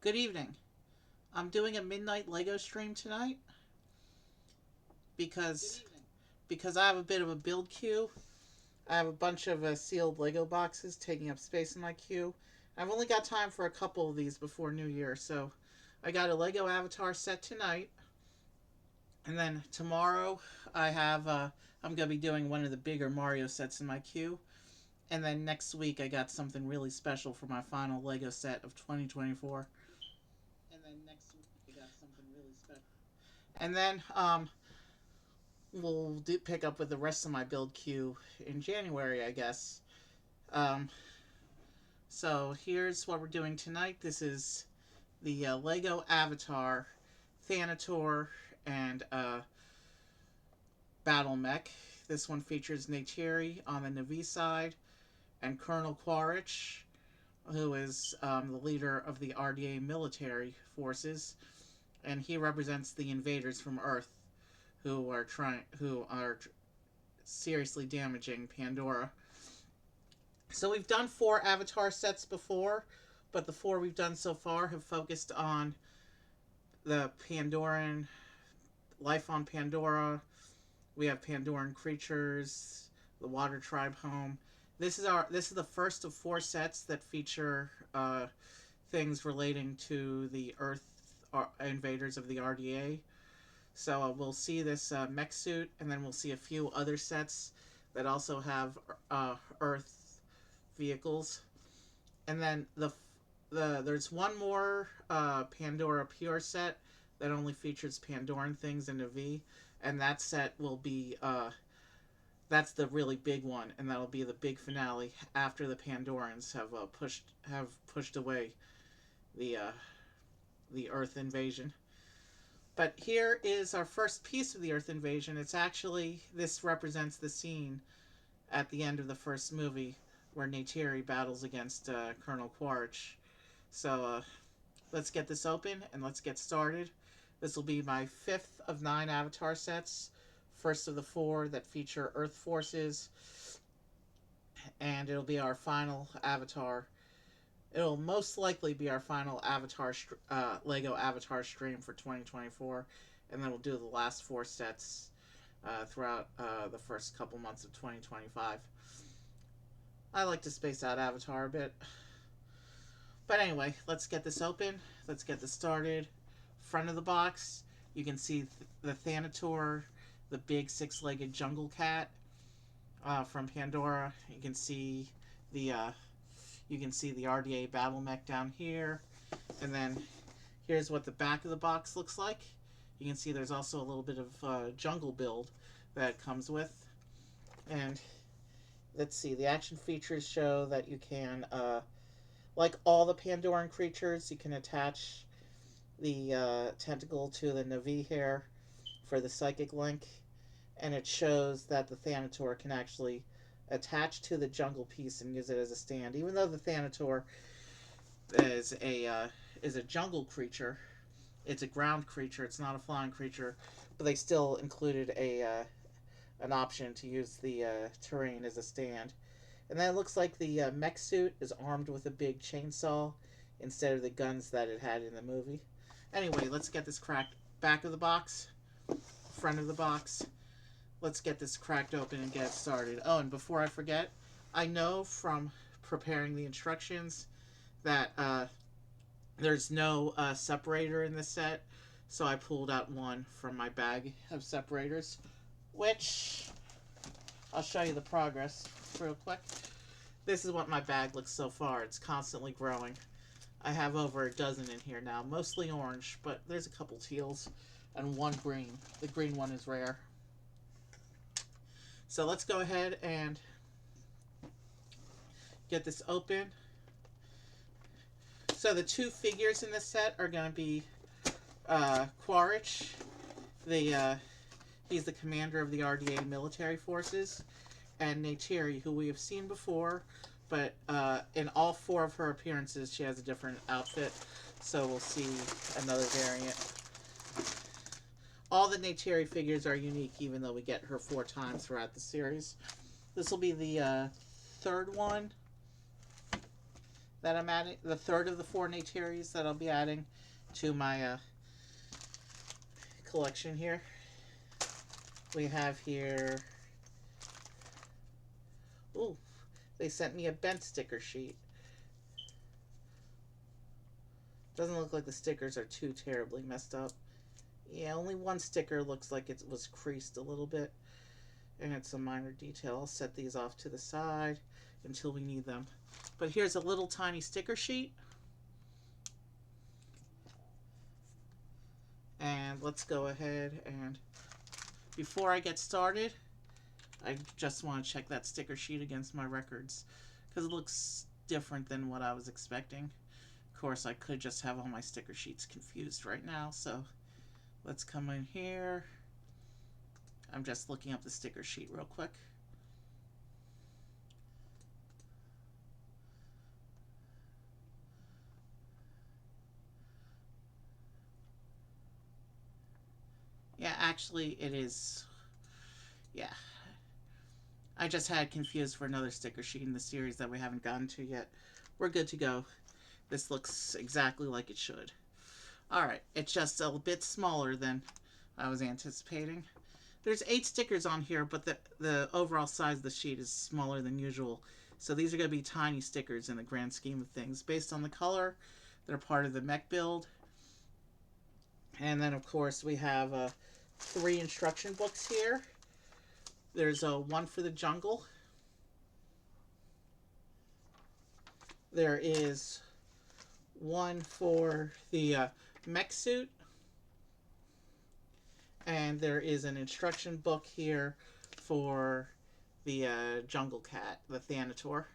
Good evening. I'm doing a midnight Lego stream tonight because I have a bit of a build queue. I have a bunch of sealed Lego boxes taking up space in my queue. I've only got time for a couple of these before New Year, so I got a Lego Avatar set tonight, and then tomorrow I have I'm gonna be doing one of the bigger Mario sets in my queue, and then next week I got something really special for my final Lego set of 2024. And then we'll pick up with the rest of my build queue in January, I guess. Um, so here's what we're doing tonight. This is the Lego Avatar, Thanator, and Battle Mech. This one features Neytiri on the Na'vi side, and Colonel Quaritch, who is the leader of the RDA military forces, and he represents the invaders from Earth, who are seriously damaging Pandora. So we've done 4 Avatar sets before, but the 4 we've done so far have focused on the Pandoran, life on Pandora. We have Pandoran creatures, the Water Tribe home. This is the first of 4 sets that feature things relating to the Earth invaders of the RDA. So we'll see this mech suit, and then we'll see a few other sets that also have Earth vehicles. And then there's one more Pandora Pure set that only features Pandoran things in a V, and that set will be that's the really big one, and that'll be the big finale after the Pandorans have pushed away the Earth invasion. But here is our first piece of the Earth invasion. This represents the scene at the end of the first movie where Neytiri battles against Colonel Quaritch. So let's get this open and let's get started. This will be my 5th of 9 Avatar sets. First of the 4 that feature Earth forces. And it'll be our final Avatar. It'll most likely be our final Lego Avatar stream for 2024, and then we'll do the last 4 sets throughout the first couple months of 2025. I like to space out Avatar a bit. But anyway, let's get this open. Let's get this started. Front of the box, you can see the Thanator, the big 6-legged jungle cat from Pandora. You can see the RDA battle mech down here, and then here's what the back of the box looks like. You can see there's also a little bit of jungle build that comes with, and let's see, the action features show that you can, like all the Pandoran creatures, you can attach the tentacle to the Na'vi hair for the psychic link, and it shows that the Thanator can actually attach to the jungle piece and use it as a stand. Even though the Thanator is a jungle creature, it's a ground creature. It's not a flying creature, but they still included an option to use the terrain as a stand. And then it looks like the mech suit is armed with a big chainsaw instead of the guns that it had in the movie. Anyway, let's get this cracked. Back of the box, front of the box. Let's get this cracked open and get started. Oh, and before I forget, I know from preparing the instructions that there's no separator in this set, so I pulled out one from my bag of separators, which I'll show you the progress real quick. This is what my bag looks so far. It's constantly growing. I have over a dozen in here now, mostly orange, but there's a couple teals and one green. The green one is rare. So let's go ahead and get this open. So the 2 figures in this set are going to be Quaritch. He's the commander of the RDA military forces, and Neytiri, who we have seen before, but in all 4 of her appearances she has a different outfit, so we'll see another variant. All the Neytiri figures are unique, even though we get her 4 times throughout the series. This will be the 3rd one. that I'm adding, the third of the 4 Neytiris that I'll be adding to my collection here. We have here, ooh, they sent me a bent sticker sheet. Doesn't look like the stickers are too terribly messed up. Yeah, only one sticker looks like it was creased a little bit, and it's a minor detail. I'll set these off to the side until we need them. But here's a little tiny sticker sheet. And let's go ahead and, before I get started, I just want to check that sticker sheet against my records, because it looks different than what I was expecting. Of course, I could just have all my sticker sheets confused right now, so let's come in here. I'm just looking up the sticker sheet real quick. Yeah, actually it is. Yeah. I just had confused for another sticker sheet in the series that we haven't gotten to yet. We're good to go. This looks exactly like it should. Alright, it's just a bit smaller than I was anticipating. There's 8 stickers on here, but the overall size of the sheet is smaller than usual. So these are going to be tiny stickers in the grand scheme of things. Based on the color, they're part of the mech build. And then, of course, we have 3 instruction books here. There's one for the jungle. There is one for the mech suit. And there is an instruction book here for the jungle cat, the Thanator.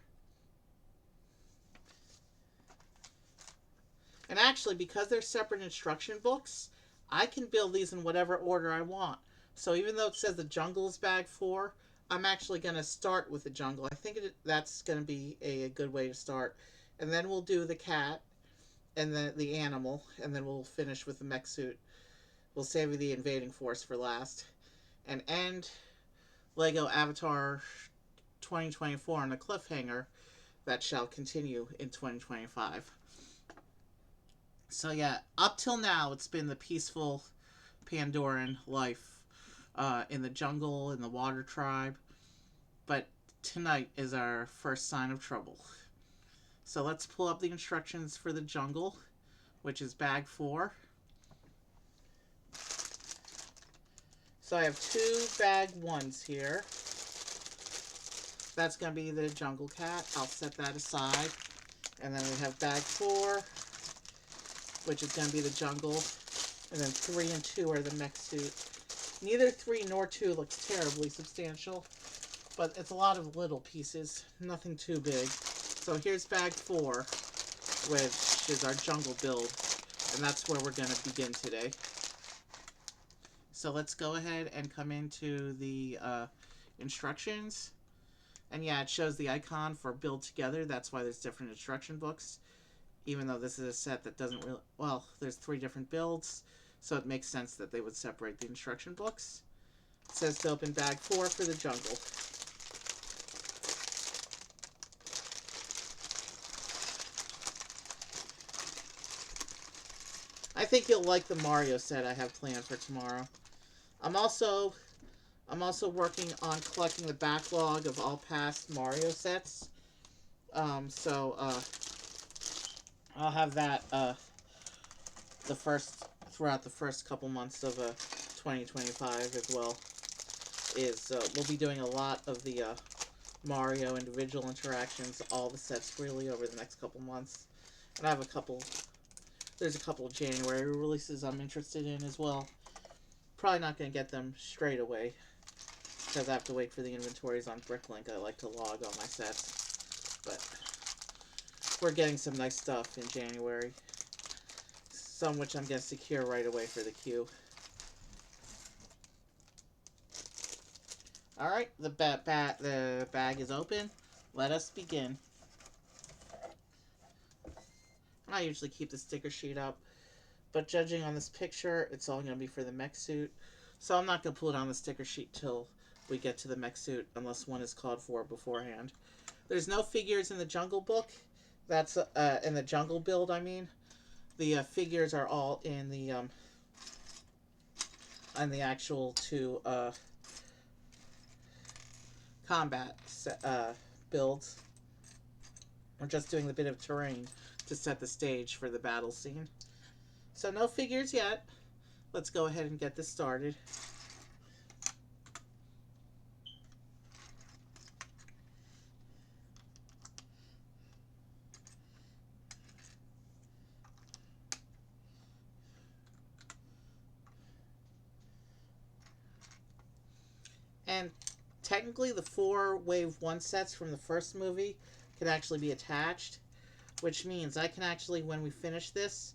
And actually, because they're separate instruction books, I can build these in whatever order I want. So even though it says the jungle is bag 4, I'm actually going to start with the jungle. I think that's going to be a good way to start. And then we'll do the cat, and then the animal, and then we'll finish with the mech suit. We'll save the invading force for last. And end LEGO Avatar 2024 on a cliffhanger that shall continue in 2025. So yeah, up till now, it's been the peaceful Pandoran life in the jungle, in the water tribe. But tonight is our first sign of trouble. So let's pull up the instructions for the jungle, which is bag 4. So I have 2 bag 1s here. That's going to be the jungle cat. I'll set that aside. And then we have bag 4, which is going to be the jungle. And then 3 and 2 are the mech suit. Neither 3 nor 2 looks terribly substantial, but it's a lot of little pieces. Nothing too big. So here's bag 4, which is our jungle build. And that's where we're going to begin today. So let's go ahead and come into the instructions. And yeah, it shows the icon for build together. That's why there's different instruction books. Even though this is a set that doesn't really... Well, there's 3 different builds. So it makes sense that they would separate the instruction books. It says to open bag 4 for the jungle. I think you'll like the Mario set I have planned for tomorrow. I'm also working on collecting the backlog of all past Mario sets. I'll have that throughout the first couple months of 2025 as well. We'll be doing a lot of the Mario individual interactions, all the sets really over the next couple months. And I have there's a couple of January releases I'm interested in as well. Probably not going to get them straight away, because I have to wait for the inventories on Bricklink. I like to log all my sets. But we're getting some nice stuff in January. Some which I'm going to secure right away for the queue. Alright, the bag is open. Let us begin. I usually keep the sticker sheet up, but judging on this picture, it's all going to be for the mech suit. So I'm not going to pull it on the sticker sheet till we get to the mech suit, unless one is called for beforehand. There's no figures in the jungle book. That's in the jungle build. I mean, the figures are all in the actual two combat builds. We're just doing the bit of terrain to set the stage for the battle scene. So no figures yet. Let's go ahead and get this started. And technically the 4 Wave 1 sets from the first movie can actually be attached, which means I can actually, when we finish this,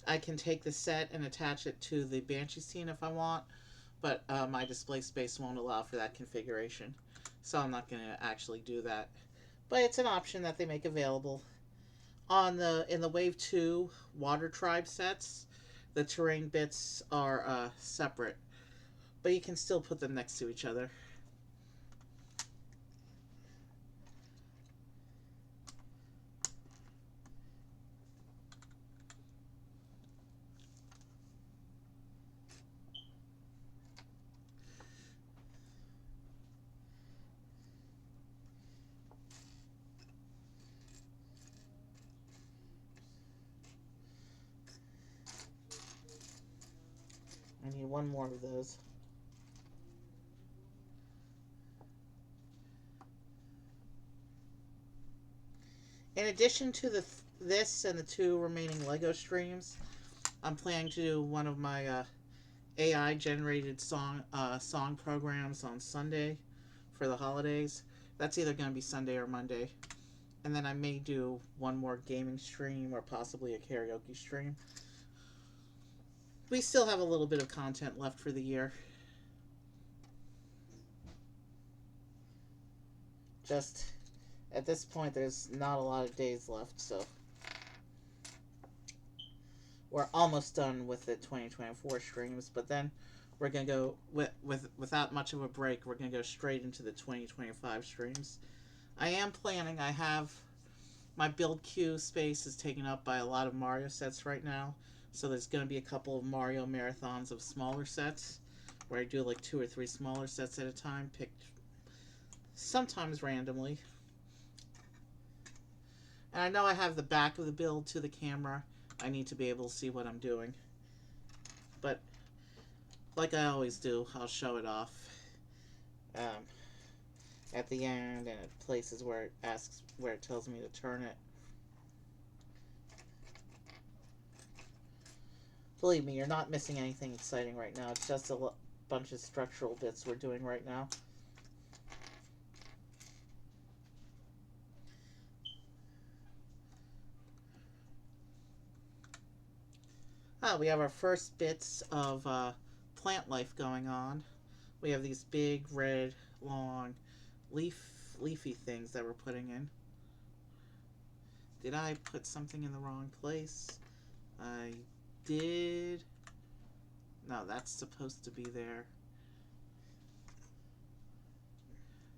I can take the set and attach it to the Banshee scene if I want, but my display space won't allow for that configuration, so I'm not going to actually do that. But it's an option that they make available. In the Wave 2 Water Tribe sets, the terrain bits are separate, but you can still put them next to each other. I need one more of those. In addition to this and the 2 remaining LEGO streams, I'm planning to do one of my AI generated song programs on Sunday for the holidays. That's either going to be Sunday or Monday. And then I may do one more gaming stream or possibly a karaoke stream. We still have a little bit of content left for the year. Just at this point, there's not a lot of days left, so we're almost done with the 2024 streams, but then we're going to go, without much of a break, we're going to go straight into the 2025 streams. I am planning, I have, my build queue space is taken up by a lot of Mario sets right now, so there's going to be a couple of Mario marathons of smaller sets, where I do like 2 or 3 smaller sets at a time, picked sometimes randomly. And I know I have the back of the build to the camera. I need to be able to see what I'm doing. But, like I always do, I'll show it off at the end and at places where it tells me to turn it. Believe me, you're not missing anything exciting right now. It's just a bunch of structural bits we're doing right now. We have our first bits of plant life going on. We have these big, red, long, leafy things that we're putting in. Did I put something in the wrong place? I did. No, that's supposed to be there.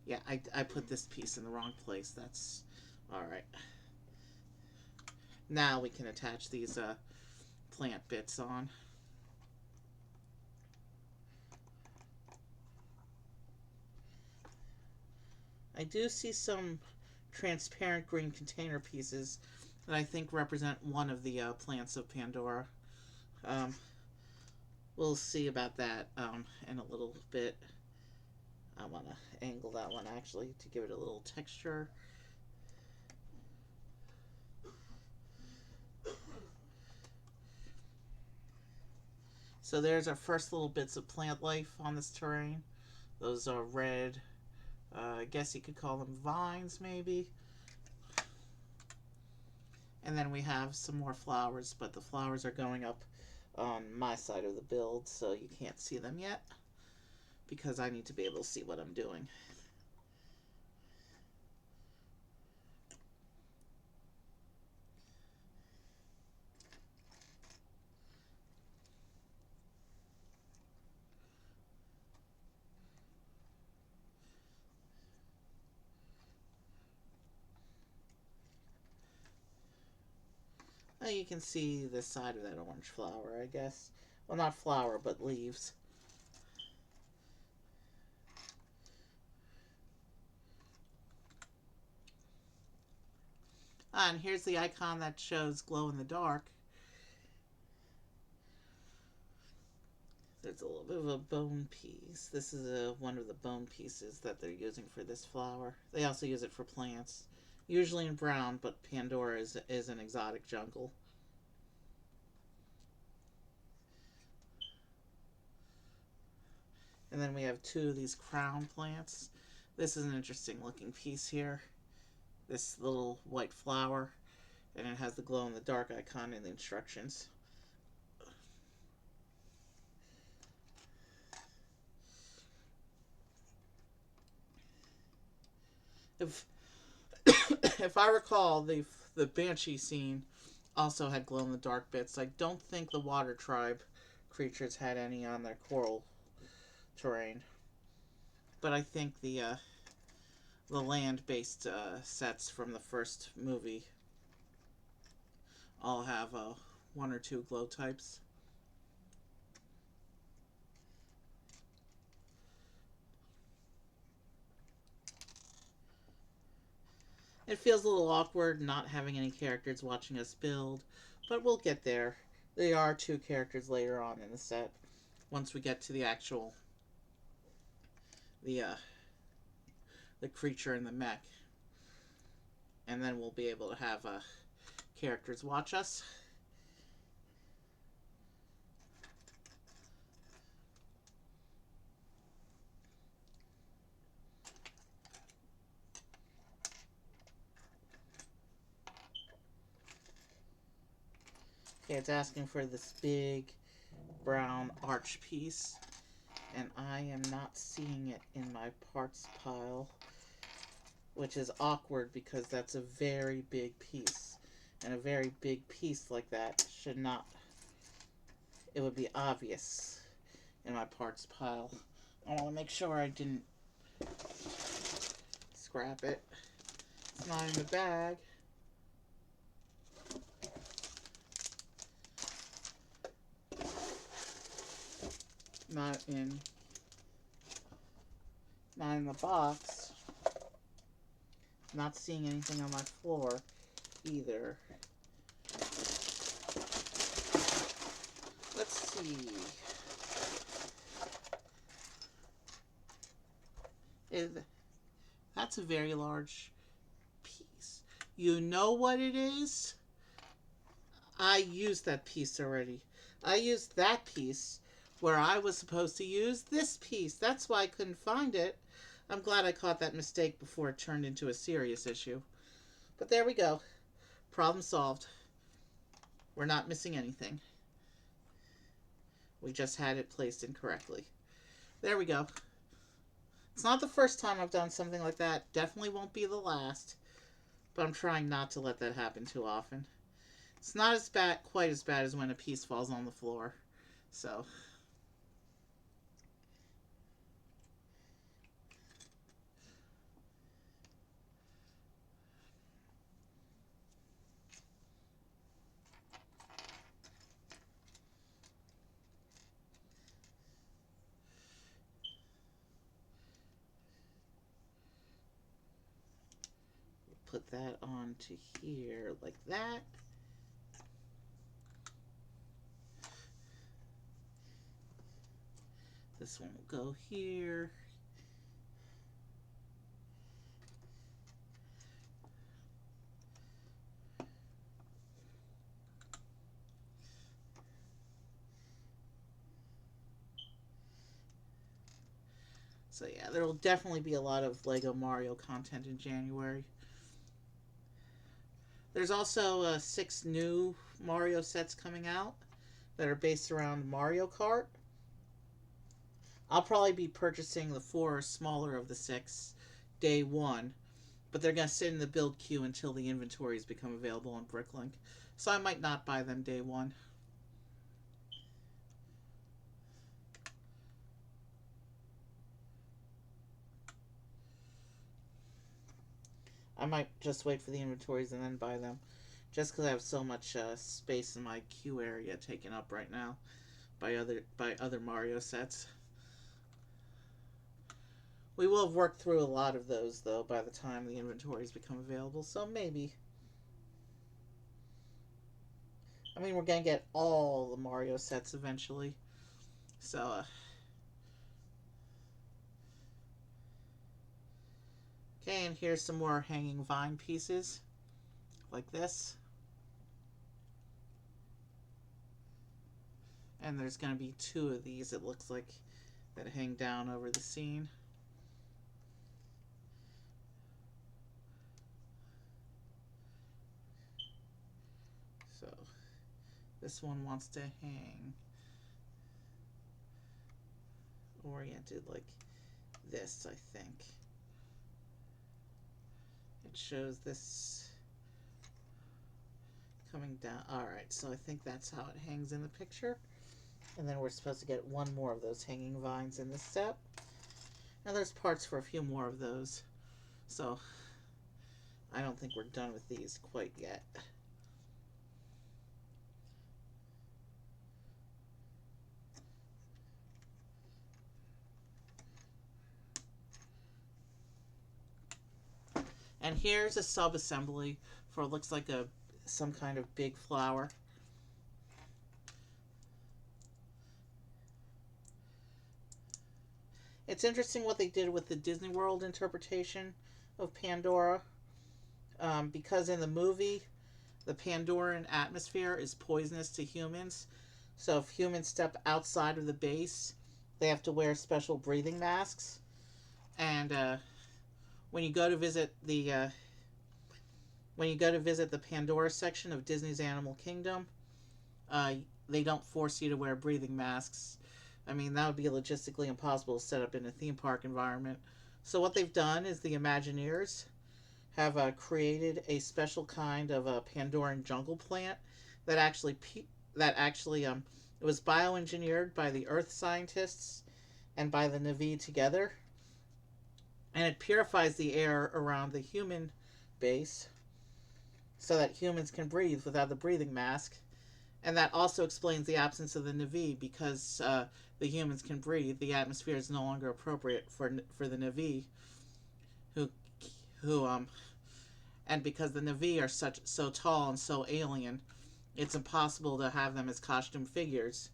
Yeah, I put this piece in the wrong place. That's alright. Now we can attach these plant bits on. I do see some transparent green container pieces that I think represent one of the plants of Pandora. We'll see about that in a little bit. I want to angle that one actually to give it a little texture. So there's our first little bits of plant life on this terrain. Those are red, I guess you could call them vines maybe. And then we have some more flowers, but the flowers are going up on my side of the build, so you can't see them yet because I need to be able to see what I'm doing. Oh, you can see the side of that orange flower, I guess. Well, not flower, but leaves. Ah, and here's the icon that shows glow in the dark. There's a little bit of a bone piece. This is one of the bone pieces that they're using for this flower. They also use it for plants. Usually in brown, but Pandora is an exotic jungle. And then we have two of these crown plants. This is an interesting looking piece here. This little white flower. And it has the glow in the dark icon in the instructions. If if I recall, the Banshee scene also had glow in the dark bits. I don't think the Water Tribe creatures had any on their coral terrain, but I think the land based sets from the first movie all have one or two glow types. It feels a little awkward not having any characters watching us build, but we'll get there. There are two characters later on in the set once we get to the actual the the creature in the mech, and then we'll be able to have characters watch us. Okay, it's asking for this big brown arch piece, and I am not seeing it in my parts pile, which is awkward because that's a very big piece, and a very big piece like that should not, it would be obvious in my parts pile. I want to make sure I didn't scrap it. It's not in the bag. Not in the box. Not seeing anything on my floor either. Let's see. That's a very large piece. You know what it is? I used that piece already. I used that piece where I was supposed to use this piece. That's why I couldn't find it. I'm glad I caught that mistake before it turned into a serious issue. But there we go. Problem solved. We're not missing anything. We just had it placed incorrectly. There we go. It's not the first time I've done something like that. Definitely won't be the last. But I'm trying not to let that happen too often. It's not as bad, quite as bad as when a piece falls on the floor. So... put that onto here like that. This one will go here. So yeah, there will definitely be a lot of Lego Mario content in January. There's also 6 new Mario sets coming out that are based around Mario Kart. I'll probably be purchasing the 4 smaller of the 6 day 1, but they're going to sit in the build queue until the inventories become available on Bricklink. So I might not buy them day 1. I might just wait for the inventories and then buy them. just because I have so much space in my queue area taken up right now by other Mario sets. We will have worked through a lot of those though by the time the inventories become available, so maybe. I mean, we're gonna get all the Mario sets eventually, so. Okay, and here's some more hanging vine pieces, like this. And there's going to be two of these, it looks like, that hang down over the scene. So, this one wants to hang oriented like this, I think. It shows this coming down. Alright, so I think that's how it hangs in the picture. And then we're supposed to get one more of those hanging vines in this step. Now there's parts for a few more of those. So I don't think we're done with these quite yet. And here's a sub-assembly for what looks like some kind of big flower. It's interesting what they did with the Disney World interpretation of Pandora. Because in the movie, the Pandoran atmosphere is poisonous to humans. So if humans step outside of the base, they have to wear special breathing masks. And when you go to visit the Pandora section of Disney's Animal Kingdom, they don't force you to wear breathing masks. I mean, that would be logistically impossible to set up in a theme park environment. So what they've done is the Imagineers have created a special kind of a Pandoran jungle plant that actually it was bioengineered by the Earth scientists and by the Na'vi together, and it purifies the air around the human base so that humans can breathe without the breathing mask. And that also explains the absence of the Na'vi, because the humans can breathe. The atmosphere is no longer appropriate for the Na'vi, who and because the Na'vi are so tall and so alien, it's impossible to have them as costume figures,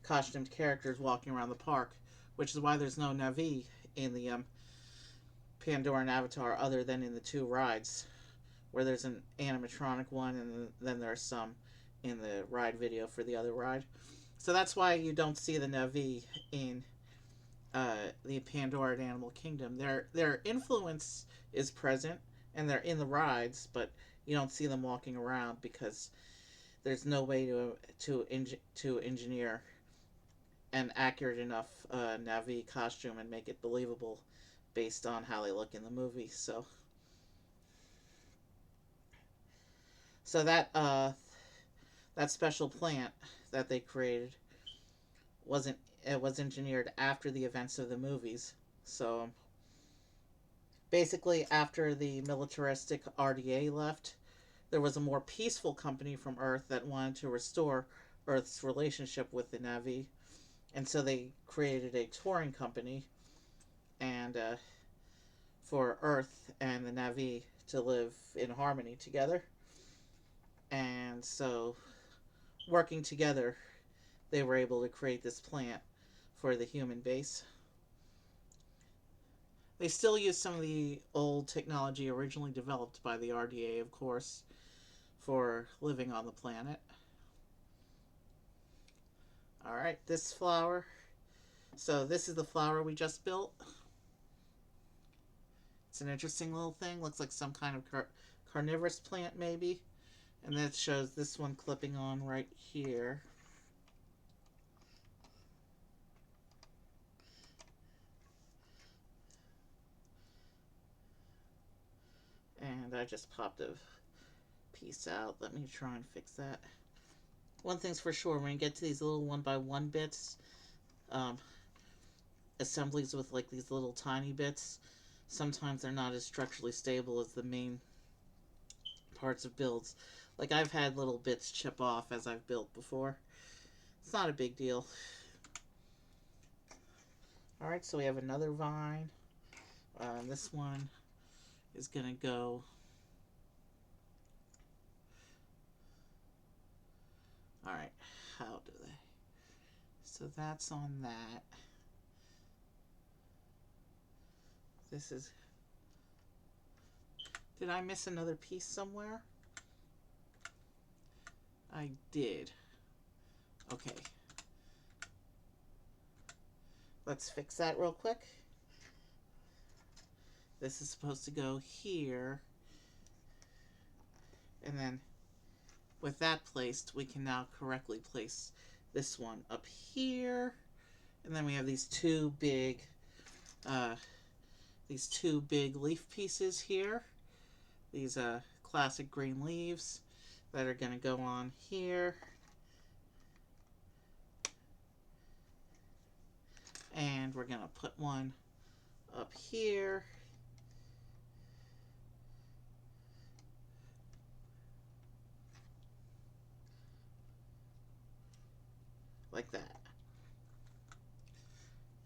costumed characters walking around the park, which is why there's no Na'vi in the Pandoran Avatar other than in the two rides, where there's an animatronic one and then there's some in the ride video for the other ride. So that's why you don't see the Na'vi in the Pandoran Animal Kingdom. Their influence is present and they're in the rides, but you don't see them walking around because there's no way to engineer an accurate enough Na'vi costume and make it believable based on how they look in the movie. So that special plant that they created was engineered after the events of the movies. So basically, after the militaristic RDA left, there was a more peaceful company from Earth that wanted to restore Earth's relationship with the Na'vi, and so they created a touring company and for Earth and the Na'vi to live in harmony together. And so, working together, they were able to create this plant for the human base. They still use some of the old technology originally developed by the RDA, of course, for living on the planet. Alright, this flower. So this is the flower we just built. It's an interesting little thing. Looks like some kind of carnivorous plant, maybe. And then it shows this one clipping on right here. And I just popped a piece out. Let me try and fix that. One thing's for sure, when you get to these little 1x1 bits, assemblies with like these little tiny bits, sometimes they're not as structurally stable as the main parts of builds. Like, I've had little bits chip off as I've built before. It's not a big deal. Alright, so we have another vine. This one is going to go... Alright, how do they... So that's on that. This is... Did I miss another piece somewhere? I did. Okay. Let's fix that real quick. This is supposed to go here. And then with that placed, we can now correctly place this one up here. And then we have these two big leaf pieces here. These classic green leaves that are going to go on here. And we're going to put one up here. Like that.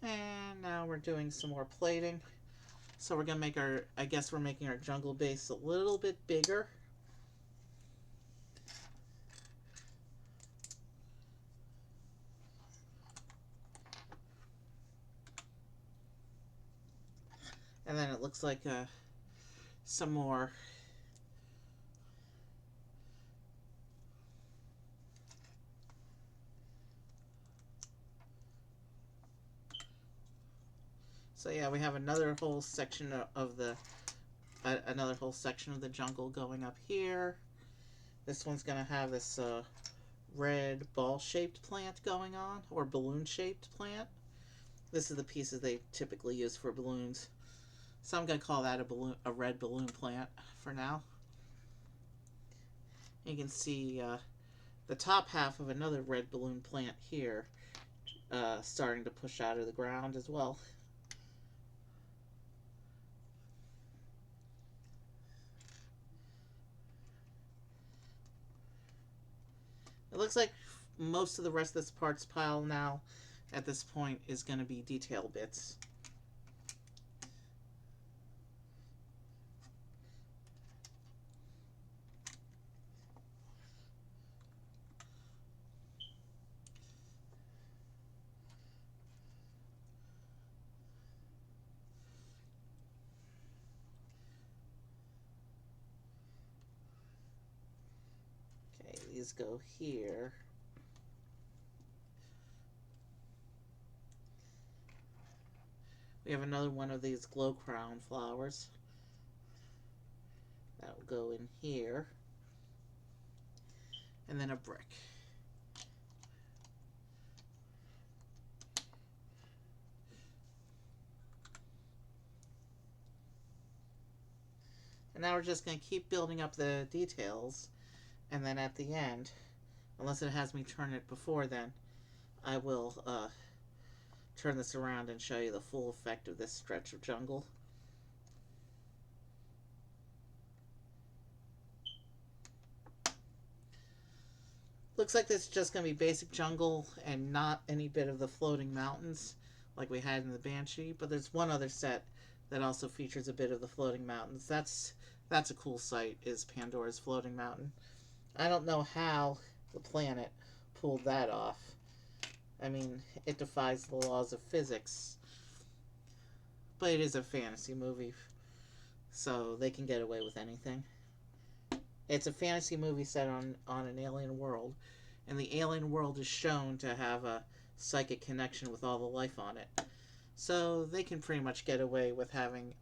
And now we're doing some more plating. So we're going to make our, I guess we're making our jungle base a little bit bigger. And then it looks like some more so yeah, we have another whole section of the jungle going up here. This one's gonna have this red ball-shaped plant going on, or balloon-shaped plant. This is the pieces they typically use for balloons. So I'm going to call that a red balloon plant for now. You can see the top half of another red balloon plant here starting to push out of the ground as well. It looks like most of the rest of this parts pile now at this point is going to be detail bits. These go here. We have another one of these glow crown flowers. That will go in here. And then a brick. And now we're just going to keep building up the details. And then at the end, unless it has me turn it before then, I will turn this around and show you the full effect of this stretch of jungle. Looks like this is just going to be basic jungle and not any bit of the floating mountains like we had in the Banshee, but there's one other set that also features a bit of the floating mountains. That's a cool sight, is Pandora's floating mountain. I don't know how the planet pulled that off. I mean, it defies the laws of physics. But it is a fantasy movie, so they can get away with anything. It's a fantasy movie set on an alien world, and the alien world is shown to have a psychic connection with all the life on it. So they can pretty much get away with having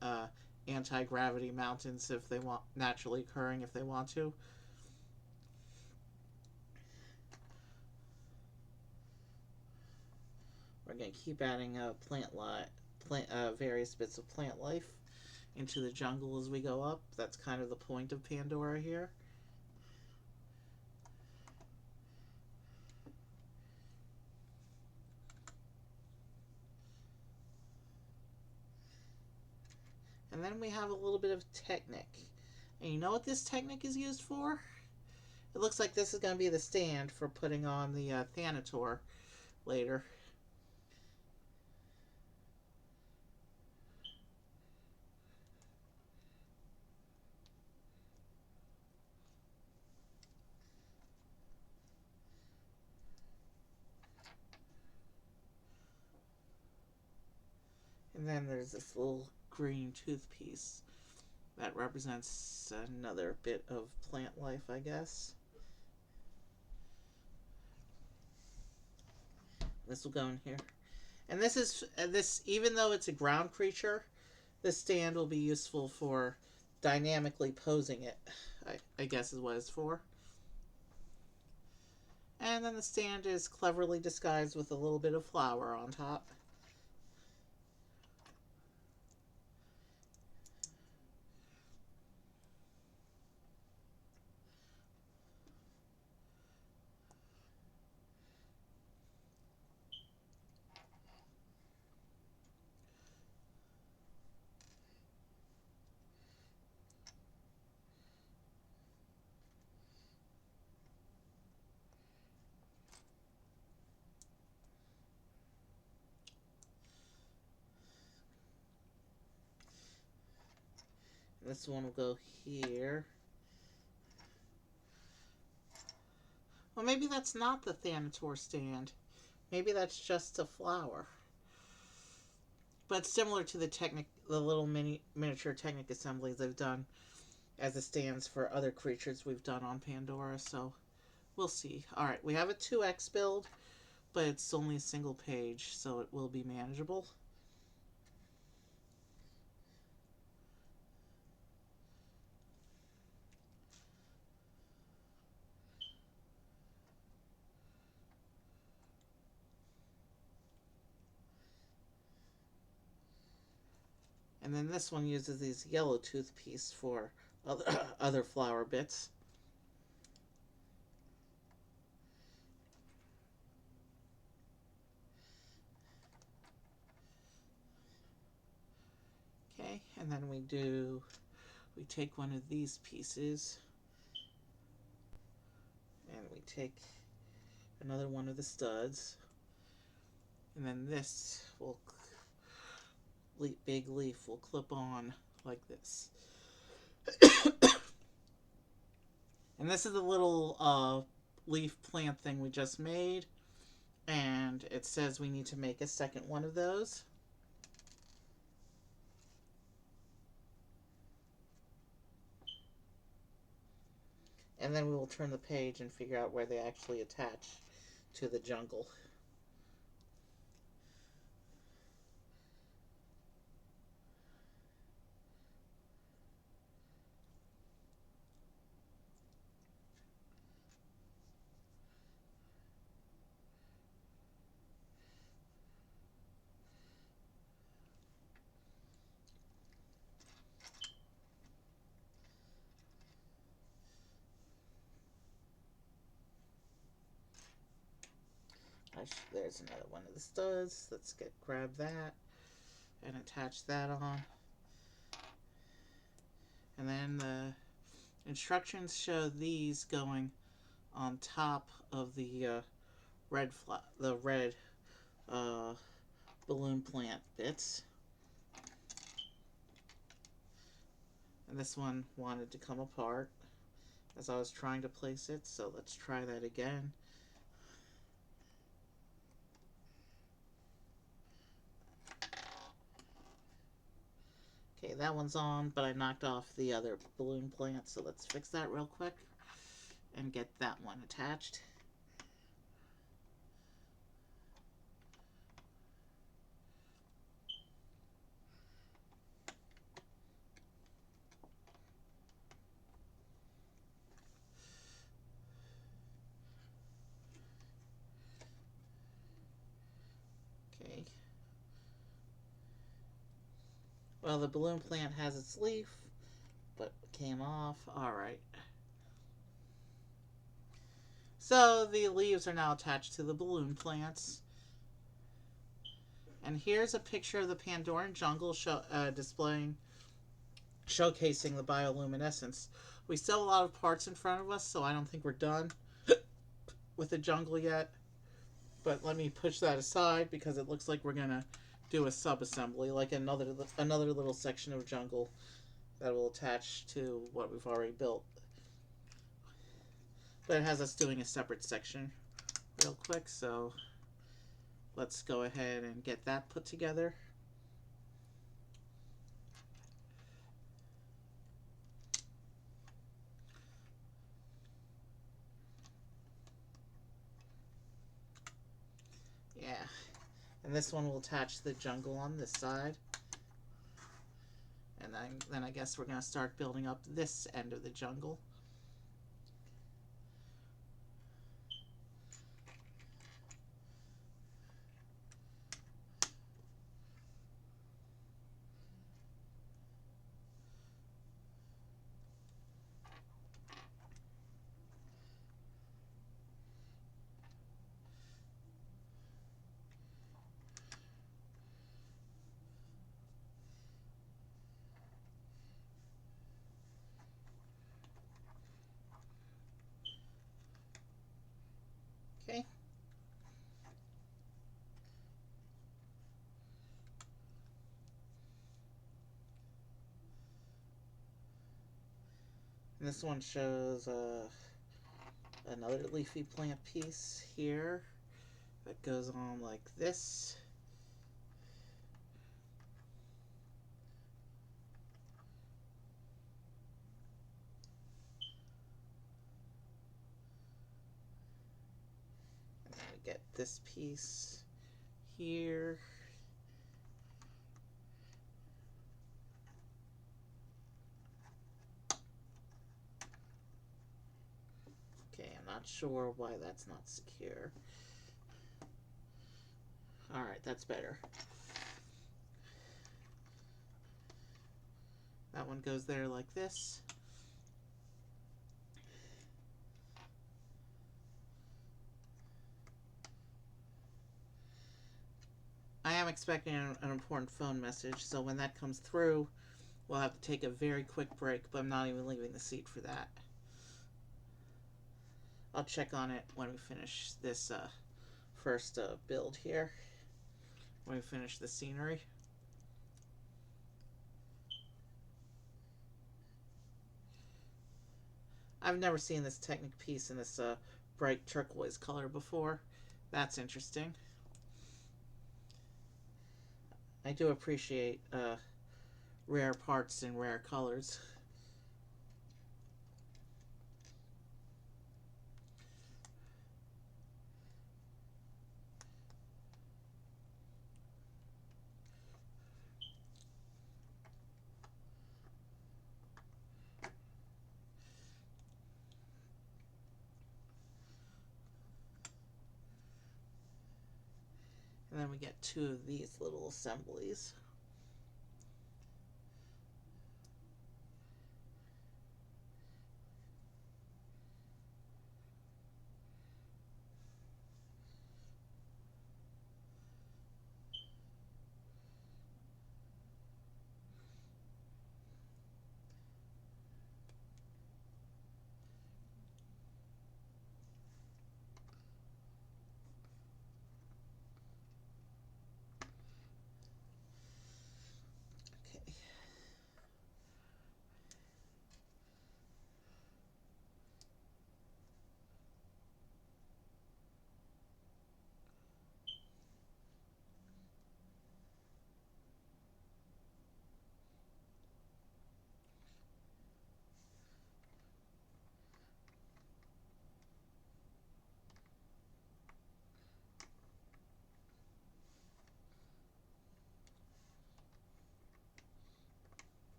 anti-gravity mountains if they want, naturally occurring if they want to. We're going to keep adding various bits of plant life into the jungle as we go up. That's kind of the point of Pandora here. And then we have a little bit of Technic. And you know what this technique is used for? It looks like this is going to be the stand for putting on the Thanator later. And then there's this little green toothpiece that represents another bit of plant life, I guess. This will go in here. And this is this, even though it's a ground creature, this stand will be useful for dynamically posing it, I guess is what it's for. And then the stand is cleverly disguised with a little bit of flour on top. This one will go here. Well, maybe that's not the Thanator stand. Maybe that's just a flower. But similar to the little miniature Technic assemblies they've done as the stands for other creatures we've done on Pandora. So we'll see. All right, we have a 2x build, but it's only a single page, so it will be manageable. And then this one uses these yellow toothpiece for other flower bits. Okay, and then we take one of these pieces and we take another one of the studs, and then this big leaf will clip on like this. And this is the little leaf plant thing we just made, and it says we need to make a second one of those. And then we will turn the page and figure out where they actually attach to the jungle. There's another one of the studs. Let's grab that and attach that on. And then the instructions show these going on top of the red balloon plant bits. And this one wanted to come apart as I was trying to place it, so let's try that again. Okay, that one's on, but I knocked off the other balloon plant, so let's fix that real quick and get that one attached. Okay. Well, the balloon plant has its leaf, but it came off. Alright. So the leaves are now attached to the balloon plants. And here's a picture of the Pandoran jungle showcasing the bioluminescence. We still have a lot of parts in front of us, so I don't think we're done with the jungle yet. But let me push that aside because it looks like we're gonna do a sub-assembly, like another little section of jungle that will attach to what we've already built. But it has us doing a separate section real quick, so let's go ahead and get that put together. Yeah, and this one will attach to the jungle on this side. And then I guess we're going to start building up this end of the jungle. Okay. And this one shows another leafy plant piece here that goes on like this. And then we get this piece here. Okay, I'm not sure why that's not secure. Alright, that's better. That one goes there like this. I am expecting an important phone message, so when that comes through, we'll have to take a very quick break, but I'm not even leaving the seat for that. I'll check on it when we finish this first build here. When we finish the scenery. I've never seen this Technic piece in this bright turquoise color before. That's interesting. I do appreciate rare parts in rare colors. And then we get two of these little assemblies.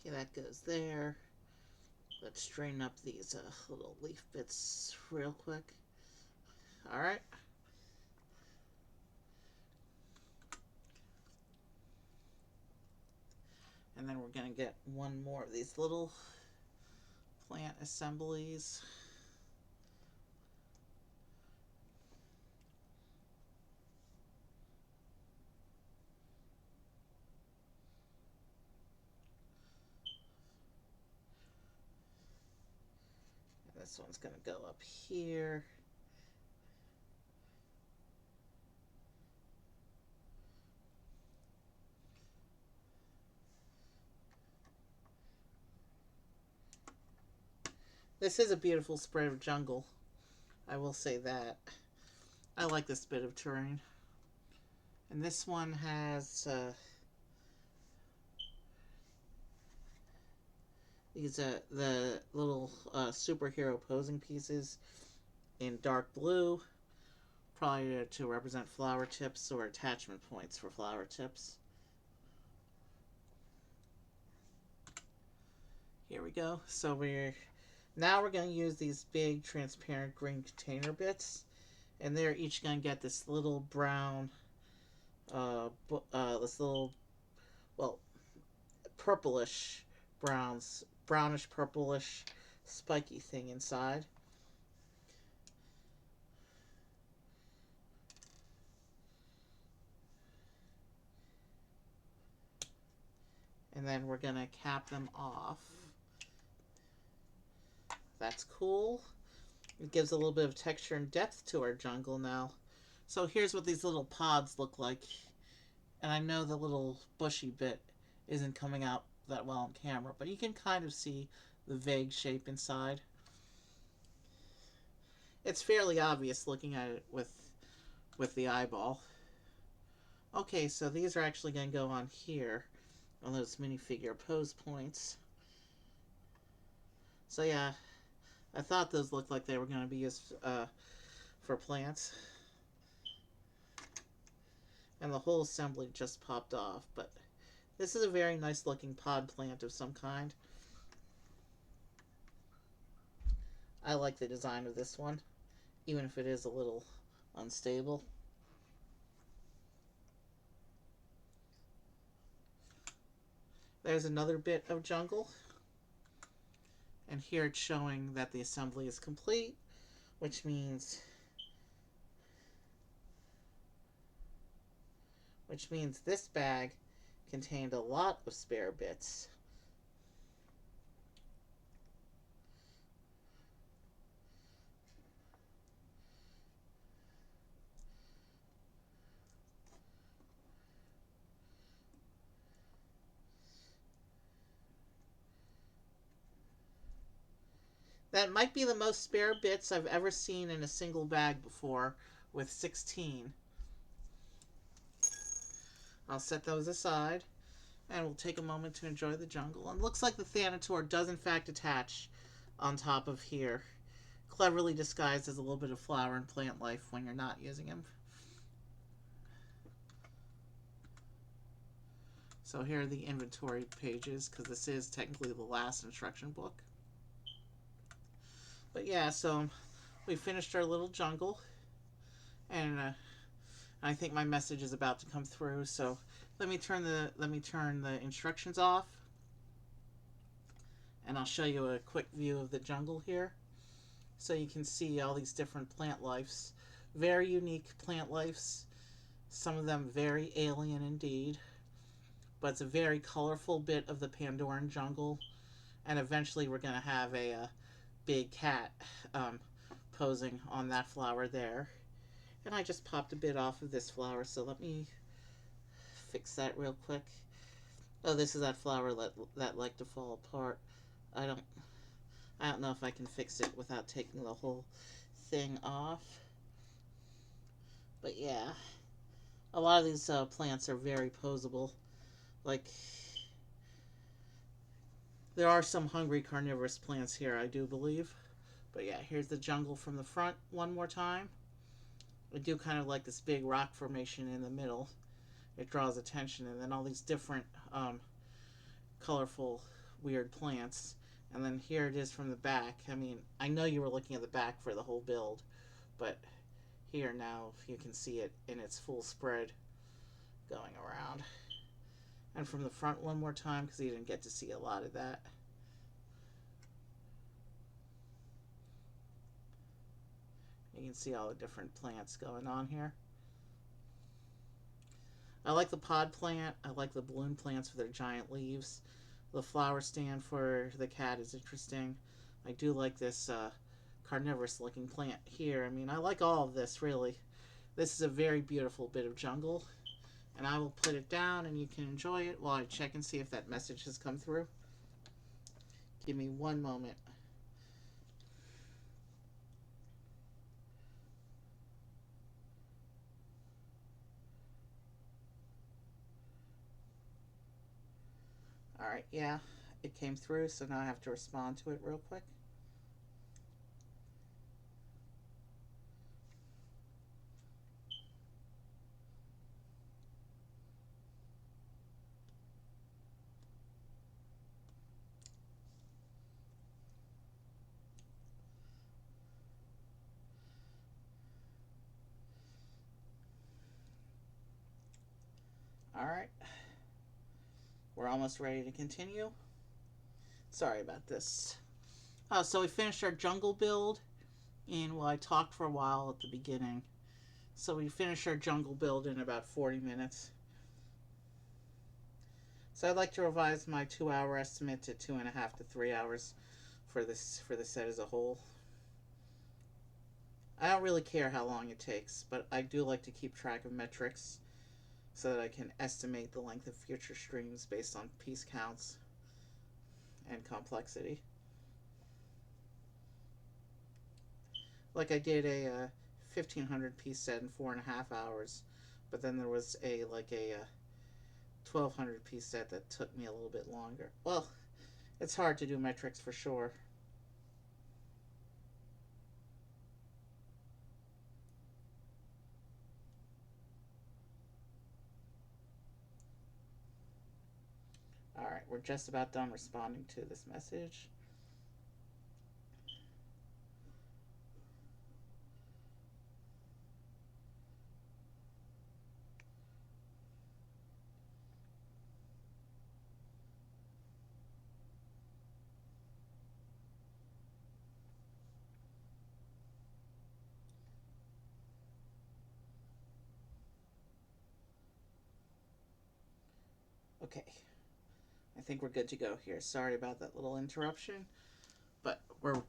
Okay, that goes there. Let's straighten up these little leaf bits real quick. Alright. And then we're going to get one more of these little plant assemblies. This one's going to go up here. This is a beautiful spread of jungle. I will say that. I like this bit of terrain. And this one has these the little superhero posing pieces in dark blue, probably to represent flower tips or attachment points for flower tips. Here we go. So we're going to use these big transparent green container bits, and they're each going to get this little brown, this little, well, purplish brownish purplish spiky thing inside. And then we're going to cap them off. That's cool. It gives a little bit of texture and depth to our jungle now. So here's what these little pods look like. And I know the little bushy bit isn't coming out that well on camera, but you can kind of see the vague shape inside. It's fairly obvious looking at it with the eyeball. Okay, so these are actually going to go on here, on those minifigure pose points. So yeah, I thought those looked like they were going to be used for plants. And the whole assembly just popped off, but this is a very nice looking pod plant of some kind. I like the design of this one, even if it is a little unstable. There's another bit of jungle. And here it's showing that the assembly is complete, which means this bag contained a lot of spare bits. That might be the most spare bits I've ever seen in a single bag before, with 16. I'll set those aside, and we'll take a moment to enjoy the jungle. And it looks like the Thanator does in fact attach on top of here, cleverly disguised as a little bit of flower and plant life when you're not using him. So here are the inventory pages, because this is technically the last instruction book. But yeah, so we finished our little jungle, and I think my message is about to come through. So let me turn the instructions off, and I'll show you a quick view of the jungle here, so you can see all these different plant lives, very unique plant lives. Some of them very alien indeed, but it's a very colorful bit of the Pandoran jungle, and eventually we're going to have a big cat posing on that flower there. And I just popped a bit off of this flower, so let me fix that real quick. Oh, this is that flower that liked to fall apart. I don't know if I can fix it without taking the whole thing off. But yeah, a lot of these plants are very posable. Like, there are some hungry carnivorous plants here, I do believe. But yeah, here's the jungle from the front one more time. I do kind of like this big rock formation in the middle. It draws attention, and then all these different colorful, weird plants. And then here it is from the back. I mean, I know you were looking at the back for the whole build, but here now you can see it in its full spread going around. And from the front one more time, because you didn't get to see a lot of that. You can see all the different plants going on here. I like the pod plant. I like the balloon plants with their giant leaves. The flower stand for the cat is interesting. I do like this carnivorous looking plant here. I mean, I like all of this, really. This is a very beautiful bit of jungle. And I will put it down and you can enjoy it while I check and see if that message has come through. Give me one moment. Alright, yeah, it came through, so now I have to respond to it real quick. Alright, we're almost ready to continue. Sorry about this. So we finished our jungle build, and well, I talked for a while at the beginning. So we finished our jungle build in about 40 minutes. So I'd like to revise my 2-hour estimate to 2.5 to 3 hours for the set as a whole. I don't really care how long it takes, but I do like to keep track of metrics so that I can estimate the length of future streams based on piece counts and complexity. Like I did a 1500 piece set in 4.5 hours, but then there was a 1200 piece set that took me a little bit longer. Well, it's hard to do metrics for sure. Alright, we're just about done responding to this message. Okay, I think we're good to go here. Sorry about that little interruption, but we're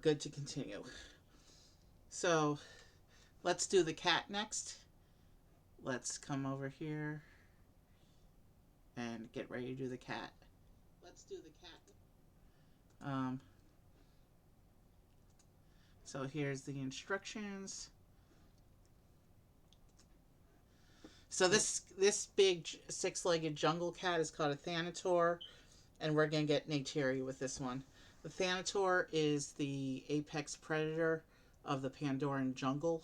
good to continue. So let's do the cat next. Let's come over here and get ready to do the cat. Let's do the cat. So here's the instructions. So this big 6-legged jungle cat is called a Thanator, and we're going to get Neytiri with this one. The Thanator is the apex predator of the Pandoran jungle.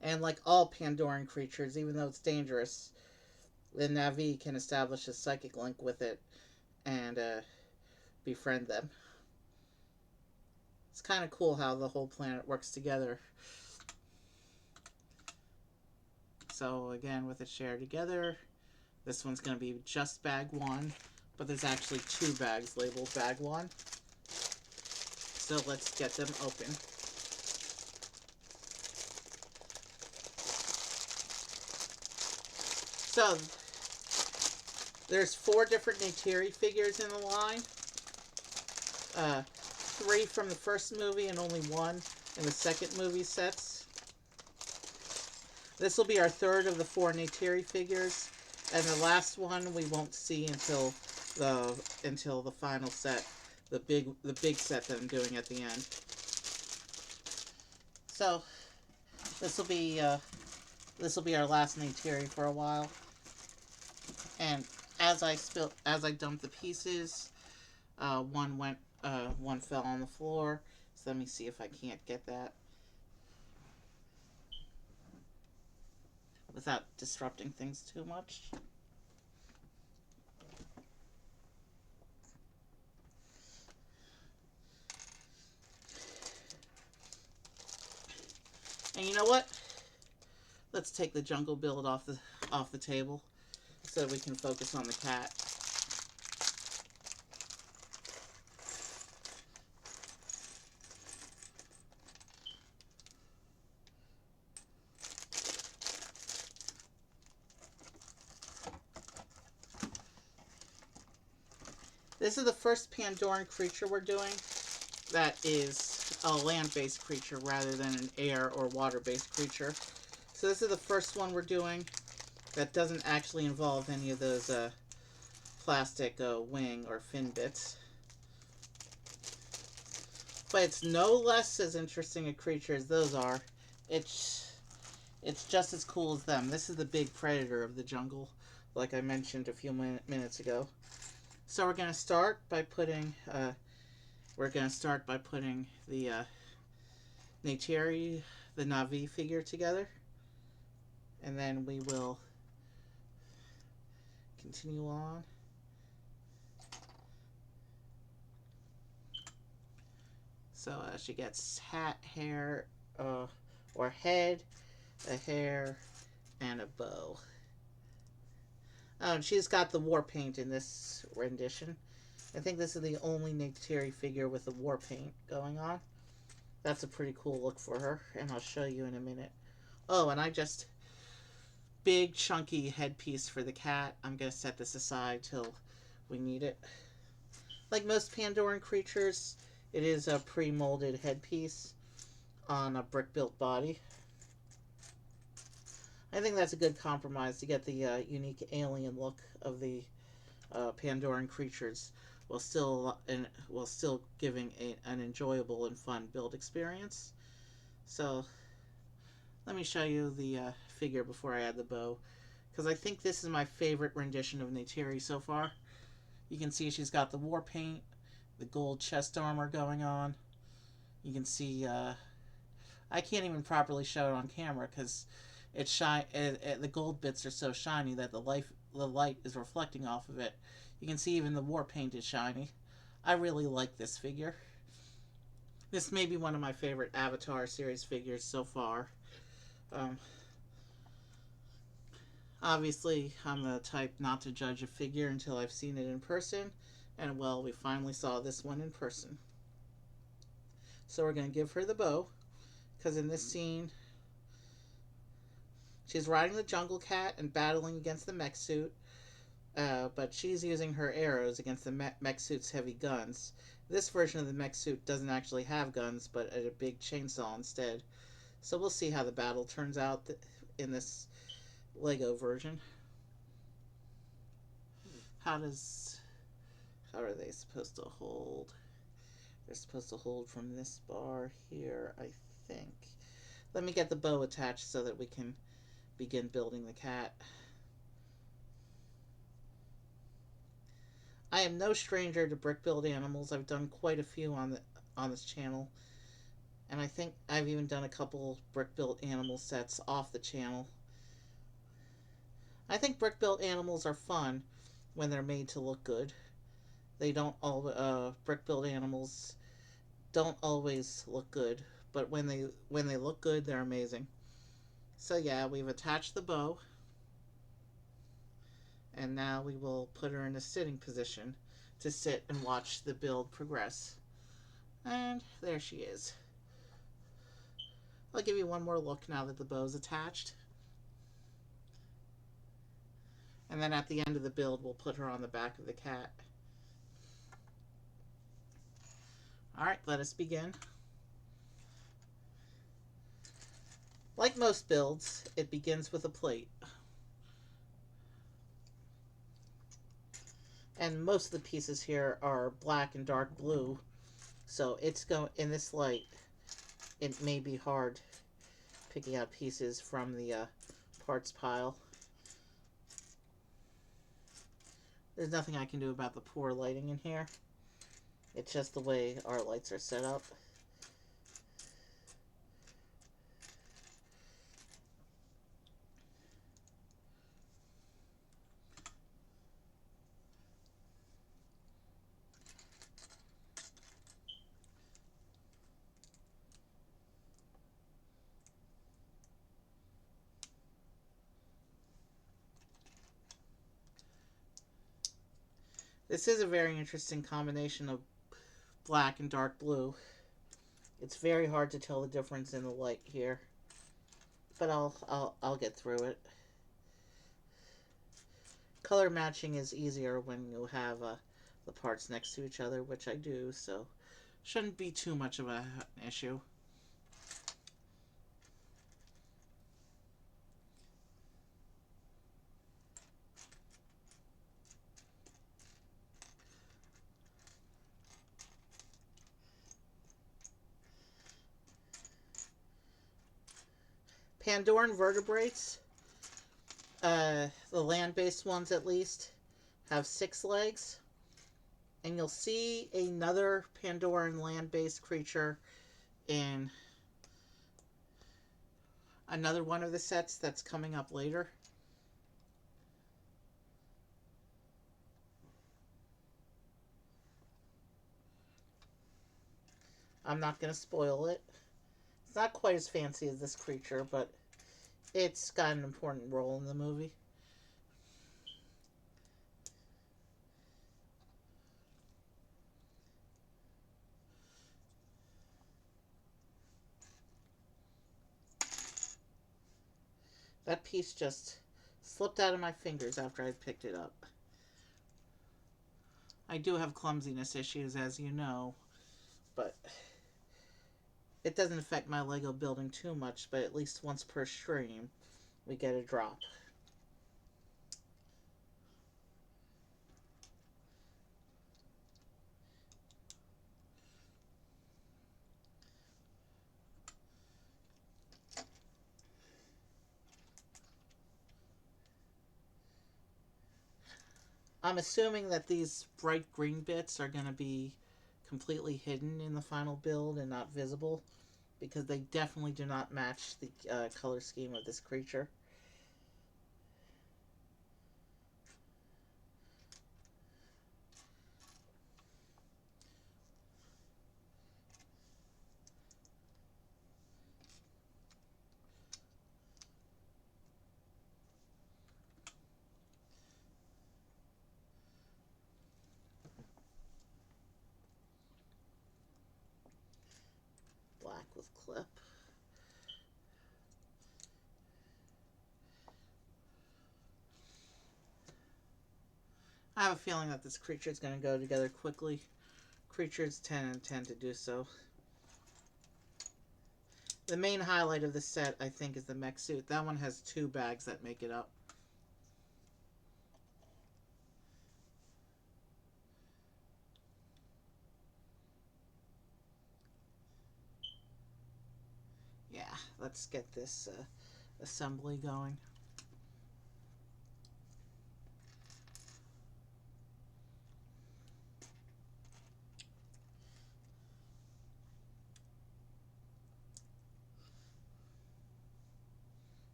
And like all Pandoran creatures, even though it's dangerous, the Navi can establish a psychic link with it and befriend them. It's kind of cool how the whole planet works together. So again, with it shared together, this one's going to be just bag 1, but there's actually 2 bags labeled bag 1. So let's get them open. So there's 4 different Neytiri figures in the line. 3 from the first movie and only 1 in the second movie sets. This will be our 3rd of the 4 Neytiri figures, and the last one we won't see until the final set, the big set that I'm doing at the end. So this will be our last Neytiri for a while. And as I dumped the pieces, one fell on the floor. So let me see if I can't get that without disrupting things too much. And you know what? Let's take the jungle build off the table so we can focus on the cat. This is the first Pandoran creature we're doing. that is a land-based creature rather than an air or water-based creature. So this is the first one we're doing that doesn't actually involve any of those plastic wing or fin bits. But it's no less as interesting a creature as those are. It's just as cool as them. This is the big predator of the jungle, like I mentioned a few minutes ago. So we're gonna start by putting the Neytiri, the Navi figure together, and then we will continue on. So she gets hat, hair, or head, a hair, and a bow. Oh, and she's got the warpaint in this rendition. I think this is the only Neytiri figure with the warpaint going on. That's a pretty cool look for her, and I'll show you in a minute. Oh, and I just... big, chunky headpiece for the cat. I'm going to set this aside till we need it. Like most Pandoran creatures, it is a pre-molded headpiece on a brick-built body. I think that's a good compromise to get the unique alien look of the Pandoran creatures while still giving an enjoyable and fun build experience. So let me show you the figure before I add the bow, because I think this is my favorite rendition of Neytiri so far. You can see she's got the war paint, the gold chest armor going on. You can see I can't even properly show it on camera because the gold bits are so shiny that the light is reflecting off of it. You can see even the war paint is shiny. I really like this figure. This may be one of my favorite Avatar series figures so far. Obviously, I'm the type not to judge a figure until I've seen it in person, and well, we finally saw this one in person. So we're going to give her the bow, because in this scene, she's riding the jungle cat and battling against the mech suit, but she's using her arrows against the mech suit's heavy guns. This version of the mech suit doesn't actually have guns, but a big chainsaw instead. So we'll see how the battle turns out in this Lego version. How are they supposed to hold? They're supposed to hold from this bar here, I think. Let me get the bow attached so that we can begin building the cat. I am no stranger to brick build animals. I've done quite a few on this channel, and I think I've even done a couple brick built animal sets off the channel. I think brick built animals are fun when they're made to look good. They don't all brick built animals don't always look good, but when they look good, they're amazing. So yeah, we've attached the bow, and now we will put her in a sitting position to sit and watch the build progress. And there she is. I'll give you one more look now that the bow's attached. And then at the end of the build, we'll put her on the back of the cat. Alright, let us begin. Like most builds, it begins with a plate. And most of the pieces here are black and dark blue, so in this light, it may be hard picking out pieces from the parts pile. There's nothing I can do about the poor lighting in here. It's just the way our lights are set up. This is a very interesting combination of black and dark blue. It's very hard to tell the difference in the light here, but I'll get through it. Color matching is easier when you have the parts next to each other, which I do, so Shouldn't be too much of an issue. Pandoran vertebrates, the land-based ones at least, have 6 legs. And you'll see another Pandoran land-based creature in another one of the sets that's coming up later. I'm not going to spoil it. It's not quite as fancy as this creature, but it's got an important role in the movie. That piece just slipped out of my fingers after I picked it up. I do have clumsiness issues, as you know, but it doesn't affect my Lego building too much, but at least once per stream, we get a drop. I'm assuming that these bright green bits are going to be completely hidden in the final build and not visible, because they definitely do not match the color scheme of this creature. Black with clip. I have a feeling that this creature is going to go together quickly. Creatures tend to do so. The main highlight of the set, I think, is the mech suit. That one has 2 bags that make it up. Yeah, let's get this assembly going.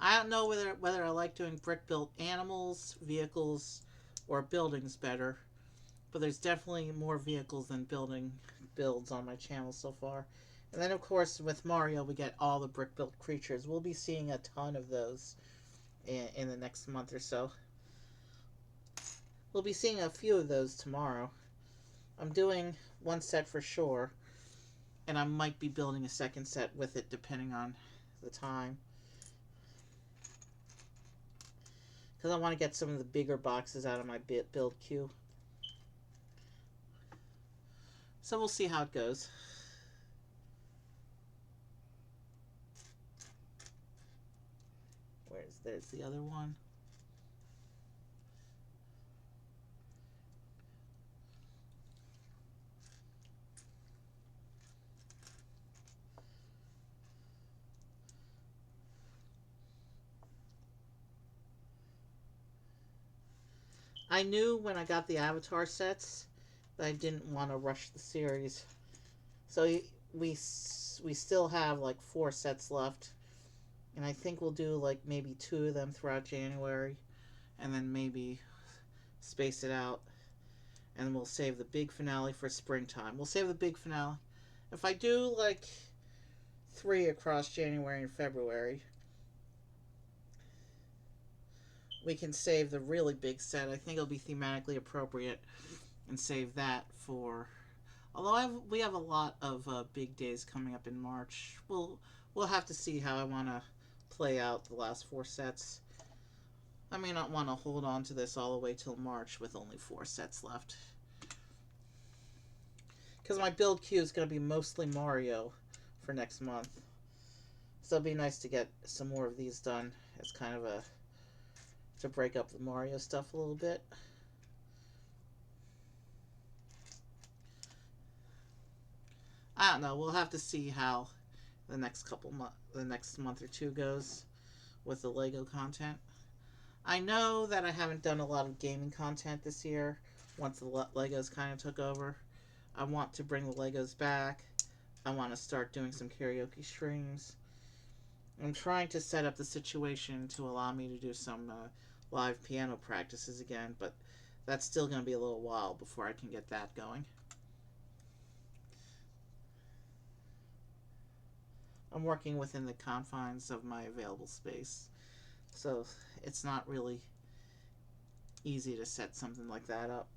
I don't know whether I like doing brick built animals, vehicles, or buildings better, but there's definitely more vehicles than builds on my channel so far. And then of course with Mario we get all the brick built creatures. We'll be seeing a ton of those in the next month or so. We'll be seeing a few of those tomorrow. I'm doing one set for sure, and I might be building a second set with it depending on the time. Because I want to get some of the bigger boxes out of my build queue. So we'll see how it goes. There's the other one. I knew when I got the Avatar sets that I didn't want to rush the series. So we still have like 4 sets left. And I think we'll do like maybe 2 of them throughout January. And then maybe space it out. and we'll save the big finale for springtime. We'll save the big finale. If I do like 3 across January and February, we can save the really big set. I think it'll be thematically appropriate and save that for. Although we have a lot of big days coming up in March. We'll have to see how I want to play out the last 4 sets. I may not want to hold on to this all the way till March with only 4 sets left. Because my build queue is going to be mostly Mario for next month. So it'll be nice to get some more of these done as kind of a... to break up the Mario stuff a little bit. I don't know. We'll have to see how the next month or 2 goes with the Lego content. I know that I haven't done a lot of gaming content this year once the Legos kind of took over. I want to bring the Legos back. I want to start doing some karaoke streams. I'm trying to set up the situation to allow me to do some live piano practices again, but that's still going to be a little while before I can get that going. I'm working within the confines of my available space, so it's not really easy to set something like that up.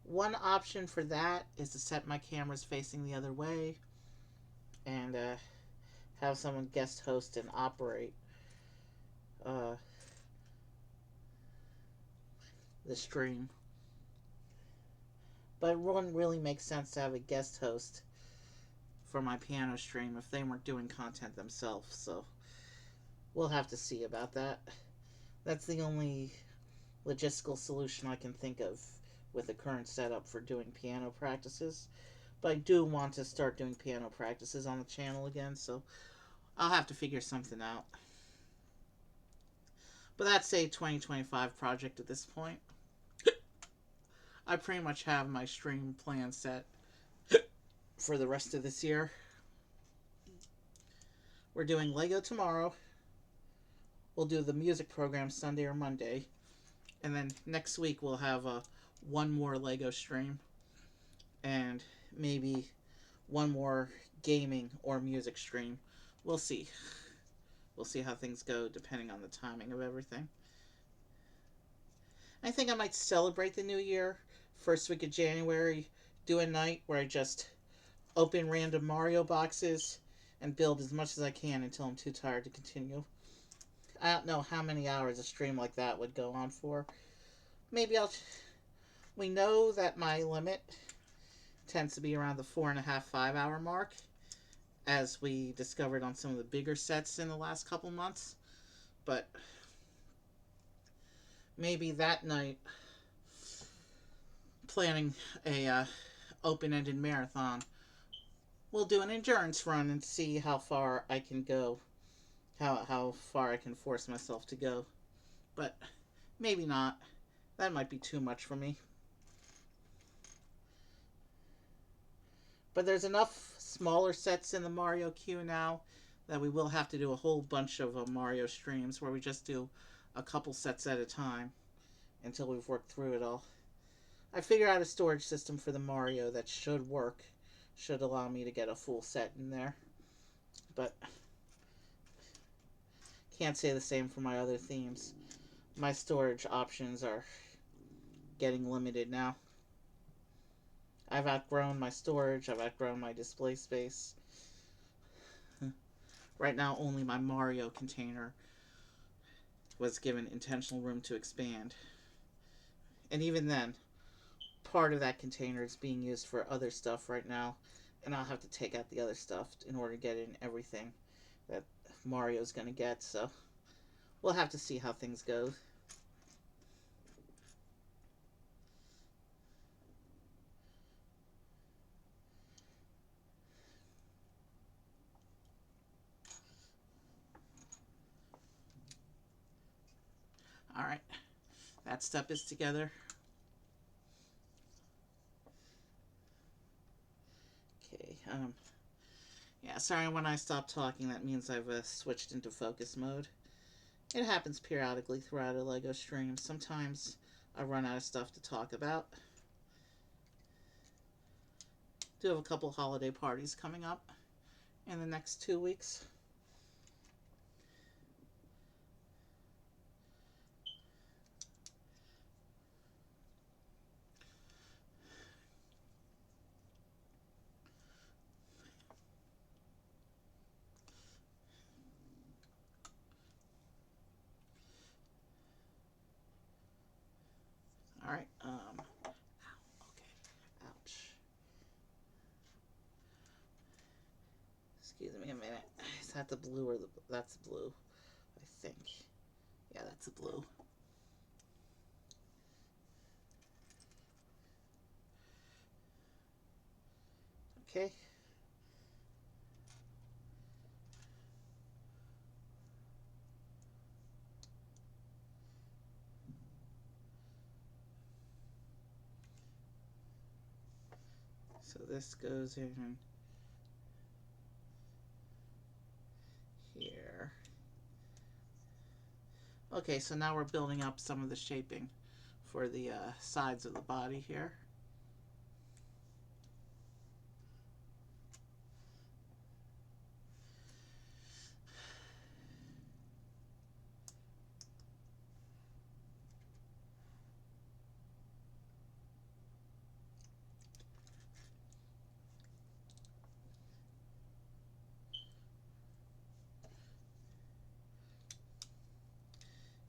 One option for that is to set my cameras facing the other way and have someone guest host and operate the stream. But it wouldn't really make sense to have a guest host for my piano stream if they weren't doing content themselves, so we'll have to see about that. That's the only logistical solution I can think of with the current setup for doing piano practices. But I do want to start doing piano practices on the channel again, so I'll have to figure something out. But that's a 2025 project at this point. I pretty much have my stream plan set for the rest of this year. We're doing Lego tomorrow. We'll do the music program Sunday or Monday. And then next week we'll have one more Lego stream. And maybe one more gaming or music stream. We'll see. We'll see how things go depending on the timing of everything. I think I might celebrate the new year. First week of January, do a night where I just open random Mario boxes and build as much as I can until I'm too tired to continue. I don't know how many hours a stream like that would go on for. Maybe we know that my limit tends to be around the 4.5, 5 hour mark, as we discovered on some of the bigger sets in the last couple months. But maybe that night, planning a open-ended marathon, we'll do an endurance run and see how far I can go, how far I can force myself to go. But maybe not. That might be too much for me. But there's enough smaller sets in the Mario queue now that we will have to do a whole bunch of Mario streams where we just do a couple sets at a time until we've worked through it all. I figured out a storage system for the Mario that should work. Should allow me to get a full set in there. But can't say the same for my other themes. My storage options are getting limited now. I've outgrown my storage. I've outgrown my display space. Right now, only my Mario container was given intentional room to expand. And even then, part of that container is being used for other stuff right now, and I'll have to take out the other stuff in order to get in everything that Mario's going to get, so we'll have to see how things go. Alright, that stuff is together. Okay, sorry, when I stop talking, that means I've switched into focus mode. It happens periodically throughout a LEGO stream. Sometimes I run out of stuff to talk about. Do have a couple holiday parties coming up in the next 2 weeks. All right. Ow, okay. Ouch. Excuse me a minute. Is that the blue or the... That's the blue, I think. Yeah, that's the blue. Okay. So this goes in here. Okay, so now we're building up some of the shaping for the sides of the body here.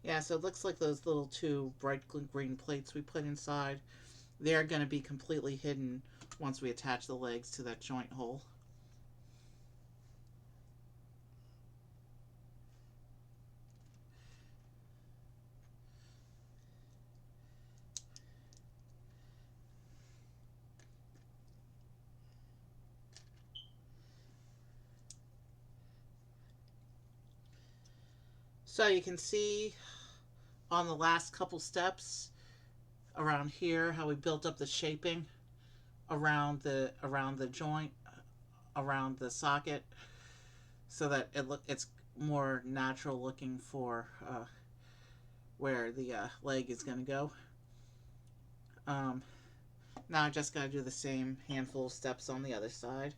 Yeah, so it looks like those little two bright green plates we put inside, they're going to be completely hidden once we attach the legs to that joint hole. So you can see on the last couple steps around here how we built up the shaping around the joint, around the socket, so that it's more natural looking for where the leg is going to go. Now I just got to do the same handful of steps on the other side.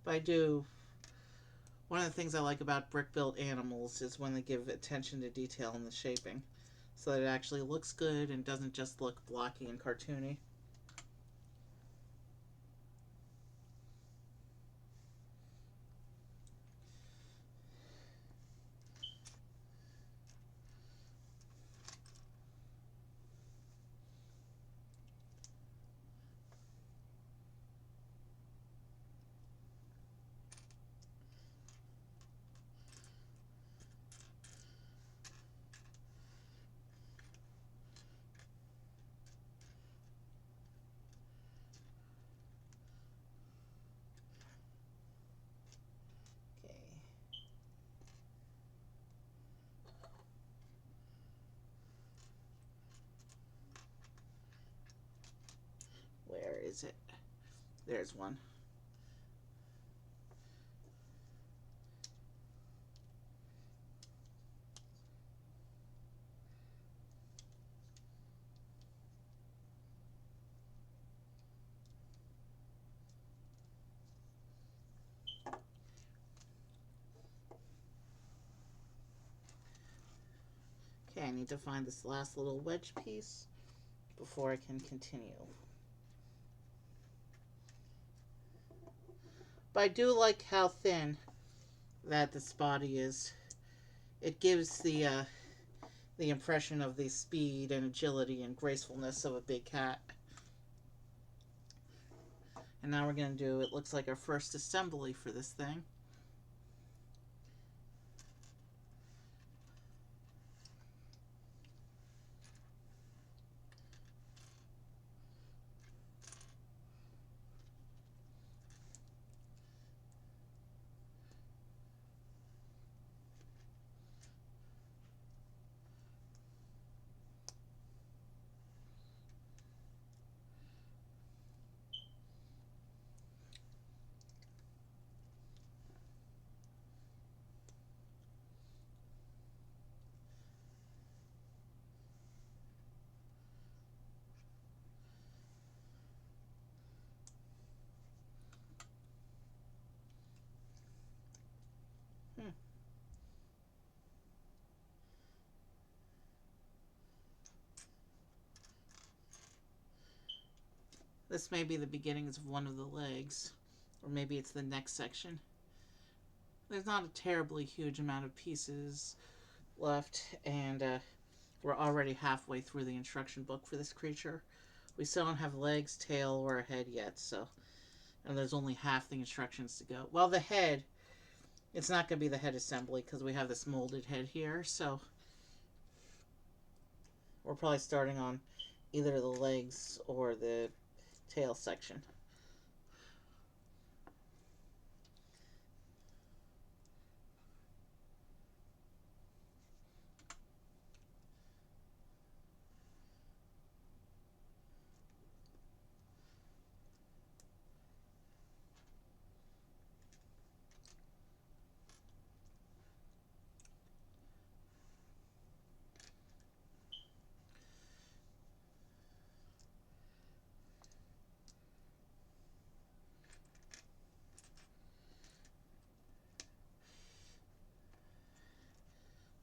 But one of the things I like about brick-built animals is when they give attention to detail in the shaping, so that it actually looks good and doesn't just look blocky and cartoony. Where is it? There's one. Okay, I need to find this last little wedge piece before I can continue. But I do like how thin that this body is. It gives the impression of the speed and agility and gracefulness of a big cat. And now we're going to do, it looks like our first assembly for this thing. This may be the beginnings of one of the legs, or maybe it's the next section. There's not a terribly huge amount of pieces left, and we're already halfway through the instruction book for this creature. We still don't have legs, tail, or a head yet, so... And there's only half the instructions to go. Well, the head, it's not going to be the head assembly because we have this molded head here, so... We're probably starting on either the legs or the tail section.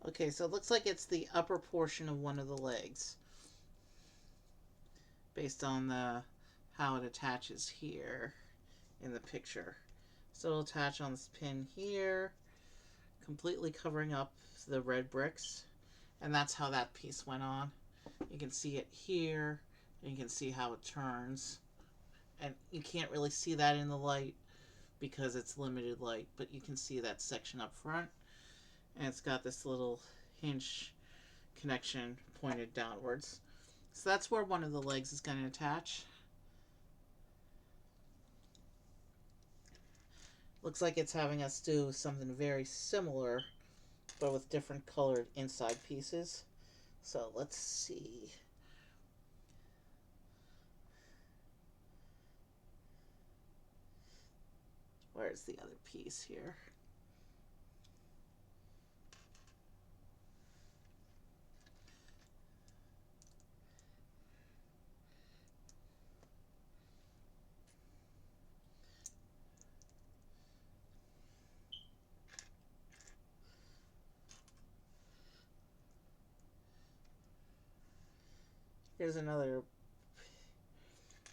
Okay, so it looks like it's the upper portion of one of the legs, based on how it attaches here in the picture. So it'll attach on this pin here, completely covering up the red bricks, and that's how that piece went on. You can see it here, and you can see how it turns, and you can't really see that in the light because it's limited light, but you can see that section up front, and it's got this little hinge connection pointed downwards. So that's where one of the legs is going to attach. Looks like it's having us do something very similar, but with different colored inside pieces. So let's see. Where's the other piece here?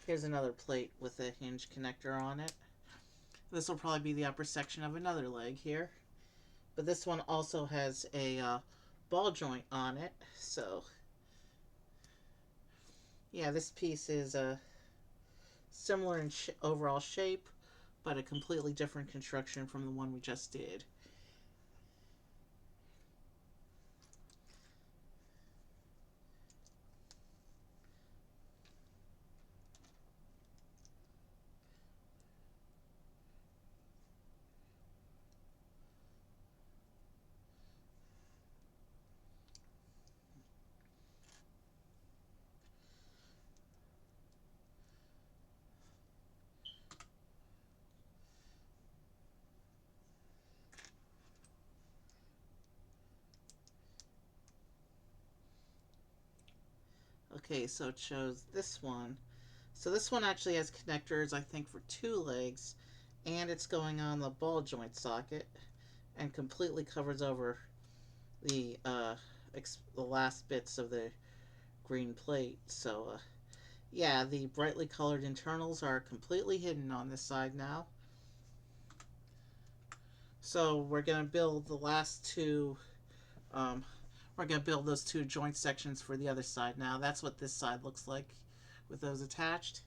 Here's another plate with a hinge connector on it. This will probably be the upper section of another leg here. But this one also has a ball joint on it. So, yeah, this piece is similar in overall shape, but a completely different construction from the one we just did. Okay, so it shows this one. So this one actually has connectors, I think, for 2 legs, and it's going on the ball joint socket, and completely covers over the last bits of the green plate. So, yeah, the brightly colored internals are completely hidden on this side now. So we're going to build the last 2 we're going to build those 2 joint sections for the other side now. That's what this side looks like with those attached.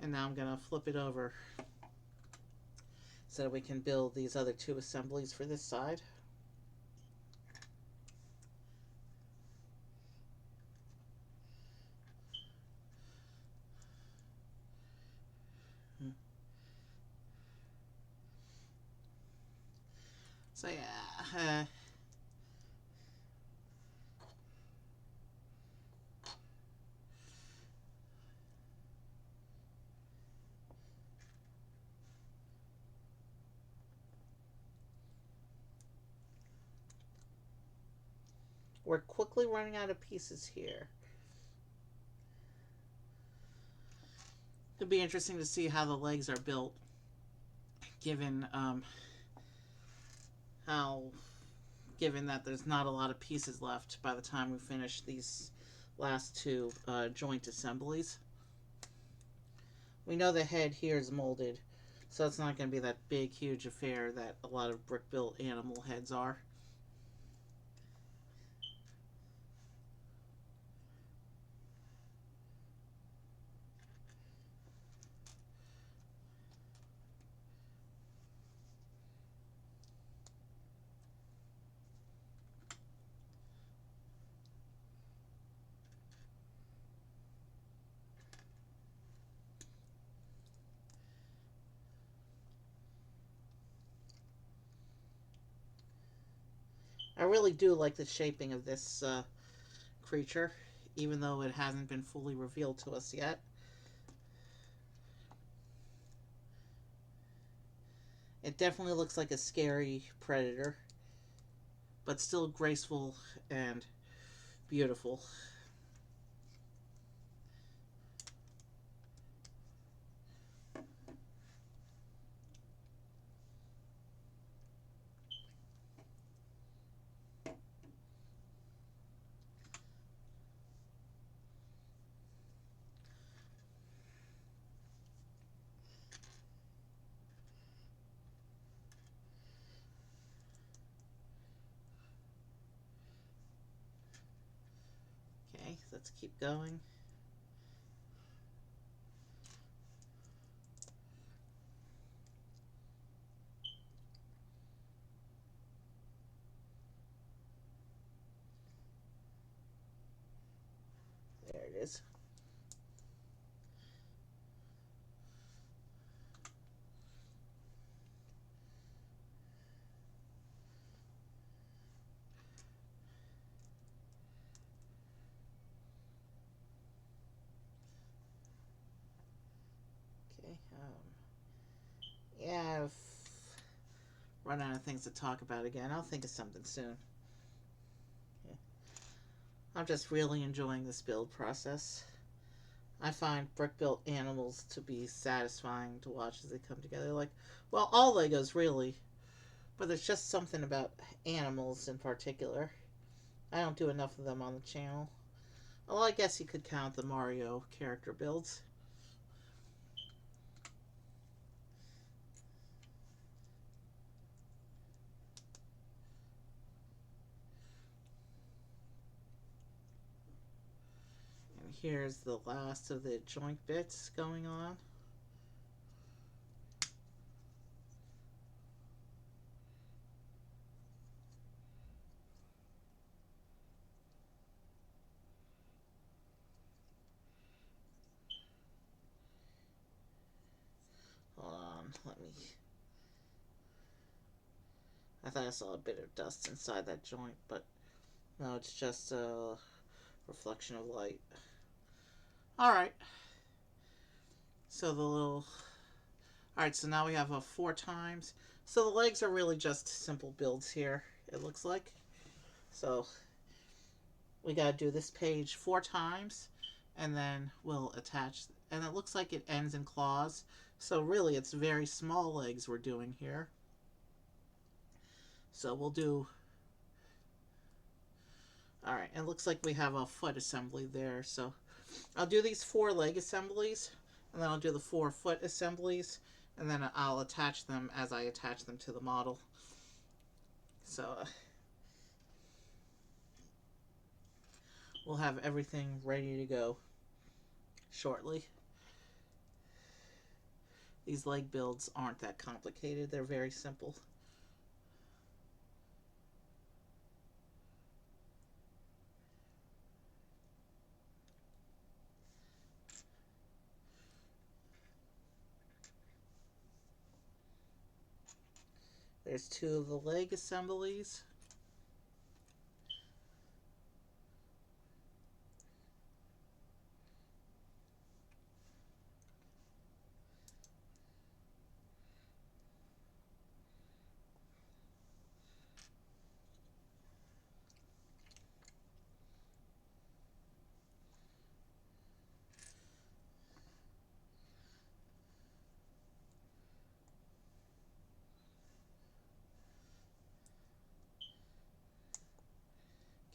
And now I'm going to flip it over so that we can build these other 2 assemblies for this side. So yeah, we're quickly running out of pieces here. It'd be interesting to see how the legs are built, given given that there's not a lot of pieces left by the time we finish these last 2 joint assemblies. We know the head here is molded, so it's not going to be that big, huge affair that a lot of brick-built animal heads are. I really do like the shaping of this creature, even though it hasn't been fully revealed to us yet. It definitely looks like a scary predator, but still graceful and beautiful. Okay, let's keep going. There it is. Okay. Yeah, I've run out of things to talk about again. I'll think of something soon. Yeah. I'm just really enjoying this build process. I find brick built animals to be satisfying to watch as they come together. Like, well, all Legos really, but there's just something about animals in particular. I don't do enough of them on the channel. Well, I guess you could count the Mario character builds. And here's the last of the joint bits going on. Hold on, let me... I thought I saw a bit of dust inside that joint, but no, it's just a reflection of light. Alright. So the little... Alright, so now we have a 4 times. So the legs are really just simple builds here, it looks like. So we gotta do this page 4 times, and then we'll attach... And it looks like it ends in claws. So really, it's very small legs we're doing here. So we'll do... Alright, it looks like we have a foot assembly there. So I'll do these 4 leg assemblies, and then I'll do the 4 foot assemblies, and then I'll attach them as I attach them to the model. So we'll have everything ready to go shortly. These leg builds aren't that complicated. They're very simple. There's 2 of the leg assemblies.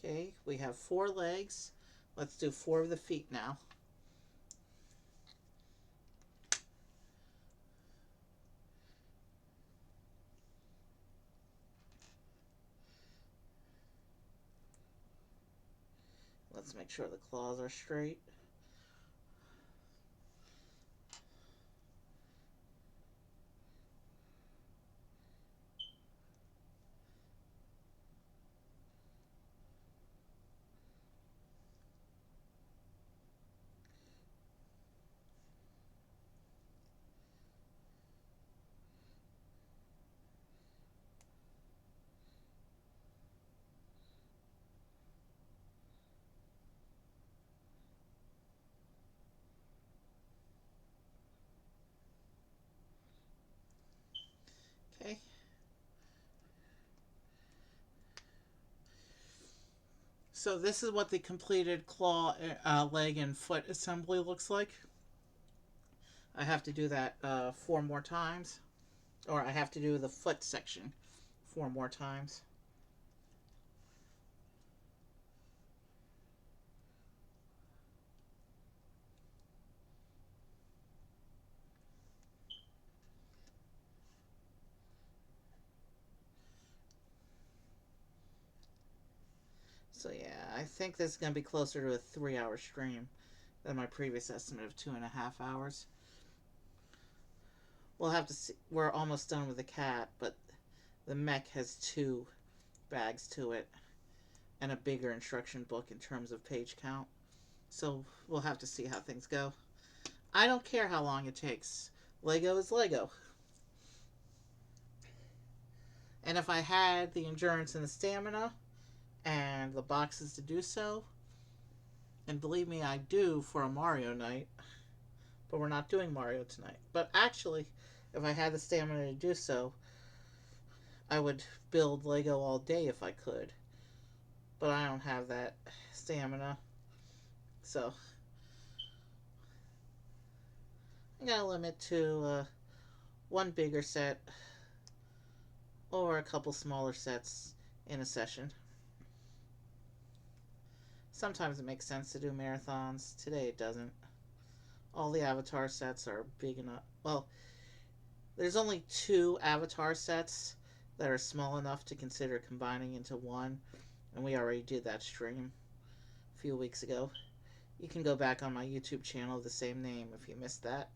Okay, we have 4 legs. Let's do 4 of the feet now. Let's make sure the claws are straight. Okay. So this is what the completed claw, leg, and foot assembly looks like. I have to do that 4 more times. Or I have to do the foot section 4 more times. So yeah, I think this is going to be closer to a 3-hour stream than my previous estimate of 2.5 hours. We'll have to see. We're almost done with the cat, but the mech has 2 bags to it and a bigger instruction book in terms of page count. So we'll have to see how things go. I don't care how long it takes. Lego is Lego. And if I had the endurance and the stamina and the boxes to do so, and believe me, I do for a Mario night, but we're not doing Mario tonight. But actually, if I had the stamina to do so, I would build Lego all day if I could. But I don't have that stamina. So, I'm going to limit to 1 bigger set or a couple smaller sets in a session. Sometimes it makes sense to do marathons. Today it doesn't. All the Avatar sets are big enough. Well, there's only 2 Avatar sets that are small enough to consider combining into one, and we already did that stream a few weeks ago. You can go back on my YouTube channel of the same name if you missed that.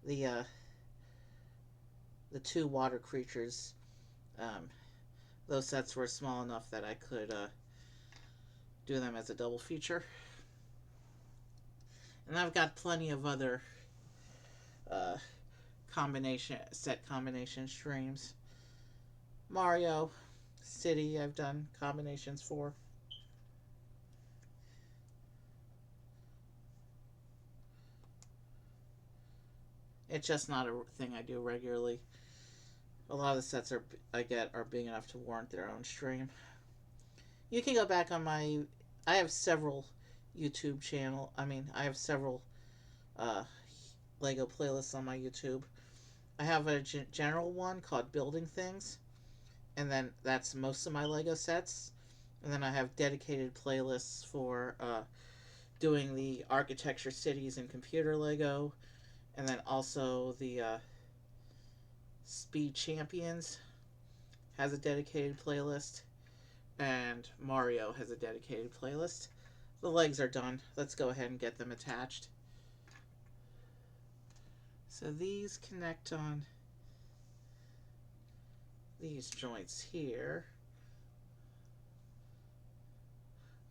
The 2 water creatures, those sets were small enough that I could do them as a double feature. And I've got plenty of other set combination streams. Mario City I've done combinations for. It's just not a thing I do regularly. A lot of the sets I get are big enough to warrant their own stream. You can go back on my... I have several YouTube channel. I have several Lego playlists on my YouTube. I have a general one called Building Things, and then that's most of my Lego sets. And then I have dedicated playlists for doing the architecture cities and computer Lego, and then also the Speed Champions has a dedicated playlist, and Mario has a dedicated playlist. The legs are done. Let's go ahead and get them attached. So these connect on these joints here.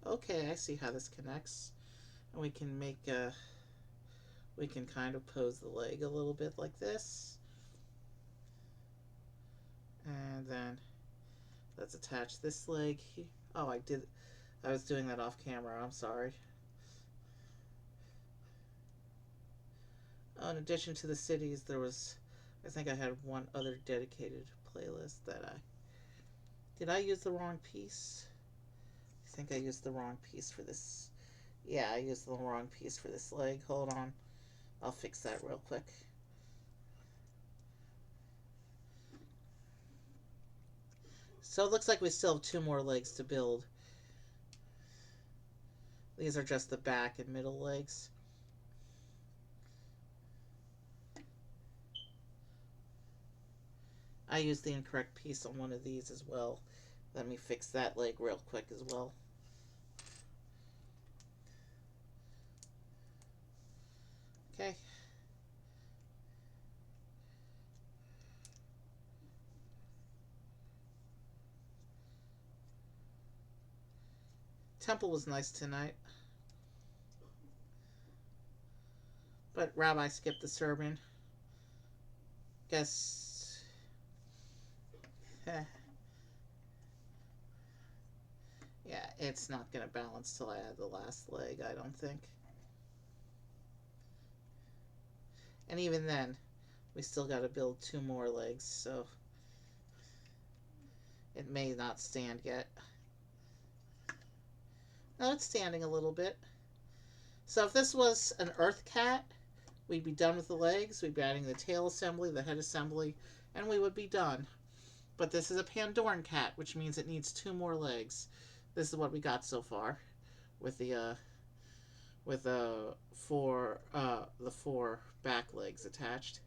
Okay, I see how this connects. And we can make we can kind of pose the leg a little bit like this. And then let's attach this leg here. Oh, I was doing that off camera. I'm sorry. Oh, in addition to the cities, I think I had one other dedicated playlist that did I use the wrong piece? I think I used the wrong piece for this. Yeah, I used the wrong piece for this leg. Hold on. I'll fix that real quick. So it looks like we still have 2 more legs to build. These are just the back and middle legs. I used the incorrect piece on one of these as well. Let me fix that leg real quick as well. Temple was nice tonight. But Rabbi skipped the sermon. Guess... yeah, it's not going to balance till I add the last leg, I don't think. And even then, we still got to build 2 more legs, so it may not stand yet. No, it's standing a little bit. So if this was an earth cat, we'd be done with the legs, we'd be adding the tail assembly, the head assembly, and we would be done. But this is a Pandoran cat, which means it needs 2 more legs. This is what we got so far with the 4 back legs attached.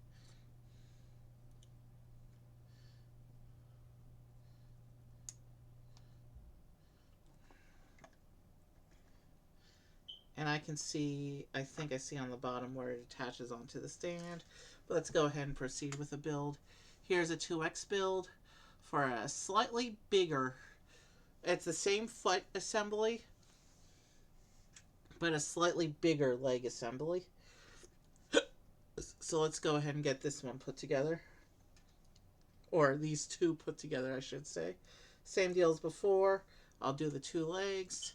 And I can see, I think I see on the bottom where it attaches onto the stand. But let's go ahead and proceed with the build. Here's a 2X build for a slightly bigger, it's the same foot assembly, but a slightly bigger leg assembly. So let's go ahead and get this one put together. Or these 2 put together, I should say. Same deal as before. I'll do the 2 legs,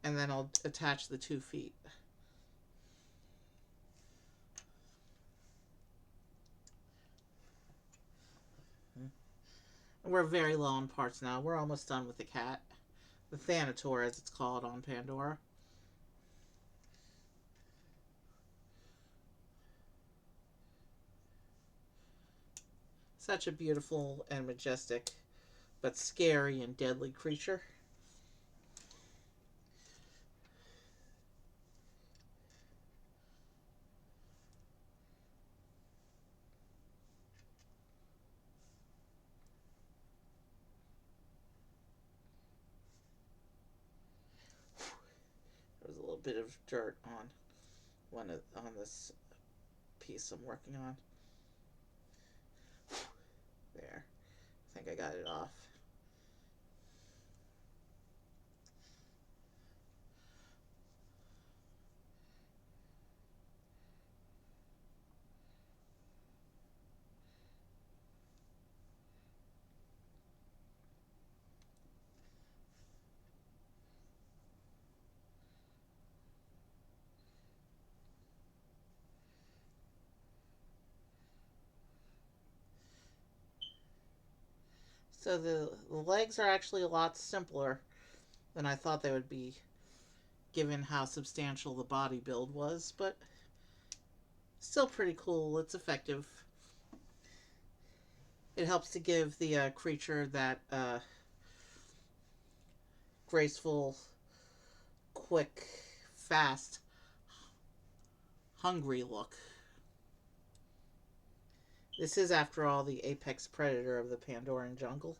and then I'll attach the 2 feet. We're very low on parts now. We're almost done with the cat. The Thanator, as it's called on Pandora. Such a beautiful and majestic, but scary and deadly creature. There's a little bit of dirt on on this piece I'm working on. There. I think I got it off. So the legs are actually a lot simpler than I thought they would be, given how substantial the body build was, but still pretty cool. It's effective. It helps to give the creature that graceful, quick, fast, hungry look. This is, after all, the apex predator of the Pandoran jungle.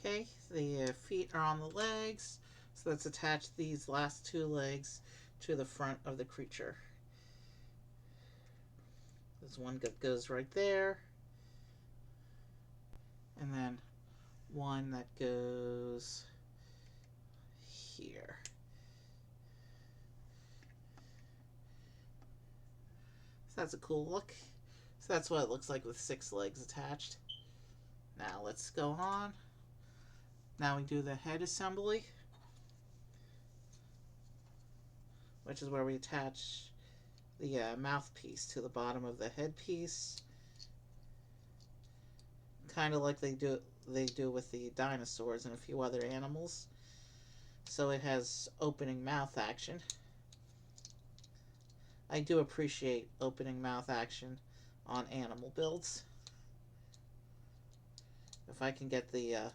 Okay, the feet are on the legs, so let's attach these last 2 legs to the front of the creature. There's one that goes right there, and then one that goes here. So that's a cool look. So that's what it looks like with 6 legs attached. Now let's go on. Now we do the head assembly, which is where we attach the mouthpiece to the bottom of the headpiece, kind of like they do with the dinosaurs and a few other animals. So it has opening mouth action. I do appreciate opening mouth action on animal builds. If I can get the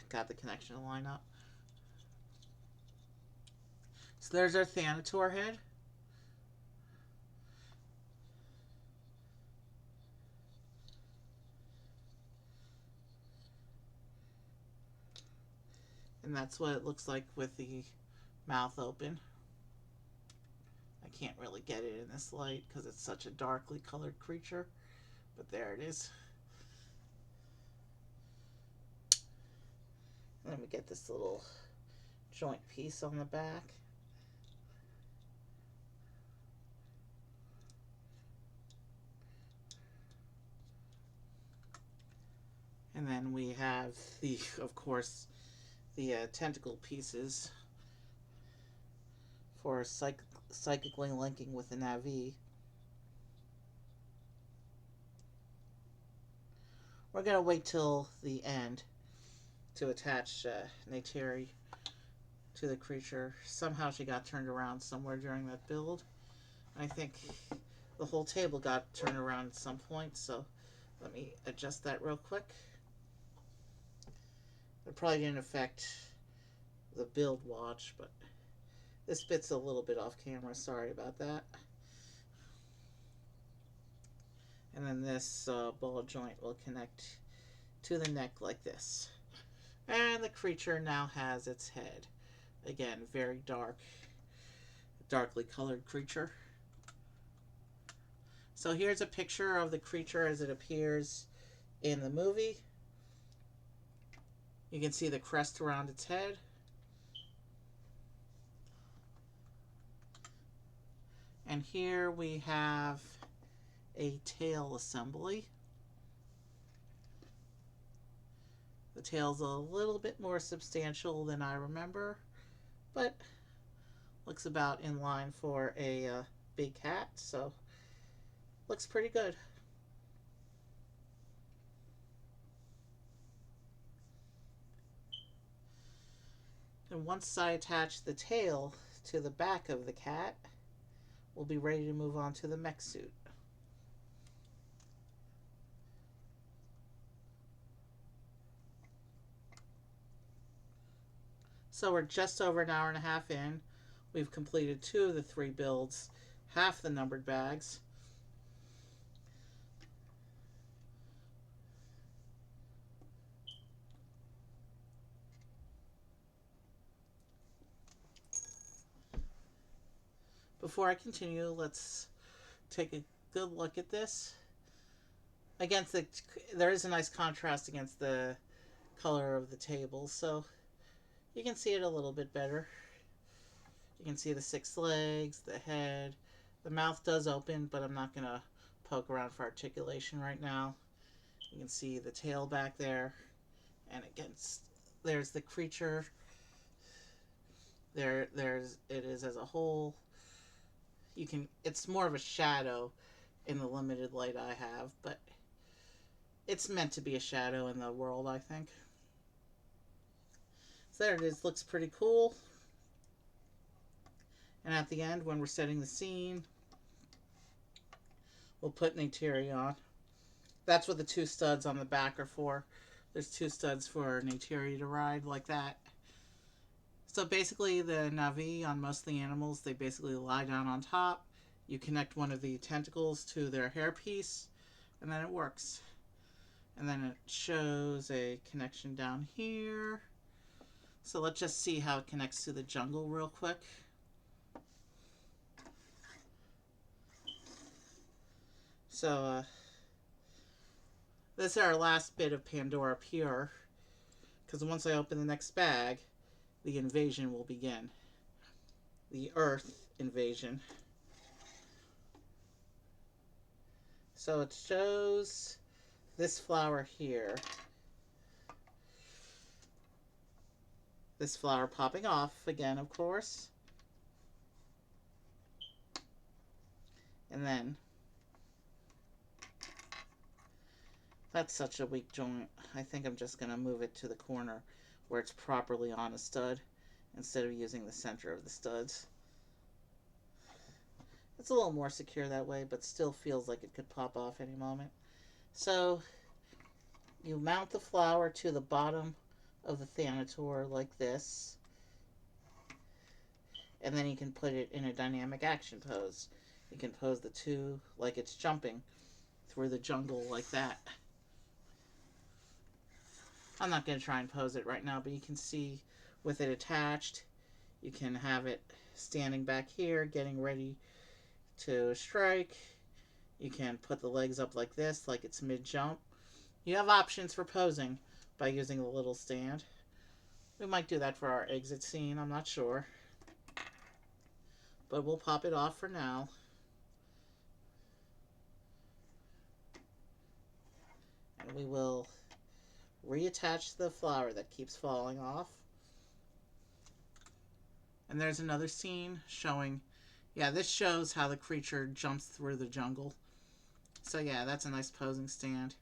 got the connection to line up. So there's our Thanator head. And that's what it looks like with the mouth open. I can't really get it in this light because it's such a darkly colored creature, but there it is. Let me get this little joint piece on the back. And then we have the, of course, the tentacle pieces for psychically linking with the Navi. We're going to wait till the end to attach Neytiri to the creature. Somehow she got turned around somewhere during that build. I think the whole table got turned around at some point, so let me adjust that real quick. It probably didn't affect the build watch, but this bit's a little bit off camera. Sorry about that. And then this ball joint will connect to the neck like this. And the creature now has its head. Again, very darkly colored creature. So here's a picture of the creature as it appears in the movie. You can see the crest around its head. And here we have a tail assembly. The tail's a little bit more substantial than I remember, but looks about in line for a big cat, so looks pretty good. And once I attach the tail to the back of the cat, we'll be ready to move on to the mech suit. So we're just over an hour and a half in. We've completed 2 of the 3 builds, half the numbered bags. Before I continue, let's take a good look at this. There is a nice contrast against the color of the table, so you can see it a little bit better. You can see the 6 legs, the head. The mouth does open, but I'm not going to poke around for articulation right now. You can see the tail back there, and there's the creature. There's it is as a whole. It's more of a shadow in the limited light I have, but it's meant to be a shadow in the world, I think. So there it is, looks pretty cool. And at the end, when we're setting the scene, we'll put Neytiri on. That's what the 2 studs on the back are for. There's 2 studs for Neytiri to ride like that. So basically the Navi on most of the animals, they basically lie down on top. You connect one of the tentacles to their hairpiece, and then it works. And then it shows a connection down here. So let's just see how it connects to the jungle real quick. So this is our last bit of Pandora Pure, because once I open the next bag, the invasion will begin. The Earth invasion. So it shows this flower here. This flower popping off again, of course. And then, that's such a weak joint. I think I'm just going to move it to the corner where it's properly on a stud instead of using the center of the studs. It's a little more secure that way, but still feels like it could pop off any moment. So you mount the flower to the bottom of the Thanator like this, and then you can put it in a dynamic action pose. You can pose the 2 like it's jumping through the jungle like that. I'm not going to try and pose it right now, but you can see with it attached. You can have it standing back here, getting ready to strike. You can put the legs up like this, like it's mid-jump. You have options for posing by using the little stand. We might do that for our exit scene, I'm not sure. But we'll pop it off for now. And we will reattach the flower that keeps falling off. And there's another scene showing, yeah, this shows how the creature jumps through the jungle. So yeah, that's a nice posing stand.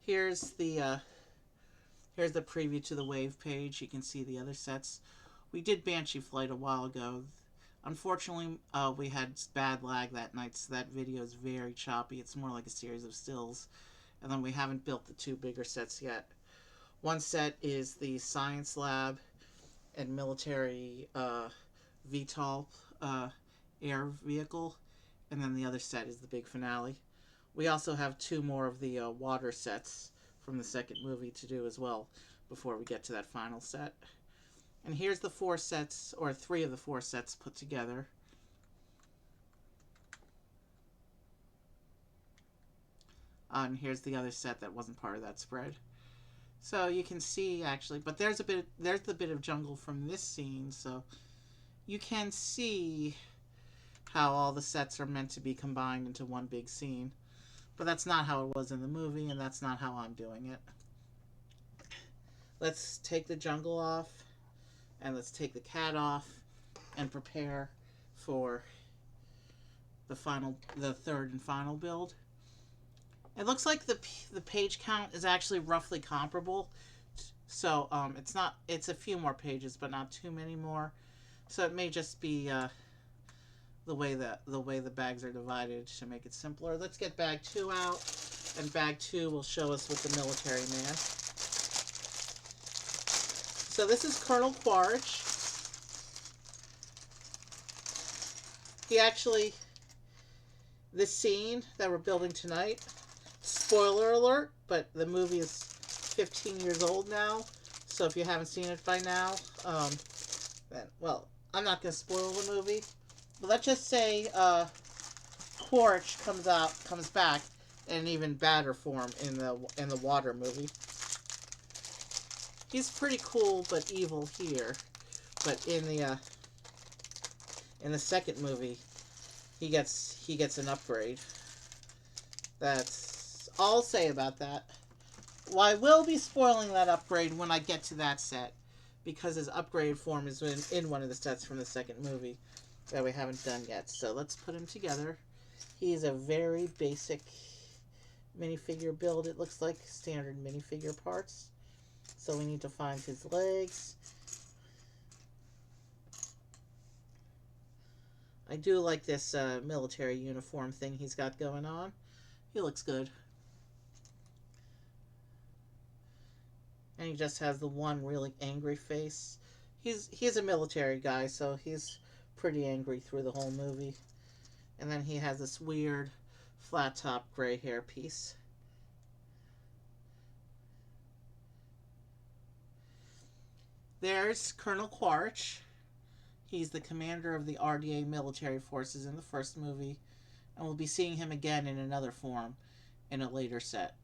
Here's the preview to the wave page. You can see the other sets. We did Banshee Flight a while ago. Unfortunately, we had bad lag that night, so that video is very choppy. It's more like a series of stills. And then we haven't built the two bigger sets yet. One set is the Science Lab and military VTOL air vehicle, and then the other set is the big finale. We also have two more of the water sets from the second movie to do as well before we get to that final set. And here's the 4 sets, or 3 of the 4 sets put together. And here's the other set that wasn't part of that spread. So you can see actually, but there's the bit of jungle from this scene, so you can see how all the sets are meant to be combined into one big scene. But that's not how it was in the movie, and that's not how I'm doing it. Let's take the jungle off, and let's take the cat off, and prepare for the third and final build. It looks like the page count is actually roughly comparable. So it's a few more pages, but not too many more. So it may just be the way the bags are divided to make it simpler. Let's get bag 2 out, and bag 2 will show us with the military man. So this is Colonel Quaritch. This scene that we're building tonight, spoiler alert, but the movie is 15 years old now, so if you haven't seen it by now, then, well, I'm not going to spoil the movie. But let's just say Quaritch comes back in an even badder form in the water movie. He's pretty cool but evil here, but in the second movie, he gets an upgrade. That's all I'll say about that. Well, I will be spoiling that upgrade when I get to that set, because his upgrade form is in one of the sets from the second movie that we haven't done yet. So let's put him together. He's a very basic minifigure build. It looks like standard minifigure parts. So we need to find his legs. I do like this military uniform thing he's got going on. He looks good. And he just has the one really angry face. He's a military guy, so he's pretty angry through the whole movie. And then he has this weird flat top gray hair piece. There's Colonel Quaritch. He's the commander of the RDA military forces in the first movie, and we'll be seeing him again in another form in a later set.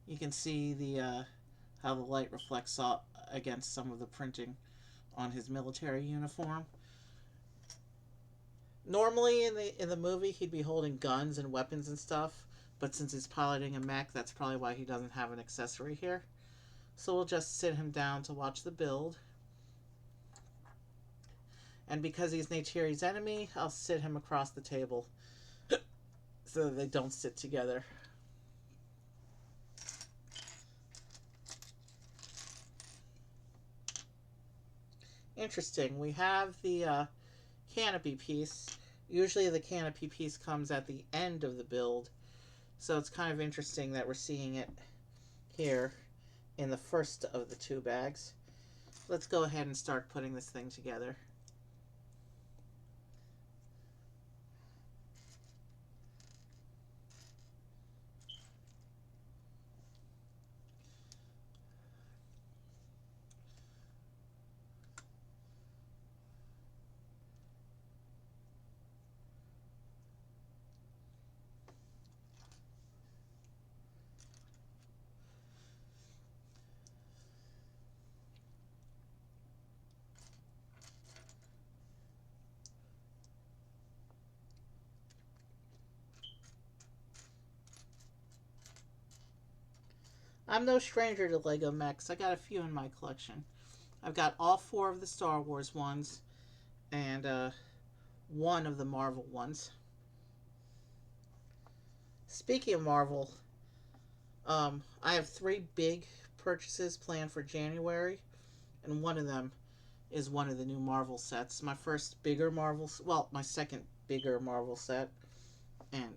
You can see the how the light reflects against some of the printing on his military uniform. Normally in the movie he'd be holding guns and weapons and stuff, but since he's piloting a mech, that's probably why he doesn't have an accessory here. So we'll just sit him down to watch the build. And because he's Neytiri's enemy, I'll sit him across the table so that they don't sit together. Interesting. We have the canopy piece. Usually the canopy piece comes at the end of the build, so it's kind of interesting that we're seeing it here in the first of the 2 bags. Let's go ahead and start putting this thing together. I'm no stranger to Lego mechs. I got a few in my collection. I've got all four of the Star Wars ones and one of the Marvel ones. Speaking of Marvel, I have three big purchases planned for January, and one of them is one of the new Marvel sets. My first bigger Marvel, well, my second bigger Marvel set, and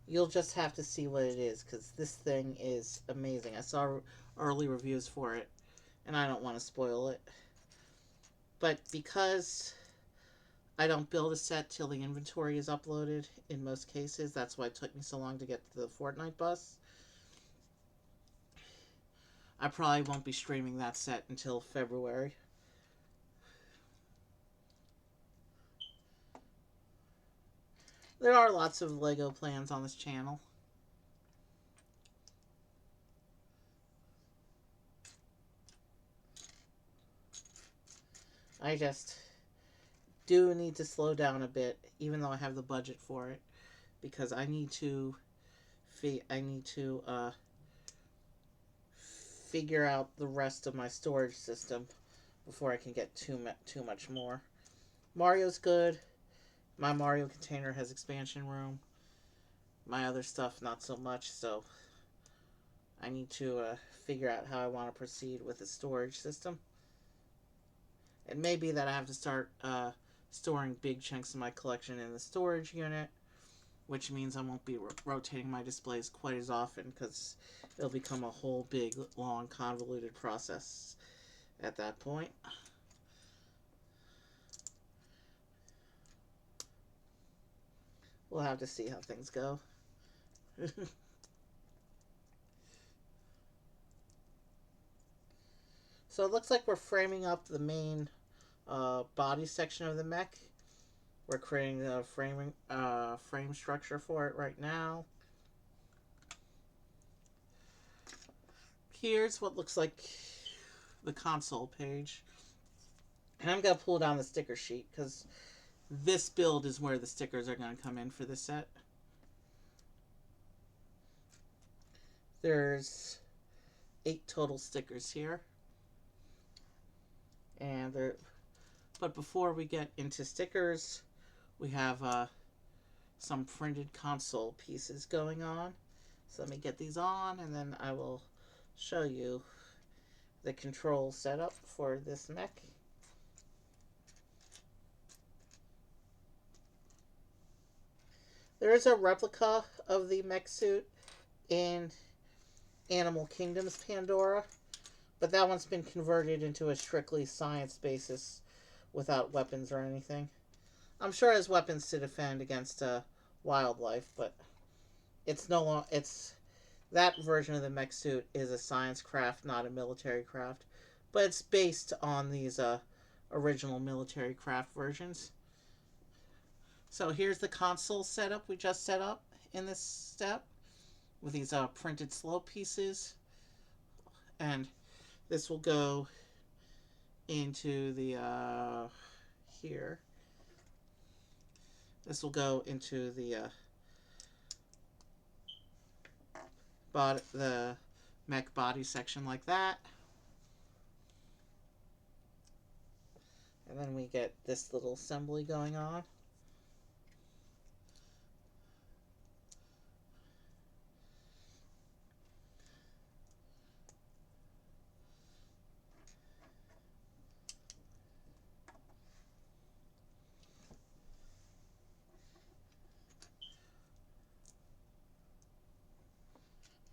you'll just have to see what it is because this thing is amazing. I saw early reviews for it, and I don't want to spoil it. But because I don't build a set till the inventory is uploaded in most cases, that's why it took me so long to get to the Fortnite bus. I probably won't be streaming that set until February. There are lots of Lego plans on this channel. I just do need to slow down a bit, even though I have the budget for it, because I need to figure out the rest of my storage system before I can get too much more. Mario's good. My Mario container has expansion room. My other stuff not so much, so I need to figure out how I want to proceed with the storage system. It may be that I have to start storing big chunks of my collection in the storage unit, which means I won't be rotating my displays quite as often because it'll become a whole big, long, convoluted process at that point. We'll have to see how things go. So it looks like we're framing up the main body section of the mech. We're creating a frame structure for it right now. Here's what looks like the console page. And I'm going to pull down the sticker sheet because this build is where the stickers are going to come in for this set. There's 8 total stickers here. And but before we get into stickers, we have some printed console pieces going on. So let me get these on, and then I will show you the control setup for this mech. There is a replica of the mech suit in Animal Kingdom's Pandora, but that one's been converted into a strictly science basis without weapons or anything. I'm sure it has weapons to defend against wildlife, but it's no longer. That version of the mech suit is a science craft, not a military craft, but it's based on these original military craft versions. So here's the console setup we just set up in this step with these printed slope pieces, and this will go into the here. This will go into the the mech body section like that. And then we get this little assembly going on.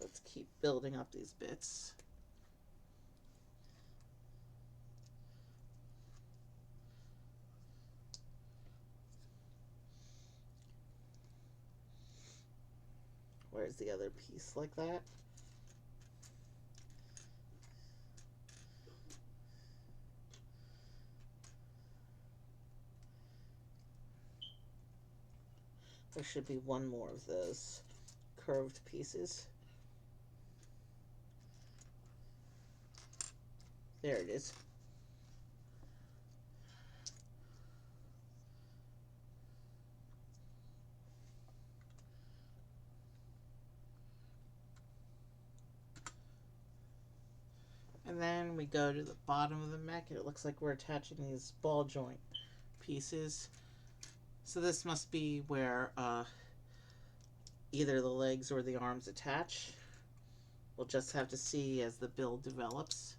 Let's keep building up these bits. Where's the other piece like that? There should be one more of those curved pieces. There it is. And then we go to the bottom of the mech, and it looks like we're attaching these ball joint pieces. So this must be where either the legs or the arms attach. We'll just have to see as the build develops.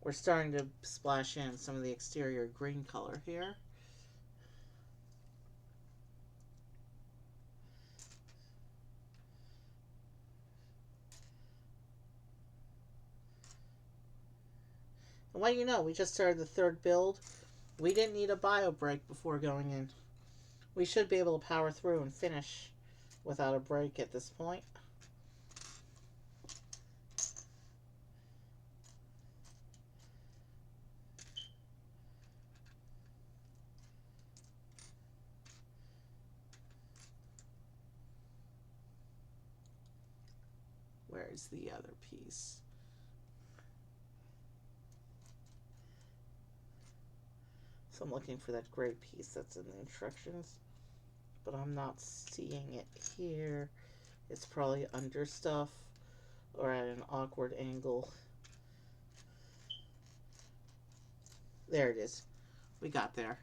We're starting to splash in some of the exterior green color here. And what you know, we just started the third build. We didn't need a bio break before going in. We should be able to power through and finish without a break at this point. Where's the other piece? So I'm looking for that gray piece that's in the instructions, but I'm not seeing it here. It's probably under stuff or at an awkward angle. There it is. We got there.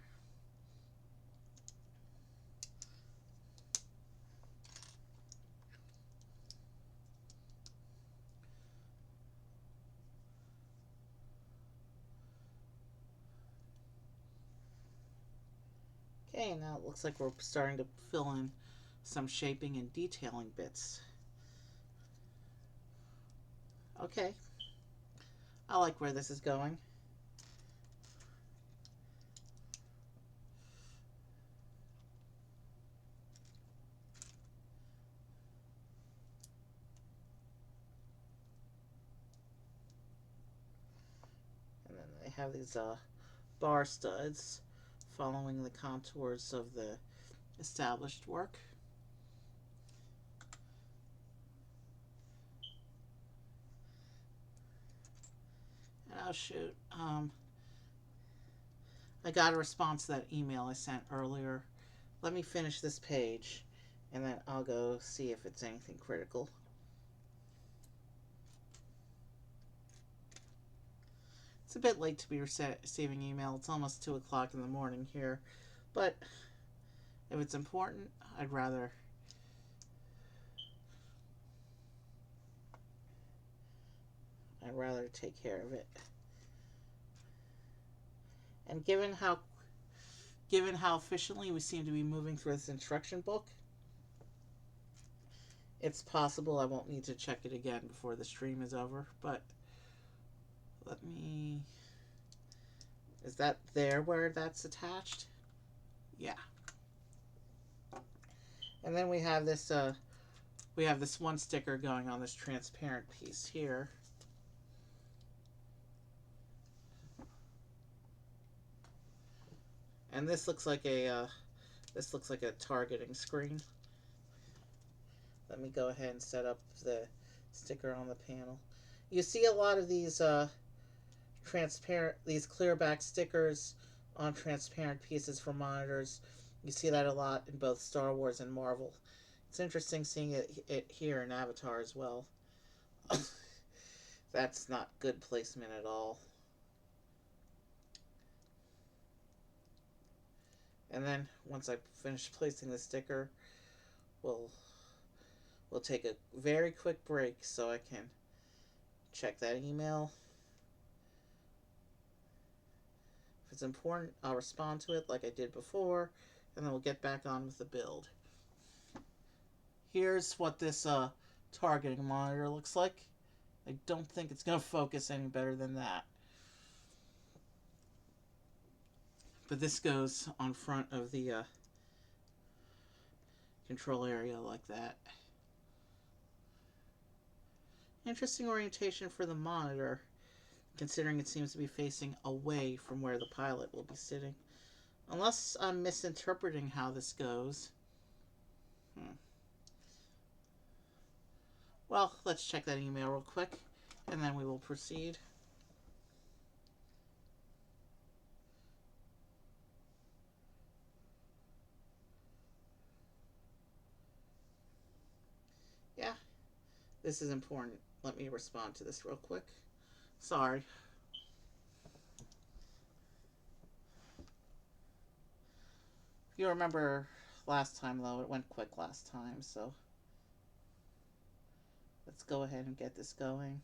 Okay, now it looks like we're starting to fill in some shaping and detailing bits. Okay. I like where this is going. And then they have these bar studs following the contours of the established work. And I'll shoot. I got a response to that email I sent earlier. Let me finish this page, and then I'll go see if it's anything critical. It's a bit late to be receiving email. It's almost 2 o'clock in the morning here. But if it's important, I'd rather take care of it. And given how efficiently we seem to be moving through this instruction book, it's possible I won't need to check it again before the stream is over, but let me... Is that there where that's attached? Yeah. And then we have this one sticker going on this transparent piece here. And this looks like a targeting screen. Let me go ahead and set up the sticker on the panel. You see a lot of these these clear back stickers on transparent pieces for monitors. You see that a lot in both Star Wars and Marvel. It's interesting seeing it here in Avatar as well. That's not good placement at all. And then once I finish placing the sticker, we'll take a very quick break so I can check that email. If it's important, I'll respond to it like I did before, and then we'll get back on with the build. Here's what this targeting monitor looks like. I don't think it's going to focus any better than that. But this goes on front of the control area like that. Interesting orientation for the monitor, considering it seems to be facing away from where the pilot will be sitting. Unless I'm misinterpreting how this goes. Well, let's check that email real quick, and then we will proceed. This is important. Let me respond to this real quick. Sorry. You remember last time, though, it went quick last time, so let's go ahead and get this going.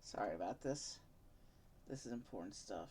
Sorry about this. This is important stuff.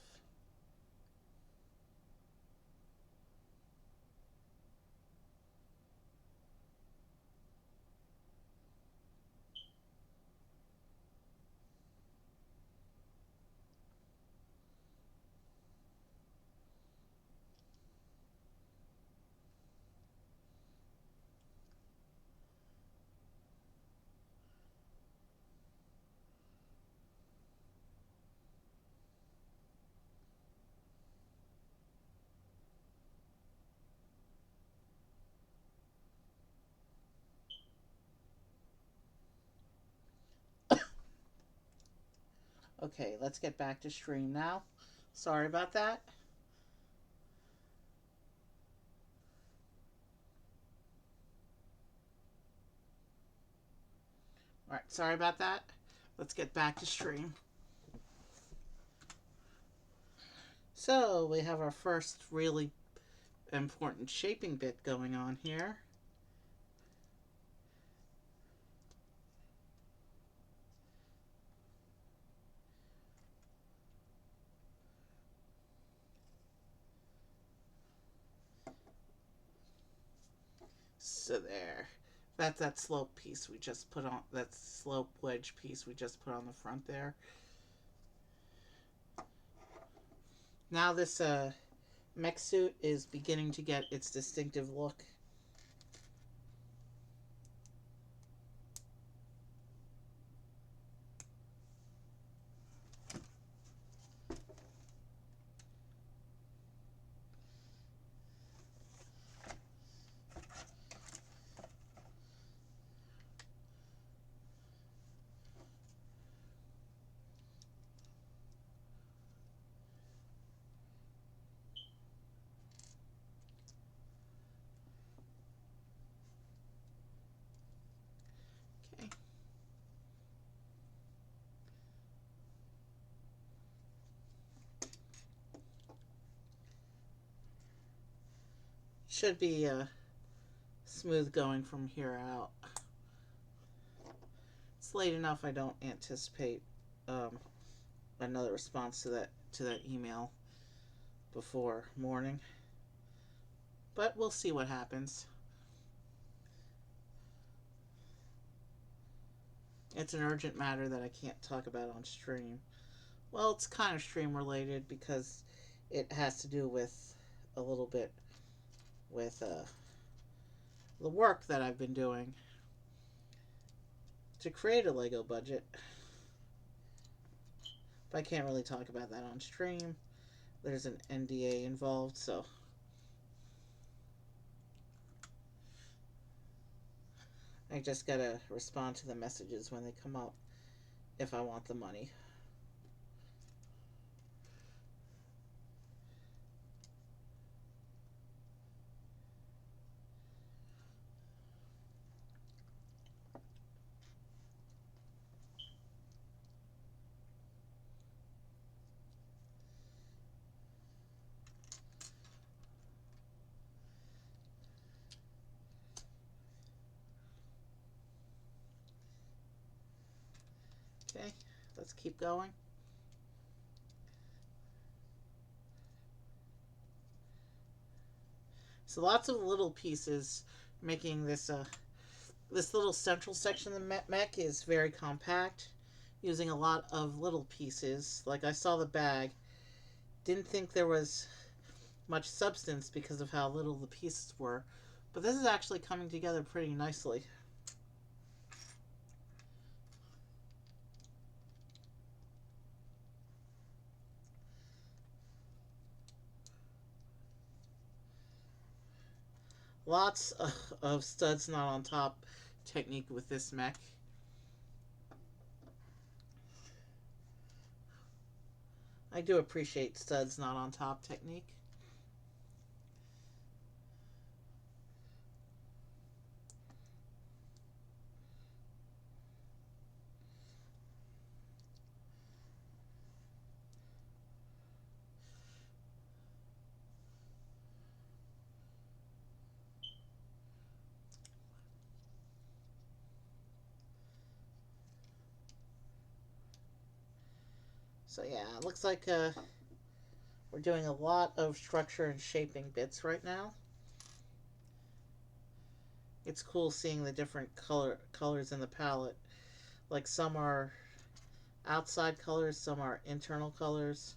Okay, let's get back to stream now. Sorry about that. Alright, sorry about that. Let's get back to stream. So, we have our first really important shaping bit going on here. So there. That's that slope piece we just put on, that slope wedge piece we just put on the front there. Now this mech suit is beginning to get its distinctive look. Okay. Should be smooth going from here out. It's late enough. I don't anticipate another response to that email before morning, but we'll see what happens. It's an urgent matter that I can't talk about on stream. Well, it's kind of stream related because it has to do with a little bit with the work that I've been doing to create a Lego budget. But I can't really talk about that on stream. There's an NDA involved, so I just gotta respond to the messages when they come up if I want the money. Okay, let's keep going. So lots of little pieces making this this little central section of the mech is very compact, using a lot of little pieces. Like I saw the bag, didn't think there was much substance because of how little the pieces were, but this is actually coming together pretty nicely. Lots of studs not on top technique with this mech. I do appreciate studs not on top technique. So yeah, it looks like we're doing a lot of structure and shaping bits right now. It's cool seeing the different colors in the palette. Like some are outside colors, some are internal colors.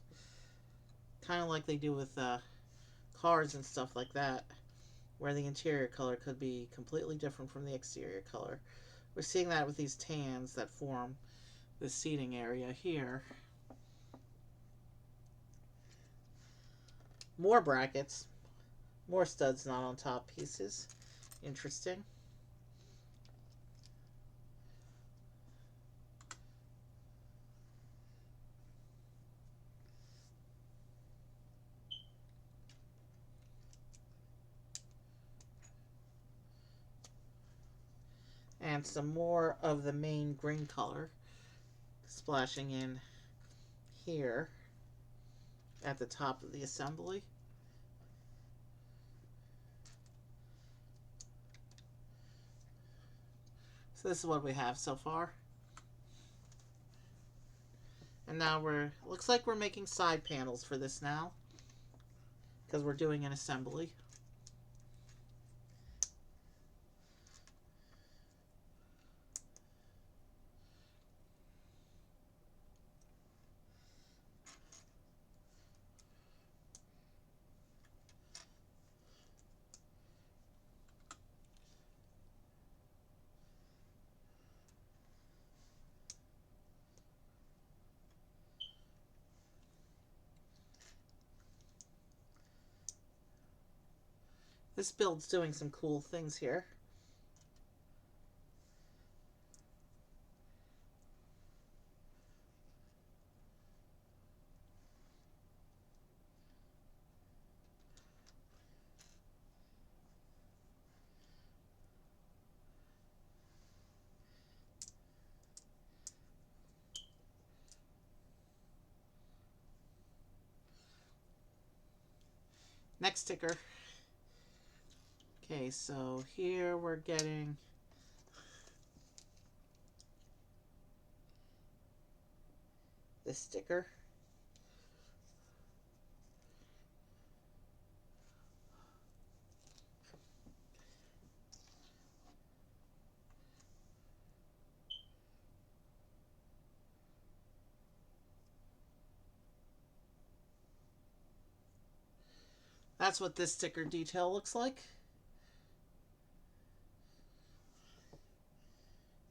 Kind of like they do with cars and stuff like that, where the interior color could be completely different from the exterior color. We're seeing that with these tans that form the seating area here. More brackets, more studs not on top pieces. Interesting. And some more of the main green color splashing in here at the top of the assembly. So this is what we have so far. And now looks like we're making side panels for this now, because we're doing an assembly. This build's doing some cool things here. Next sticker. Okay, so here we're getting this sticker. That's what this sticker detail looks like.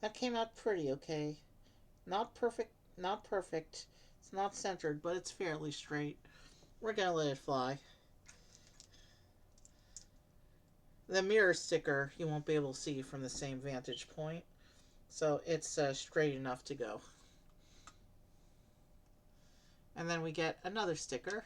That came out pretty okay. Not perfect, not perfect. It's not centered, but it's fairly straight. We're gonna let it fly. The mirror sticker you won't be able to see from the same vantage point, so it's straight enough to go. And then we get another sticker.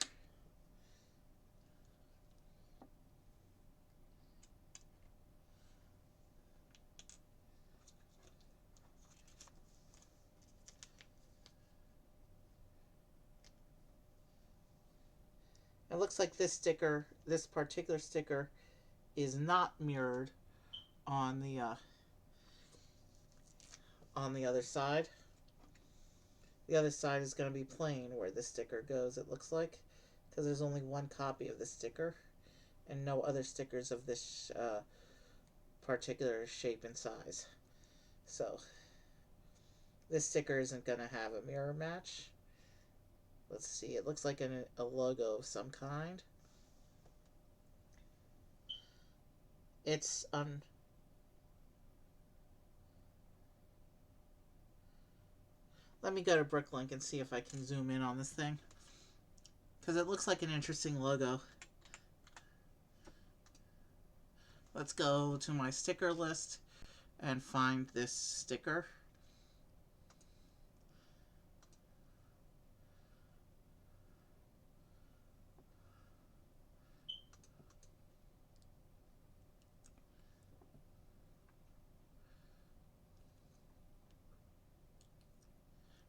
It looks like this particular sticker, is not mirrored on the other side. The other side is going to be plain where the sticker goes, it looks like, because there's only one copy of the sticker and no other stickers of this particular shape and size. So this sticker isn't going to have a mirror match. Let's see, it looks like a logo of some kind. It's let me go to Bricklink and see if I can zoom in on this thing, because it looks like an interesting logo. let's go to my sticker list and find this sticker.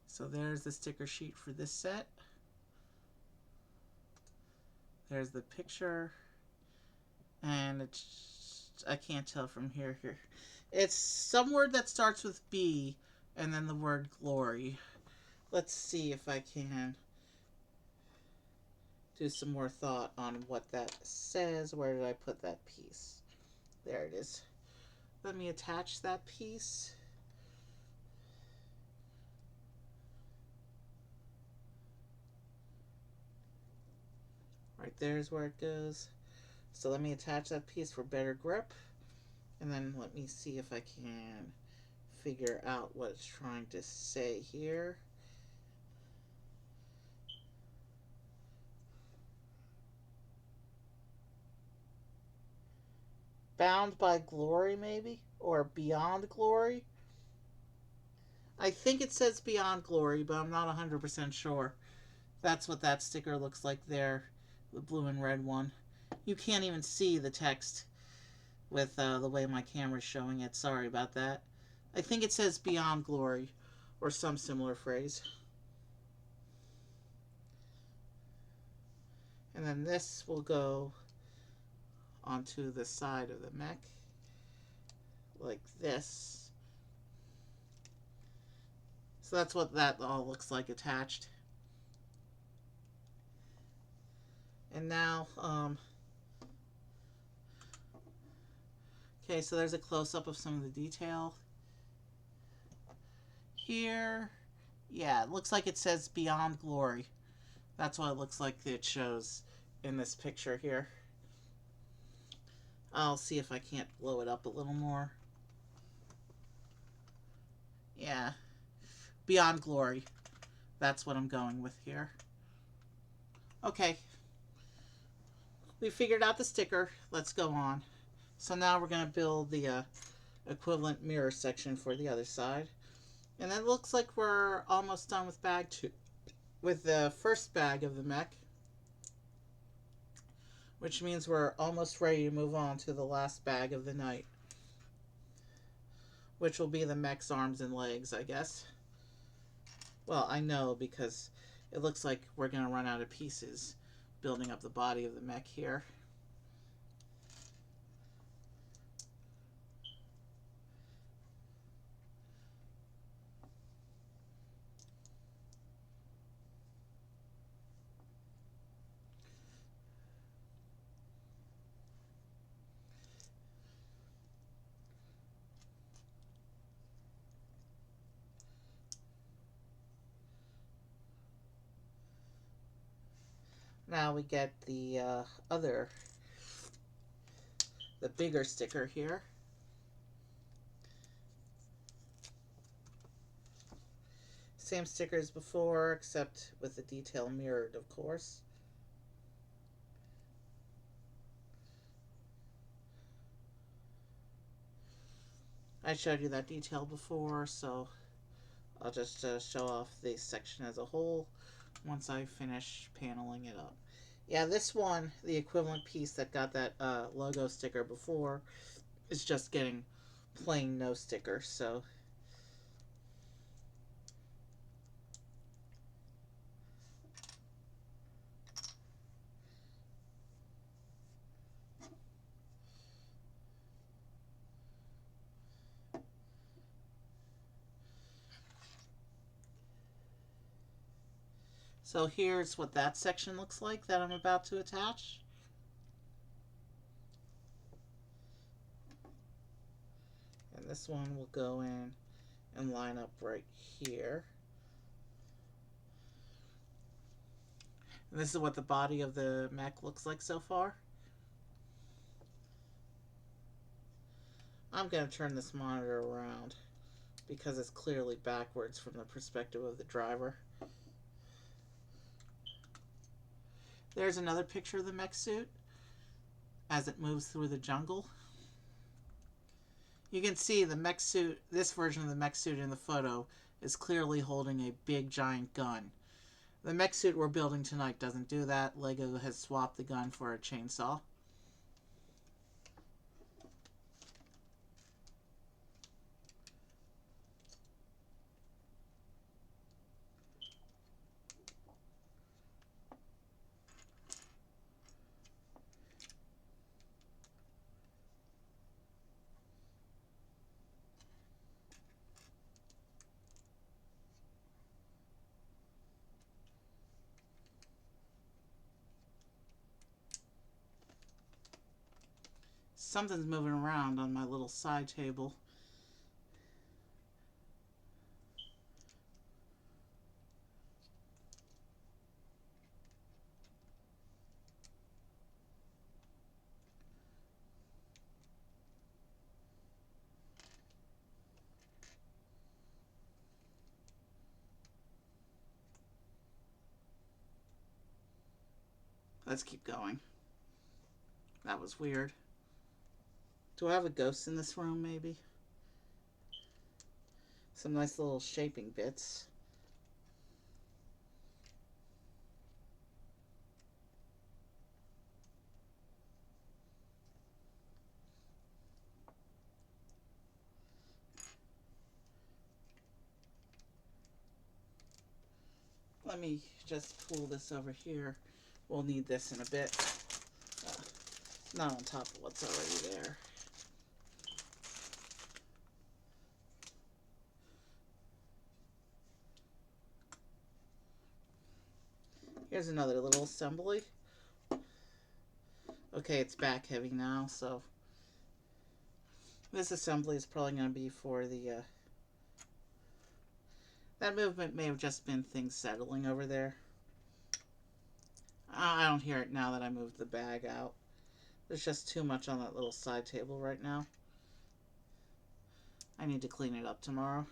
So there's the sticker sheet for this set. There's the picture. And it's, I can't tell from here. It's some word that starts with B and then the word glory. Let's see if I can do some more thought on what that says. Where did I put that piece? There it is. Let me attach that piece. Right there's where it goes. So let me attach that piece for better grip. And then let me see if I can figure out what it's trying to say here. Bound by glory, maybe? Or beyond glory? I think it says beyond glory, but I'm not 100% sure. That's what that sticker looks like there, the blue and red one. You can't even see the text with the way my camera's showing it. Sorry about that. I think it says beyond glory, or some similar phrase. And then this will go onto the side of the mech, like this. So that's what that all looks like attached. And now, okay, so there's a close-up of some of the detail here. Yeah, it looks like it says beyond glory. That's what it looks like it shows in this picture here. I'll see if I can't blow it up a little more. Yeah, beyond glory. That's what I'm going with here. Okay, we figured out the sticker. Let's go on. So now we're going to build the equivalent mirror section for the other side. And it looks like we're almost done with bag 2, with the first bag of the mech, which means we're almost ready to move on to the last bag of the night, which will be the mech's arms and legs, I guess. Well, I know, because it looks like we're going to run out of pieces building up the body of the mech here. Now we get the the bigger sticker here. Same sticker as before, except with the detail mirrored, of course. I showed you that detail before, so I'll just show off this section as a whole once I finish paneling it up. Yeah, this one, the equivalent piece that got that logo sticker before, is just getting plain no sticker, so... So here's what that section looks like that I'm about to attach. And this one will go in and line up right here. And this is what the body of the mech looks like so far. I'm going to turn this monitor around because it's clearly backwards from the perspective of the driver. There's another picture of the mech suit as it moves through the jungle. You can see the mech suit, this version of the mech suit in the photo, is clearly holding a big giant gun. The mech suit we're building tonight doesn't do that. Lego has swapped the gun for a chainsaw. Something's moving around on my little side table. Let's keep going. That was weird. Do I have a ghost in this room, maybe? Some nice little shaping bits. Let me just pull this over here. We'll need this in a bit. Not on top of what's already there. Here's another little assembly. Okay, it's back heavy now, so this assembly is probably going to be for the that movement may have just been things settling over there. I don't hear it now that I moved the bag out. There's just too much on that little side table right now. I need to clean it up tomorrow.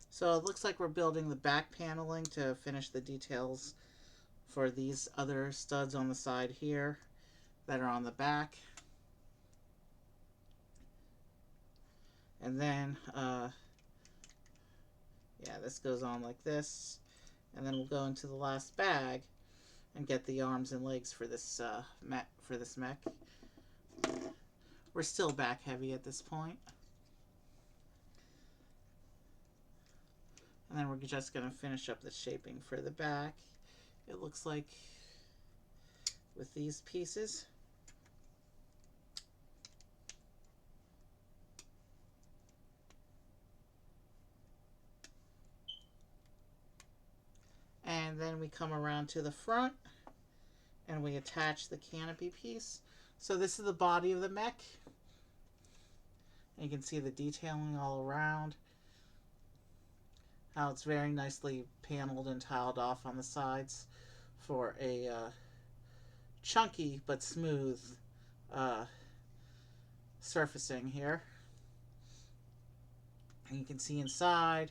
So it looks like we're building the back paneling to finish the details for these other studs on the side here that are on the back. And then, yeah, this goes on like this. And then we'll go into the last bag and get the arms and legs for this mech. We're still back heavy at this point. And then we're just going to finish up the shaping for the back. It looks like with these pieces. And then we come around to the front and we attach the canopy piece. So this is the body of the mech. And you can see the detailing all around. How it's very nicely paneled and tiled off on the sides for a chunky but smooth surfacing here. And you can see inside,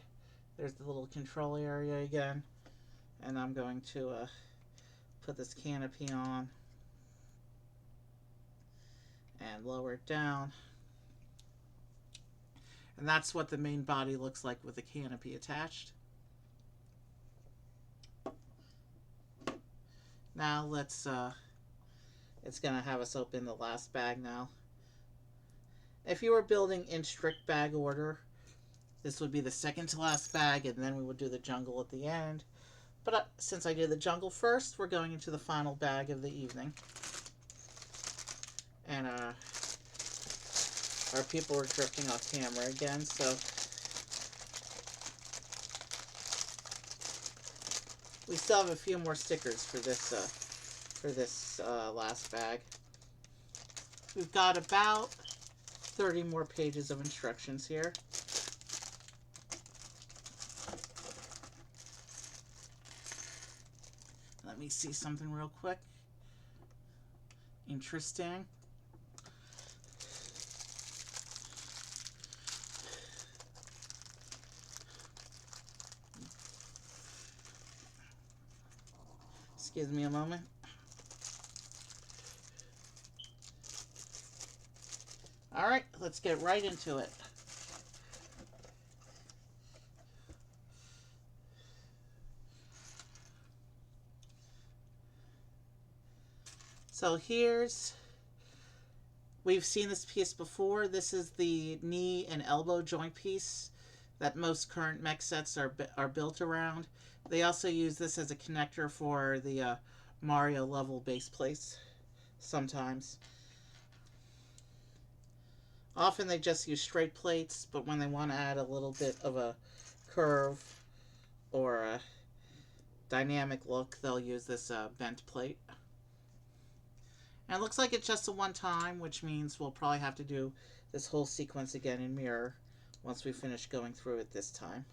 there's the little control area again. And I'm going to put this canopy on and lower it down. And that's what the main body looks like with the canopy attached. Now let's, it's going to have us open the last bag now. If you were building in strict bag order, this would be the second to last bag, and then we would do the jungle at the end. But since I did the jungle first, we're going into the final bag of the evening. And our people are drifting off camera again, so we still have a few more stickers for this last bag. We've got about 30 more pages of instructions here. Let me see something real quick. Interesting. Excuse me a moment. let's get right into it. So we've seen this piece before. This is the knee and elbow joint piece that most current mech sets are built around. They also use this as a connector for the Mario level base plates sometimes. Often they just use straight plates, but when they want to add a little bit of a curve or a dynamic look, they'll use this bent plate. And it looks like it's just a one time, which means we'll probably have to do this whole sequence again in mirror once we finish going through it this time.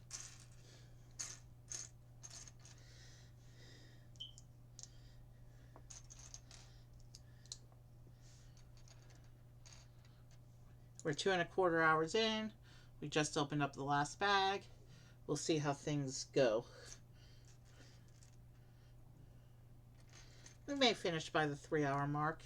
We're 2¼ hours in. We just opened up the last bag. We'll see how things go. We may finish by the 3-hour mark.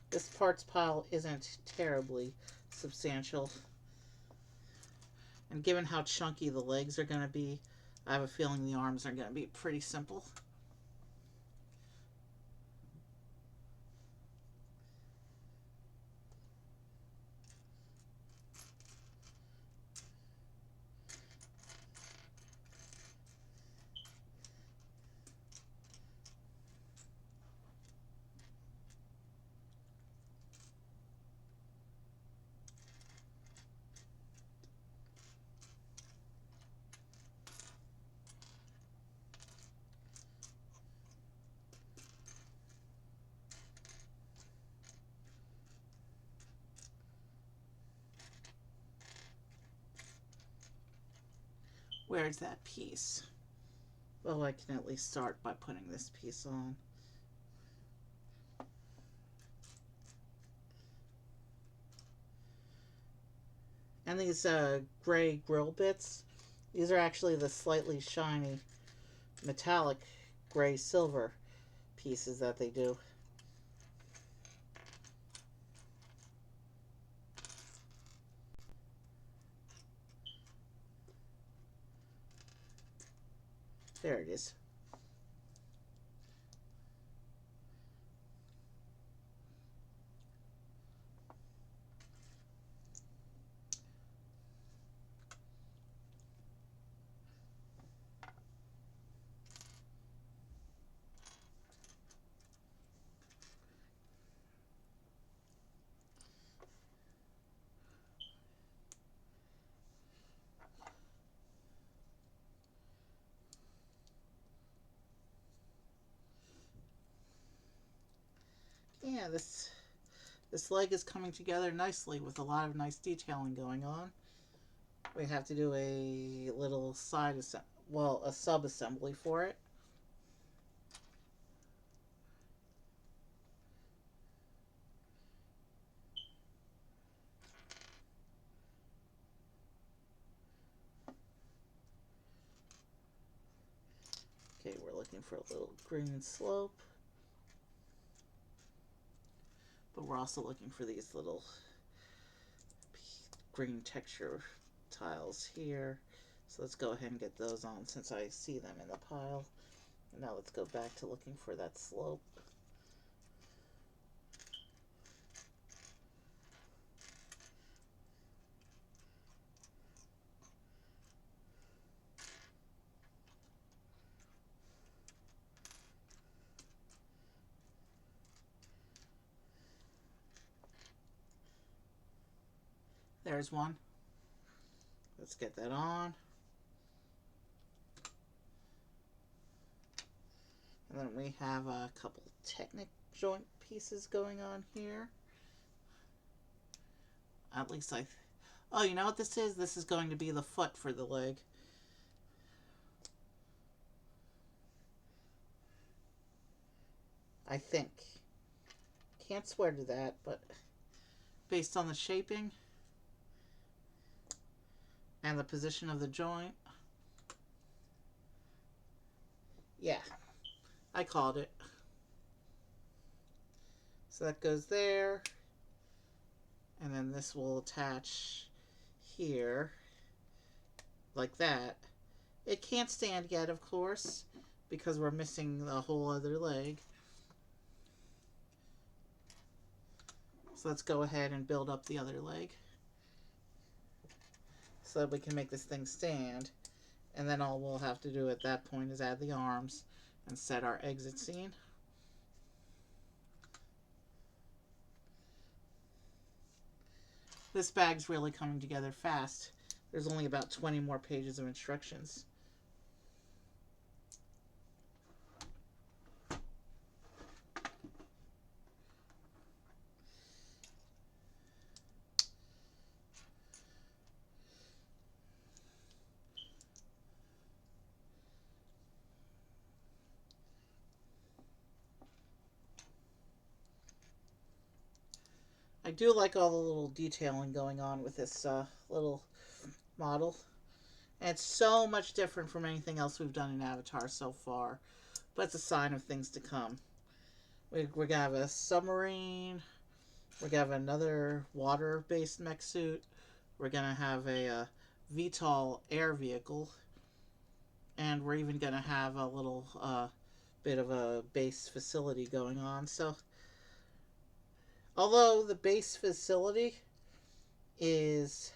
This parts pile isn't terribly substantial. And given how chunky the legs are going to be, I have a feeling the arms are going to be pretty simple. Where's that piece? Well, I can at least start by putting this piece on. And these gray grill bits, these are actually the slightly shiny metallic gray silver pieces that they do. There it is. Yeah, this leg is coming together nicely with a lot of nice detailing going on. We have to do a little a sub-assembly for it. Okay, we're looking for a little green slope. But we're also looking for these little green texture tiles here. So let's go ahead and get those on since I see them in the pile. And now let's go back to looking for that slope. There's one. Let's get that on. And then we have a couple Technic joint pieces going on here. At least oh, you know what this is? This is going to be the foot for the leg. I think. Can't swear to that, but based on the shaping, and the position of the joint. Yeah, I called it. So that goes there, and then this will attach here like that. It can't stand yet, of course, because we're missing the whole other leg. So let's go ahead and build up the other leg so that we can make this thing stand. And then all we'll have to do at that point is add the arms and set our exit scene. This bag's really coming together fast. There's only about 20 more pages of instructions. I do like all the little detailing going on with this little model. And it's so much different from anything else we've done in Avatar so far. But it's a sign of things to come. We're going to have a submarine. We're going to have another water-based mech suit. We're going to have a VTOL air vehicle. And we're even going to have a little bit of a base facility going on. So, although the base facility is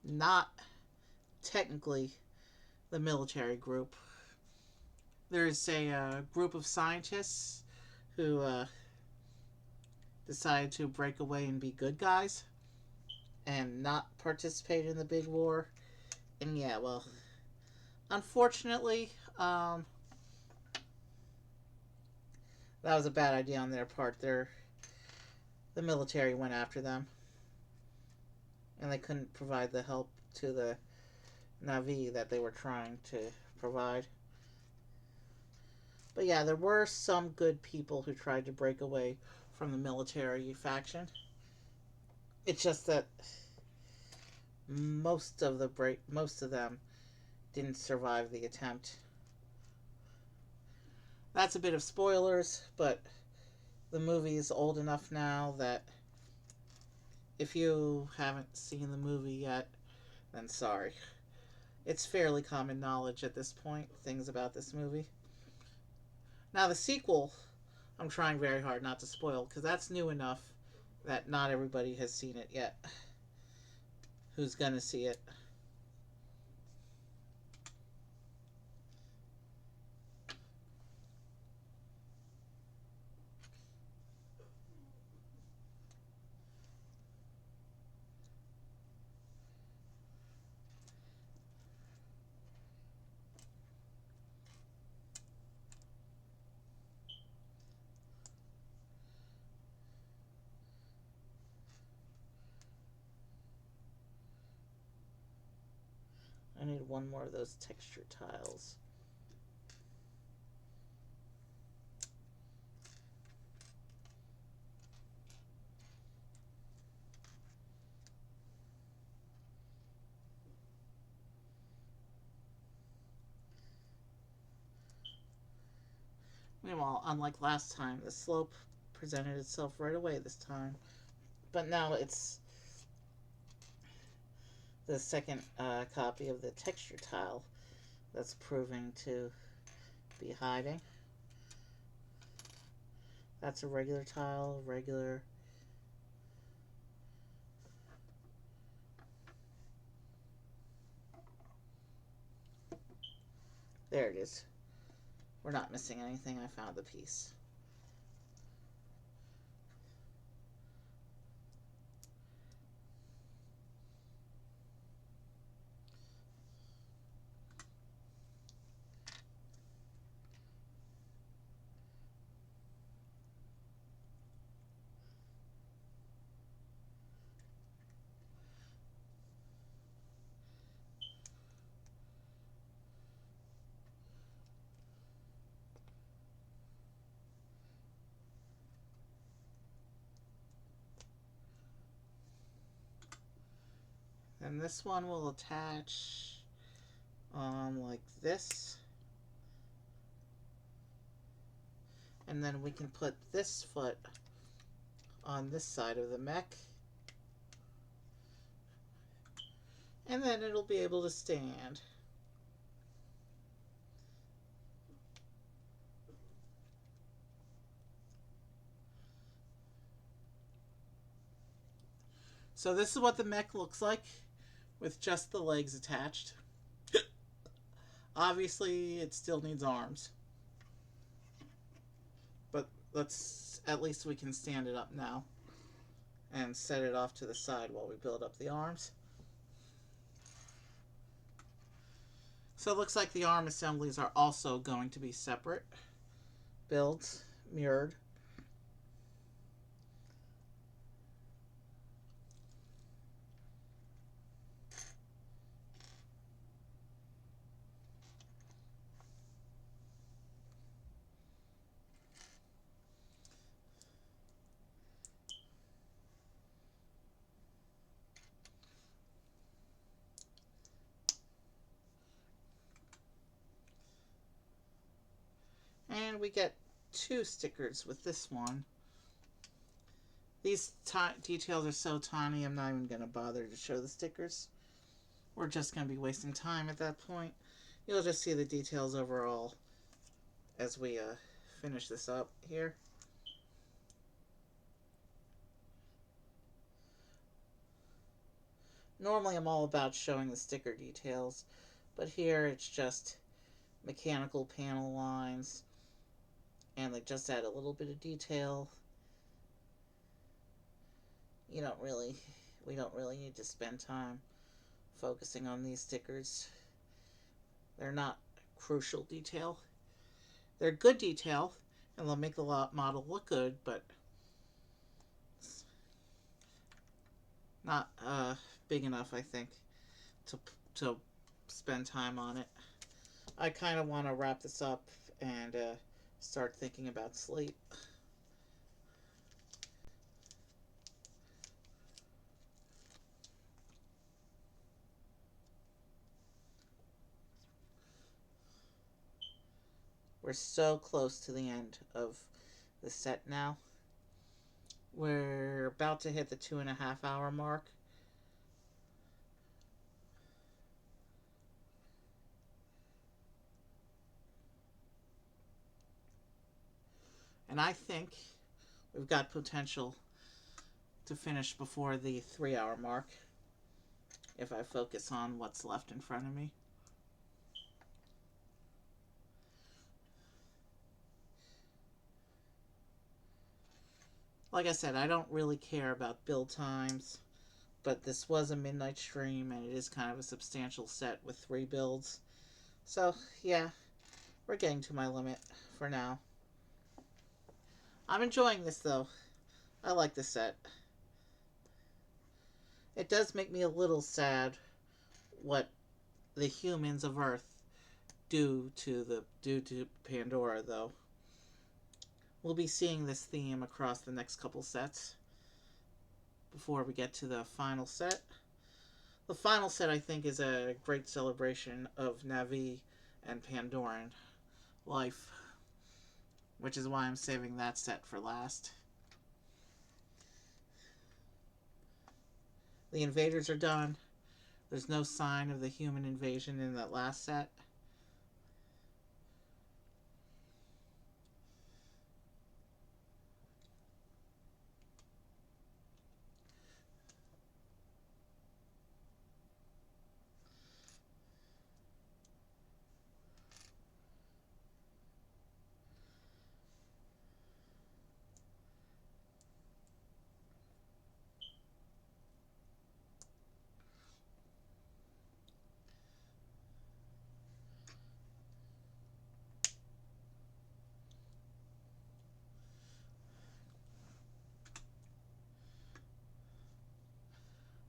not technically the military group, there's a group of scientists who decided to break away and be good guys and not participate in the big war. And yeah, well, unfortunately, that was a bad idea on their part. The military went after them, and they couldn't provide the help to the Na'vi that they were trying to provide. But yeah, there were some good people who tried to break away from the military faction. It's just that most of them didn't survive the attempt. That's a bit of spoilers, but the movie is old enough now that if you haven't seen the movie yet, then sorry. It's fairly common knowledge at this point, things about this movie. Now the sequel, I'm trying very hard not to spoil, because that's new enough that not everybody has seen it yet. Who's gonna see it? I need one more of those texture tiles. Meanwhile, unlike last time, the slope presented itself right away this time. But now it's the second copy of the texture tile that's proving to be hiding. That's a regular tile, regular. There it is. We're not missing anything. I found the piece. And this one will attach like this. And then we can put this foot on this side of the mech. And then it'll be able to stand. So this is what the mech looks like with just the legs attached. Obviously, it still needs arms. But at least we can stand it up now and set it off to the side while we build up the arms. So it looks like the arm assemblies are also going to be separate builds, mirrored. And we get 2 stickers with this one. These details are so tiny, I'm not even going to bother to show the stickers. We're just going to be wasting time at that point. You'll just see the details overall as we finish this up here. Normally I'm all about showing the sticker details, but here it's just mechanical panel lines, and they just add a little bit of detail. We don't really need to spend time focusing on these stickers. They're not crucial detail. They're good detail, and they'll make the model look good, but not big enough, I think, to spend time on it. I kind of want to wrap this up and start thinking about sleep. We're so close to the end of the set now. We're about to hit the 2.5 hour mark. And I think we've got potential to finish before the 3 hour mark if I focus on what's left in front of me. Like I said, I don't really care about build times, but this was a midnight stream and it is kind of a substantial set with 3 builds. So yeah, we're getting to my limit for now. I'm enjoying this though. I like this set. It does make me a little sad what the humans of Earth do to Pandora though. We'll be seeing this theme across the next couple sets before we get to the final set. The final set, I think, is a great celebration of Na'vi and Pandoran life, which is why I'm saving that set for last. The invaders are done. There's no sign of the human invasion in that last set.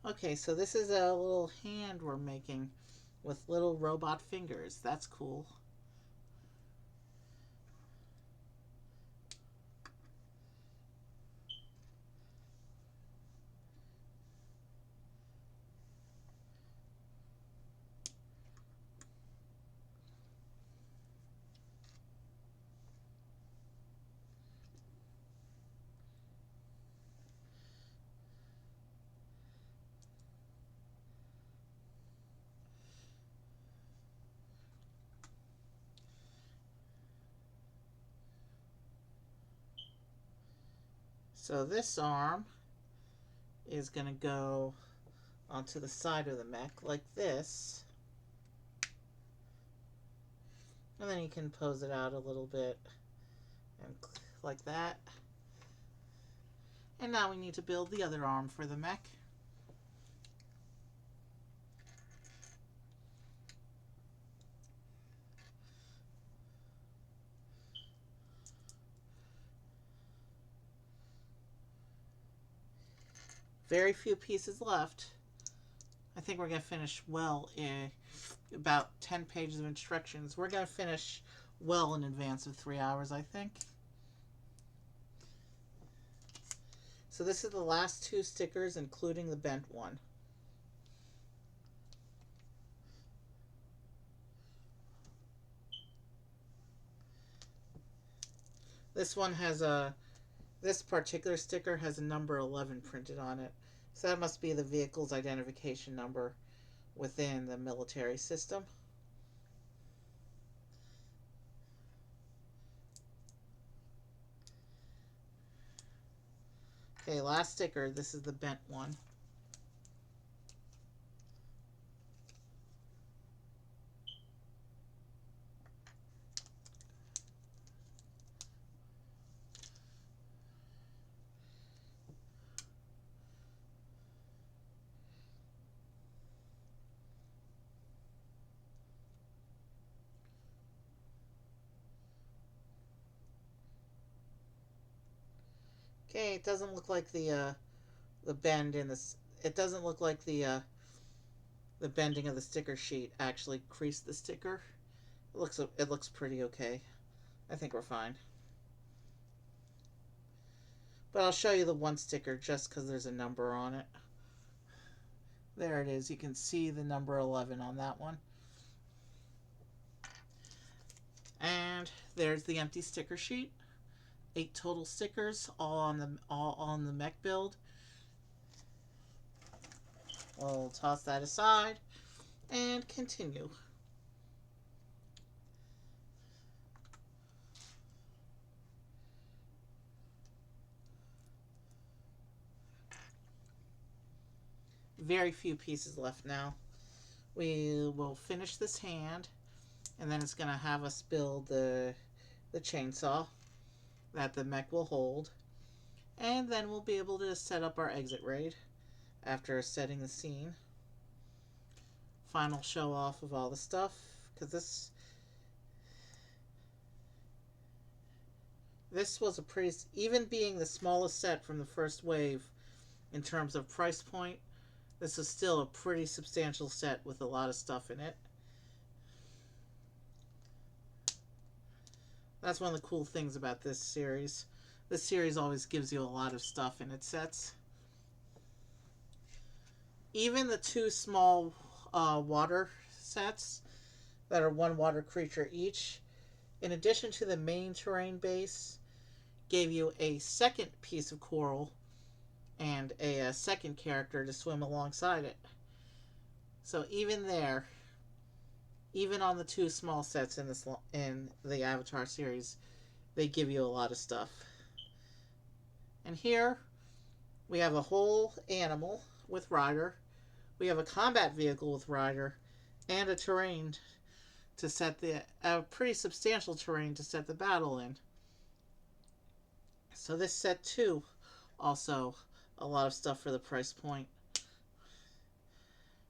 Okay, so this is a little hand we're making with little robot fingers. That's cool. So this arm is going to go onto the side of the mech like this. And then you can pose it out a little bit and like that. And now we need to build the other arm for the mech. Very few pieces left. I think we're going to finish well in about 10 pages of instructions. We're going to finish well in advance of 3 hours, I think. So this is the last 2 stickers, including the bent one. This one has this particular sticker has a number 11 printed on it. So that must be the vehicle's identification number within the military system. Okay, last sticker. This is the bent one. Okay, it doesn't look like the bend in this. It doesn't look like the bending of the sticker sheet actually creased the sticker. It looks pretty okay. I think we're fine. But I'll show you the one sticker just because there's a number on it. There it is. You can see the number 11 on that one. And there's the empty sticker sheet. 8 total stickers, all on the mech build. We'll toss that aside and continue. Very few pieces left now. We will finish this hand, and then it's going to have us build the chainsaw that the mech will hold, and then we'll be able to set up our exit raid after setting the scene. Final show off of all the stuff, because this was a pretty, even being the smallest set from the first wave in terms of price point, this is still a pretty substantial set with a lot of stuff in it. That's one of the cool things about this series. This series always gives you a lot of stuff in its sets. Even the 2 small water sets that are 1 water creature each, in addition to the main terrain base, gave you a second piece of coral and a second character to swim alongside it. So even there, even on the 2 small sets in the Avatar series, they give you a lot of stuff. And here we have a whole animal with rider. We have a combat vehicle with rider, and a terrain to set a pretty substantial terrain to set the battle in. So this set too, also a lot of stuff for the price point.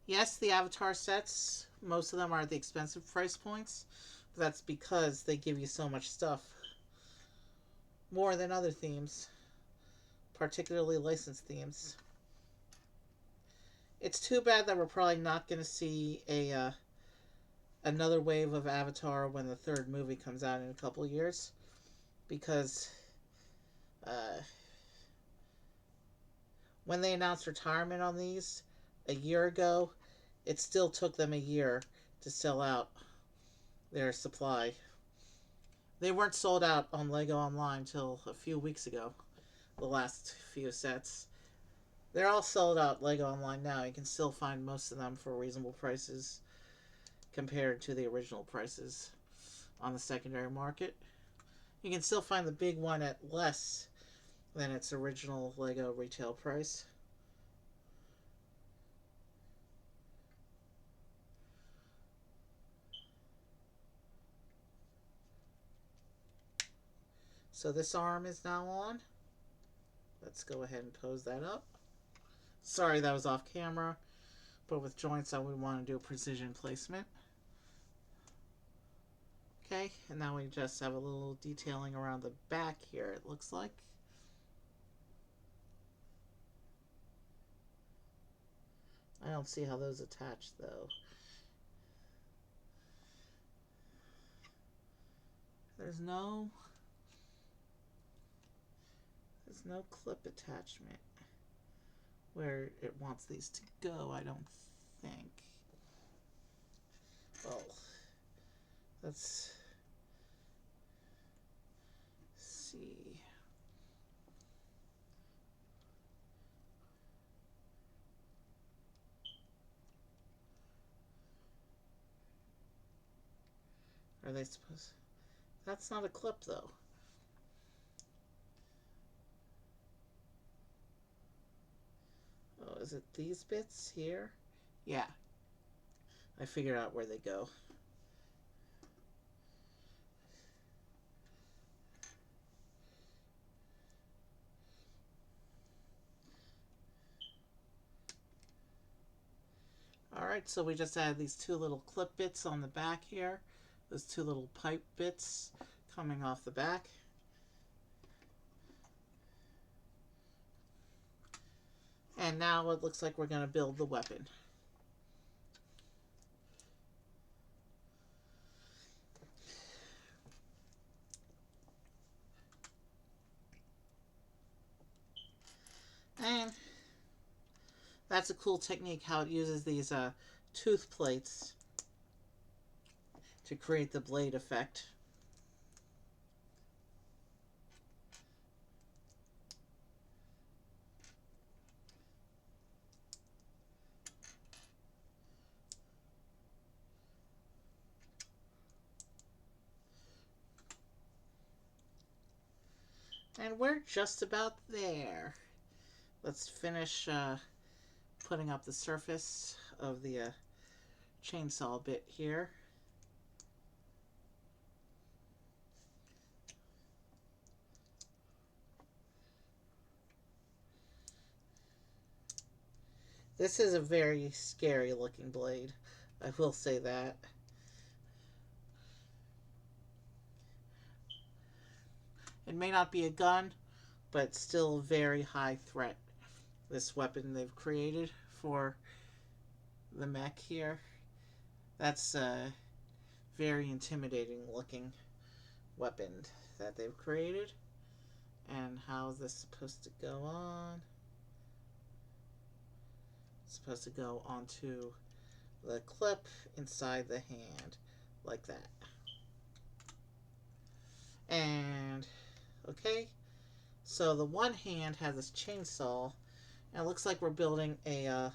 Yes, the Avatar sets, most of them are at the expensive price points, but that's because they give you so much stuff. More than other themes, particularly licensed themes. It's too bad that we're probably not going to see another wave of Avatar when the 3rd movie comes out in a couple years, because when they announced retirement on these a year ago, it still took them a year to sell out their supply. They weren't sold out on LEGO Online till a few weeks ago, the last few sets. They're all sold out LEGO Online now. You can still find most of them for reasonable prices compared to the original prices on the secondary market. You can still find the big one at less than its original Lego retail price. So this arm is now on. Let's go ahead and pose that up. Sorry that was off camera, but with joints I would want to do precision placement. Okay, and now we just have a little detailing around the back here, it looks like. I don't see how those attach though. There's no clip attachment where it wants these to go, I don't think. Well, let's see. Are they supposed... That's not a clip though. Oh, is it these bits here? Yeah. I figured out where they go. Alright, so we just added these two little clip bits on the back here. Those two little pipe bits coming off the back. And now it looks like we're going to build the weapon. And that's a cool technique, how it uses these tooth plates to create the blade effect. And we're just about there. Let's finish putting up the surface of the chainsaw bit here. This is a very scary looking blade, I will say that. It may not be a gun, but still very high threat. This weapon they've created for the mech here. That's a very intimidating looking weapon that they've created. And how is this supposed to go on? It's supposed to go onto the clip inside the hand, like that. And, okay, so the one hand has this chainsaw, and it looks like we're building a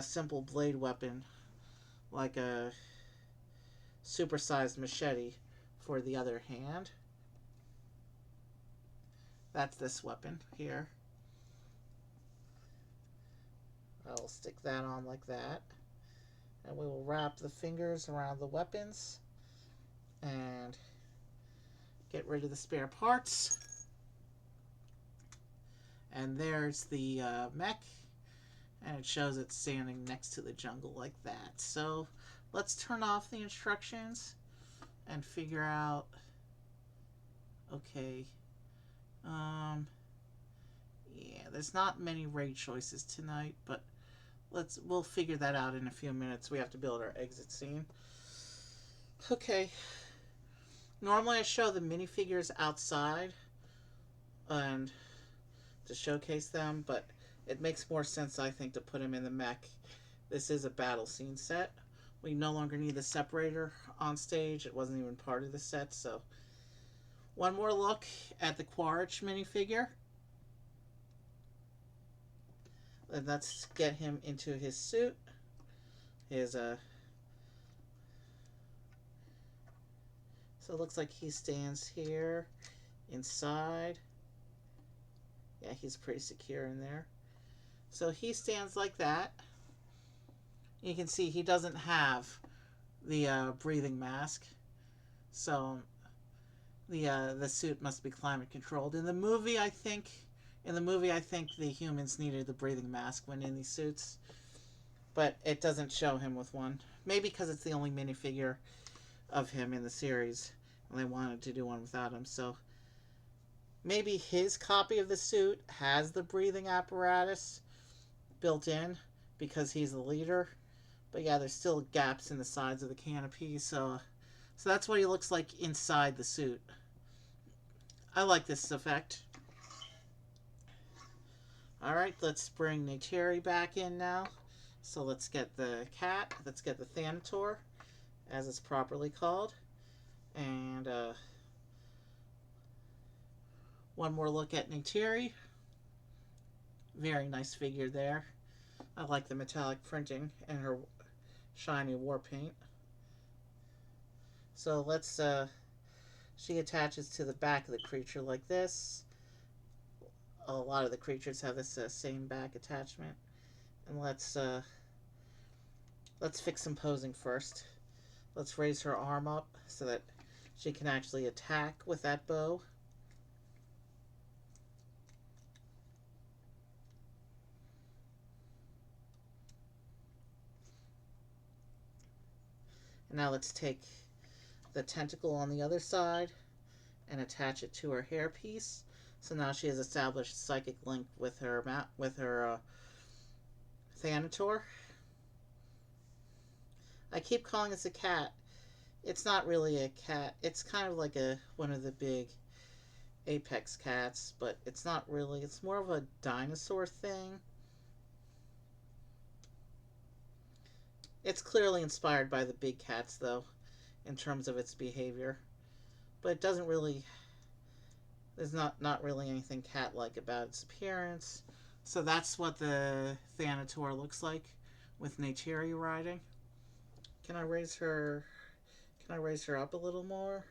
simple blade weapon, like a supersized machete for the other hand. That's this weapon here. I'll stick that on like that. And we will wrap the fingers around the weapons and get rid of the spare parts. And there's the mech, and it shows it standing next to the jungle like that. So let's turn off the instructions and figure out, okay, yeah, there's not many raid choices tonight, but we'll figure that out in a few minutes. We have to build our exit scene. Okay. Normally I show the minifigures outside and to showcase them, but it makes more sense, I think, to put them in the mech. This is a battle scene set. We no longer need the separator on stage. It wasn't even part of the set, so. One more look at the Quaritch minifigure. And let's get him into his suit. His so it looks like he stands here inside. Yeah, he's pretty secure in there. So he stands like that. You can see he doesn't have the breathing mask. So the suit must be climate controlled. In the movie I think the humans needed the breathing mask when in these suits, but it doesn't show him with one. Maybe because it's the only minifigure of him in the series, and they wanted to do one without him. So maybe his copy of the suit has the breathing apparatus built in because he's the leader. But yeah, there's still gaps in the sides of the canopy, so that's what he looks like inside the suit. I like this effect. Alright, let's bring Neytiri back in now. So let's get the cat, let's get the Thanator, as it's properly called. And one more look at Neytiri. Very nice figure there. I like the metallic printing and her shiny war paint. So let's she attaches to the back of the creature like this. A lot of the creatures have this same back attachment. And let's fix some posing first. Let's raise her arm up so that she can actually attack with that bow. And now let's take the tentacle on the other side and attach it to her hairpiece. So now she has established a psychic link with her Thanator. I keep calling this a cat. It's not really a cat. It's kind of like one of the big apex cats, but it's not really. It's more of a dinosaur thing. It's clearly inspired by the big cats, though, in terms of its behavior. But it doesn't really... There's not really anything cat-like about its appearance. So that's what the Thanator looks like with Neytiri riding. Can I raise her up a little more?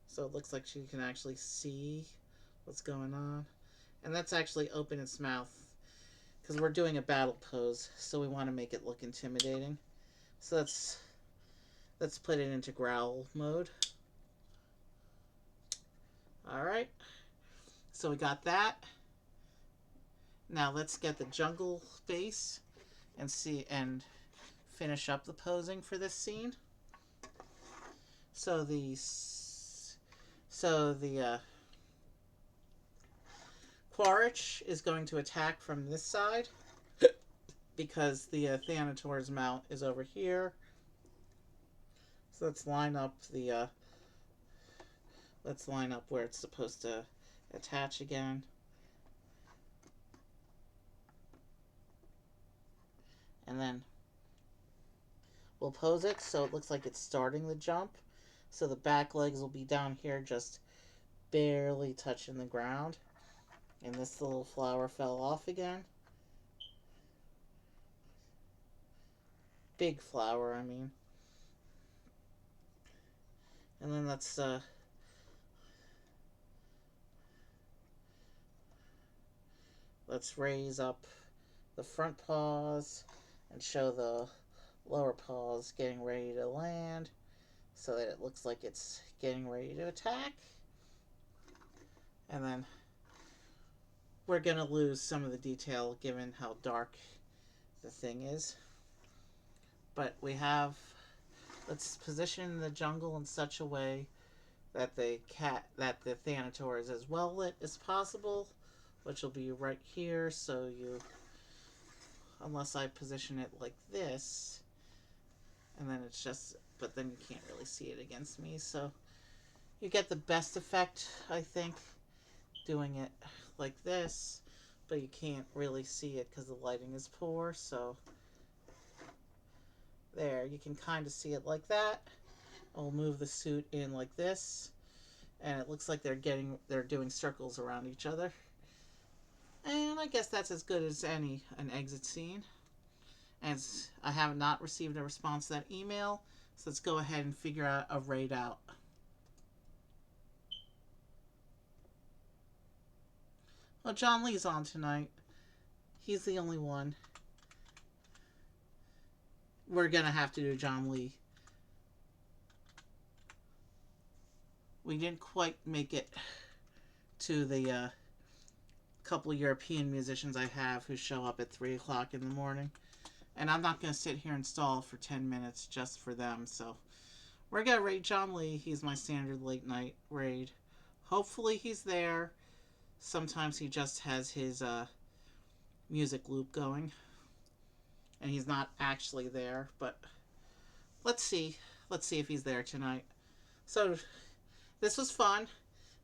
So it looks like she can actually see what's going on. And that's actually open its mouth, because we're doing a battle pose, so we want to make it look intimidating. So let's put it into growl mode. Alright, so we got that. Now let's get the jungle face and finish up the posing for this scene. So the Quaritch is going to attack from this side because the Thanator's mount is over here. So let's line up where it's supposed to attach again. And then we'll pose it so it looks like it's starting the jump. So the back legs will be down here, just barely touching the ground. And this little flower fell off again. Big flower, I mean. And then let's raise up the front paws and show the lower paws getting ready to land so that it looks like it's getting ready to attack. And then we're going to lose some of the detail given how dark the thing is. But let's position the jungle in such a way that the Thanator is as well lit as possible, which will be right here. So unless I position it like this, and then but then you can't really see it against me. So you get the best effect, I think, doing it like this, but you can't really see it because the lighting is poor. So there, you can kind of see it like that. I'll move the suit in like this, and it looks like they're doing circles around each other. And I guess that's as good as an exit scene. As I have not received a response to that email, so let's go ahead and figure out a raid out. Oh, John Lee's on tonight. He's the only one. We're gonna have to do John Lee. We didn't quite make it to the couple European musicians I have who show up at 3 o'clock in the morning. And I'm not going to sit here and stall for 10 minutes just for them. So we're going to raid John Lee. He's my standard late night raid. Hopefully he's there. Sometimes he just has his music loop going. And he's not actually there. But let's see. Let's see if he's there tonight. So this was fun.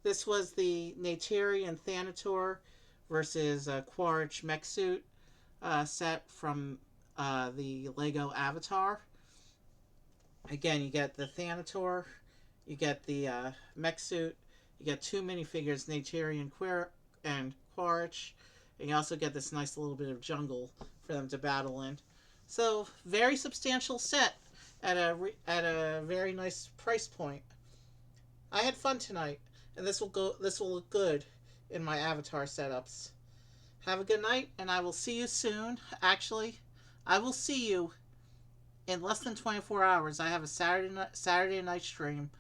This was the Neytiri and Thanator versus Quaritch mech suit set from the Lego Avatar. Again, you get the Thanator, you get the mech suit, you get two minifigures, Neytiri and Quaritch, and you also get this nice little bit of jungle for them to battle in. So, very substantial set at a very nice price point. I had fun tonight, and this will look good in my Avatar setups. Have a good night, and I will see you soon. Actually, I will see you in less than 24 hours. I have a Saturday night stream.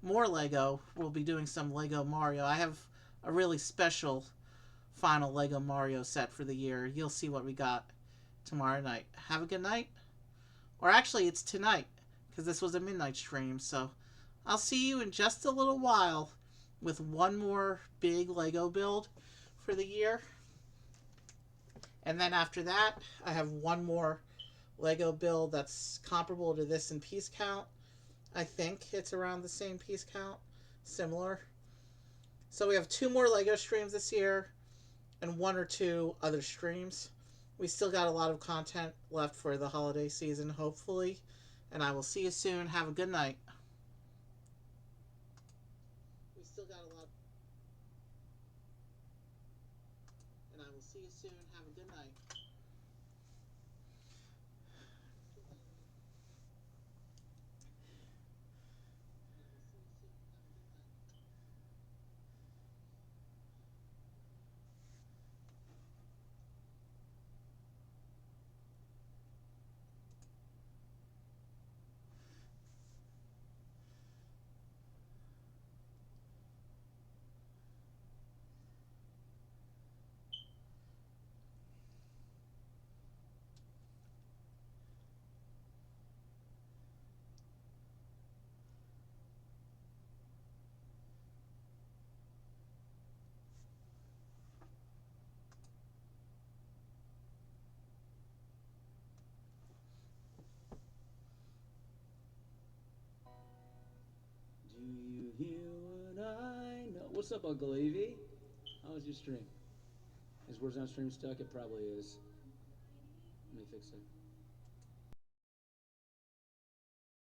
More Lego. We'll be doing some Lego Mario. I have a really special final Lego Mario set for the year. You'll see what we got tomorrow night. Have a good night. Or actually, it's tonight, because this was a midnight stream. So I'll see you in just a little while with one more big Lego build for the year. And then after that, I have one more Lego build that's comparable to this in piece count. I think it's around the same piece count. Similar. So we have two more Lego streams this year and one or two other streams. We still got a lot of content left for the holiday season, hopefully. And I will see you soon. Have a good night. We still got a lot. And I will see you soon. Have a good night. Do you hear what I know? What's up, Uncle Evie? How was your stream? Is Warzone stream stuck? It probably is. Let me fix it.